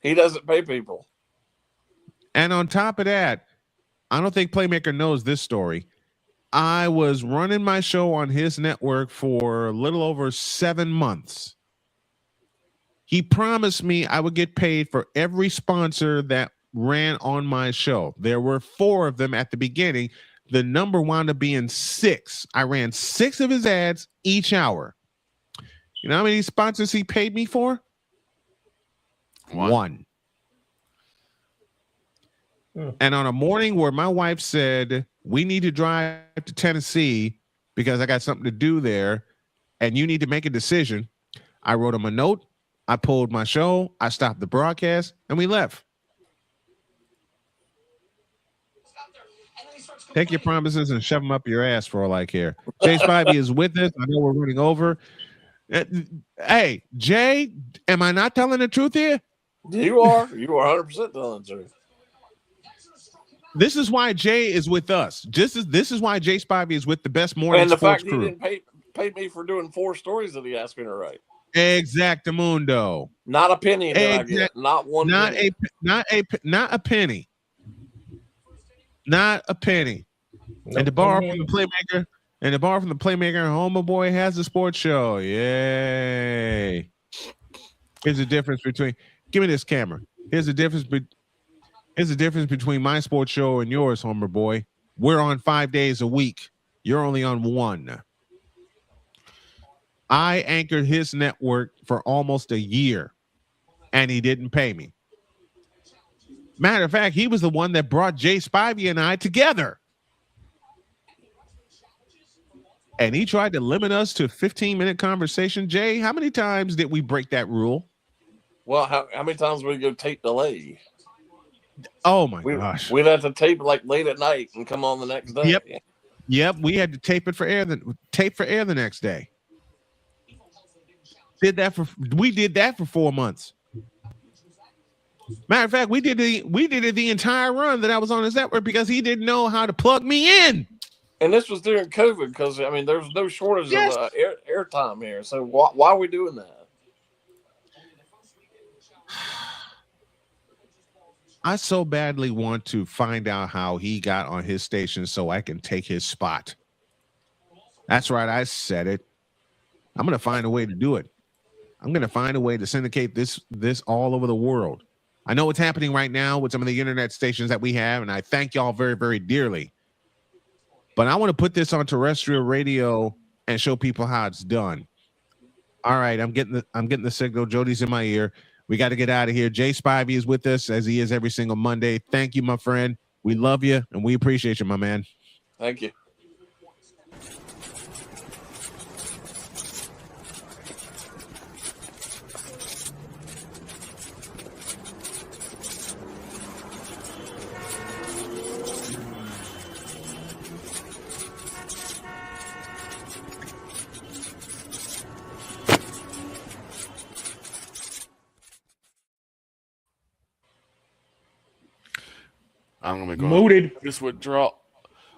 He doesn't pay people. And on top of that, I don't think Playmaker knows this story. I was running my show on his network for a little over 7 months. He promised me I would get paid for every sponsor that ran on my show. There were 4 of them at the beginning. The number wound up being 6. I ran 6 of his ads each hour. You know how many sponsors he paid me for? 1. And on a morning where my wife said, "We need to drive to Tennessee because I got something to do there, and you need to make a decision," I wrote him a note. I pulled my show. I stopped the broadcast, and we left. Take your promises and shove them up your ass for all I care. Jay Spivey is with us. I know we're running over. Hey, Jay, am I not telling the truth here? You are. You are 100% telling the truth. This is why Jay is with us. This is why Jay Spivey is with the best morning sports crew. And the fact he didn't pay me for doing 4 stories that he asked me to write. Exactamundo. Not a penny that I get. Not one. Not a penny. Not a penny. No, and the bar from the Playmaker, Homer Boy has a sports show. Yay! Here's the difference between. Give me this camera. Here's the difference between my sports show and yours, Homer Boy. We're on 5 days a week. You're only on 1. I anchored his network for almost a year, and he didn't pay me. Matter of fact, he was the one that brought Jay Spivey and I together. And he tried to limit us to a 15-minute conversation. Jay, how many times did we break that rule? Well, how many times would we go tape delay? Oh my gosh. We'd have to tape like late at night and come on the next day. Yep. We had to tape for air the next day. We did that for 4 months. Matter of fact, we did it the entire run that I was on his network because he didn't know how to plug me in. And this was during COVID because, I mean, there's no shortage of airtime here. So why are we doing that? I so badly want to find out how he got on his station so I can take his spot. That's right. I said it. I'm going to find a way to do it. I'm going to find a way to syndicate this all over the world. I know what's happening right now with some of the internet stations that we have, and I thank y'all very, very dearly. But I want to put this on terrestrial radio and show people how it's done. All right, I'm getting the signal. Jody's in my ear. We got to get out of here. Jay Spivey is with us as he is every single Monday. Thank you, my friend. We love you and we appreciate you, my man. Thank you. I'm gonna go Mooted. This withdrawal.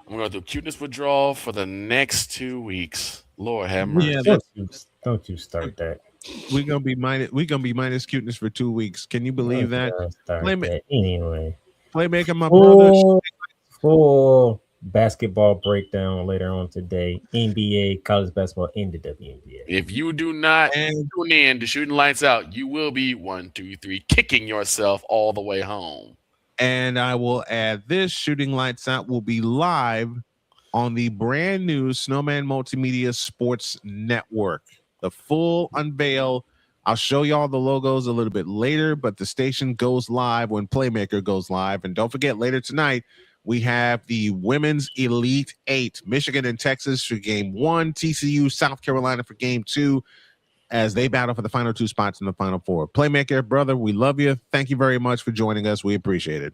I'm gonna do cuteness withdrawal for the next 2 weeks. Lord have mercy. Yeah, Don't you start that. We're gonna be minus cuteness for 2 weeks. Can you believe that? Anyway. Playmaker, my brother. Full basketball breakdown later on today. NBA, college basketball, in the WNBA. If you do not tune in to Shooting Lights Out, you will be 1, 2, 3 kicking yourself all the way home. And I will add this: Shooting Lights Out will be live on the brand new Snowman Multimedia Sports Network. The full unveil. I'll show y'all the logos a little bit later, but the station goes live when Playmaker goes live. And don't forget, later tonight, we have the Women's Elite 8, Michigan and Texas for Game 1, TCU, South Carolina for Game 2, as they battle for the final 2 spots in the Final 4. Playmaker, brother, we love you. Thank you very much for joining us. We appreciate it.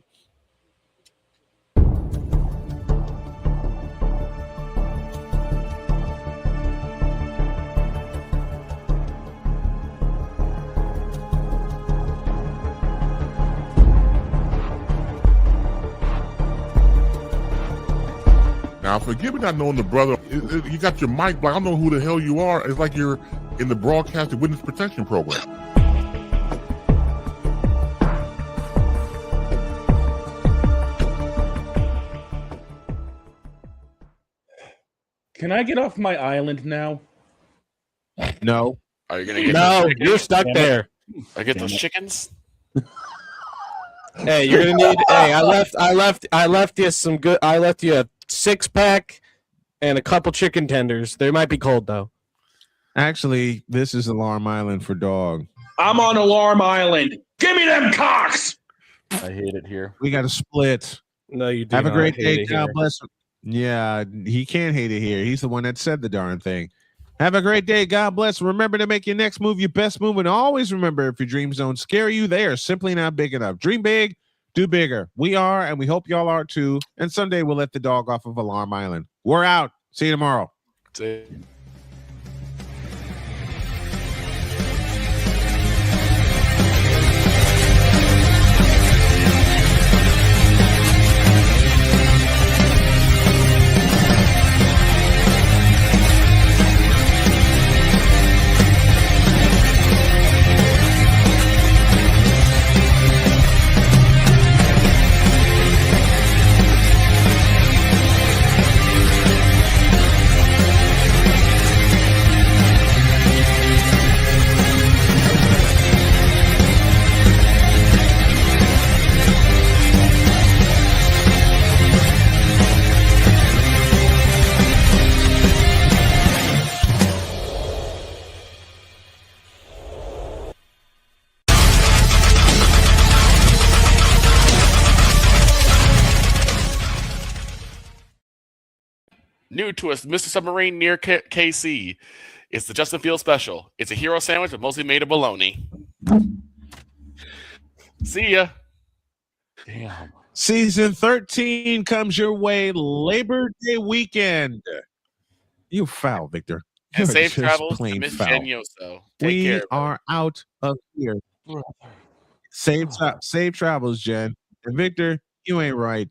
Now, forgive me not knowing the brother. You got your mic blocked. I don't know who the hell you are. It's like you're in the broadcasting witness protection program. Can I get off my island now? No. Are you gonna get? No, you're stuck there. I get those chickens. Hey, you're gonna need. Hey, I left you some good. I left you a 6-pack and a couple chicken tenders. They might be cold though. Actually, this is Alarm Island for dog. I'm on Alarm Island. Give me them cocks. I hate it here. We got to split. No, you do. Have a great hate day. it God here. bless him. Yeah, he can't hate it here. He's the one that said the darn thing. Have a great day. God bless. Remember to make your next move your best move. And always remember, if your dreams don't scare you, they are simply not big enough. Dream big, do bigger. We are, and we hope y'all are too. And someday we'll let the dog off of Alarm Island. We're out. See you tomorrow. See. New to us, Mr. Submarine near KC. It's the Justin Field special. It's a hero sandwich, but mostly made of bologna. See ya. Damn. Season 13 comes your way Labor Day weekend. You foul, Victor. And You're safe just travels to plain Miss foul. Genioso. Take We care. are out of here. Safe travels, Jen. And Victor, you ain't right.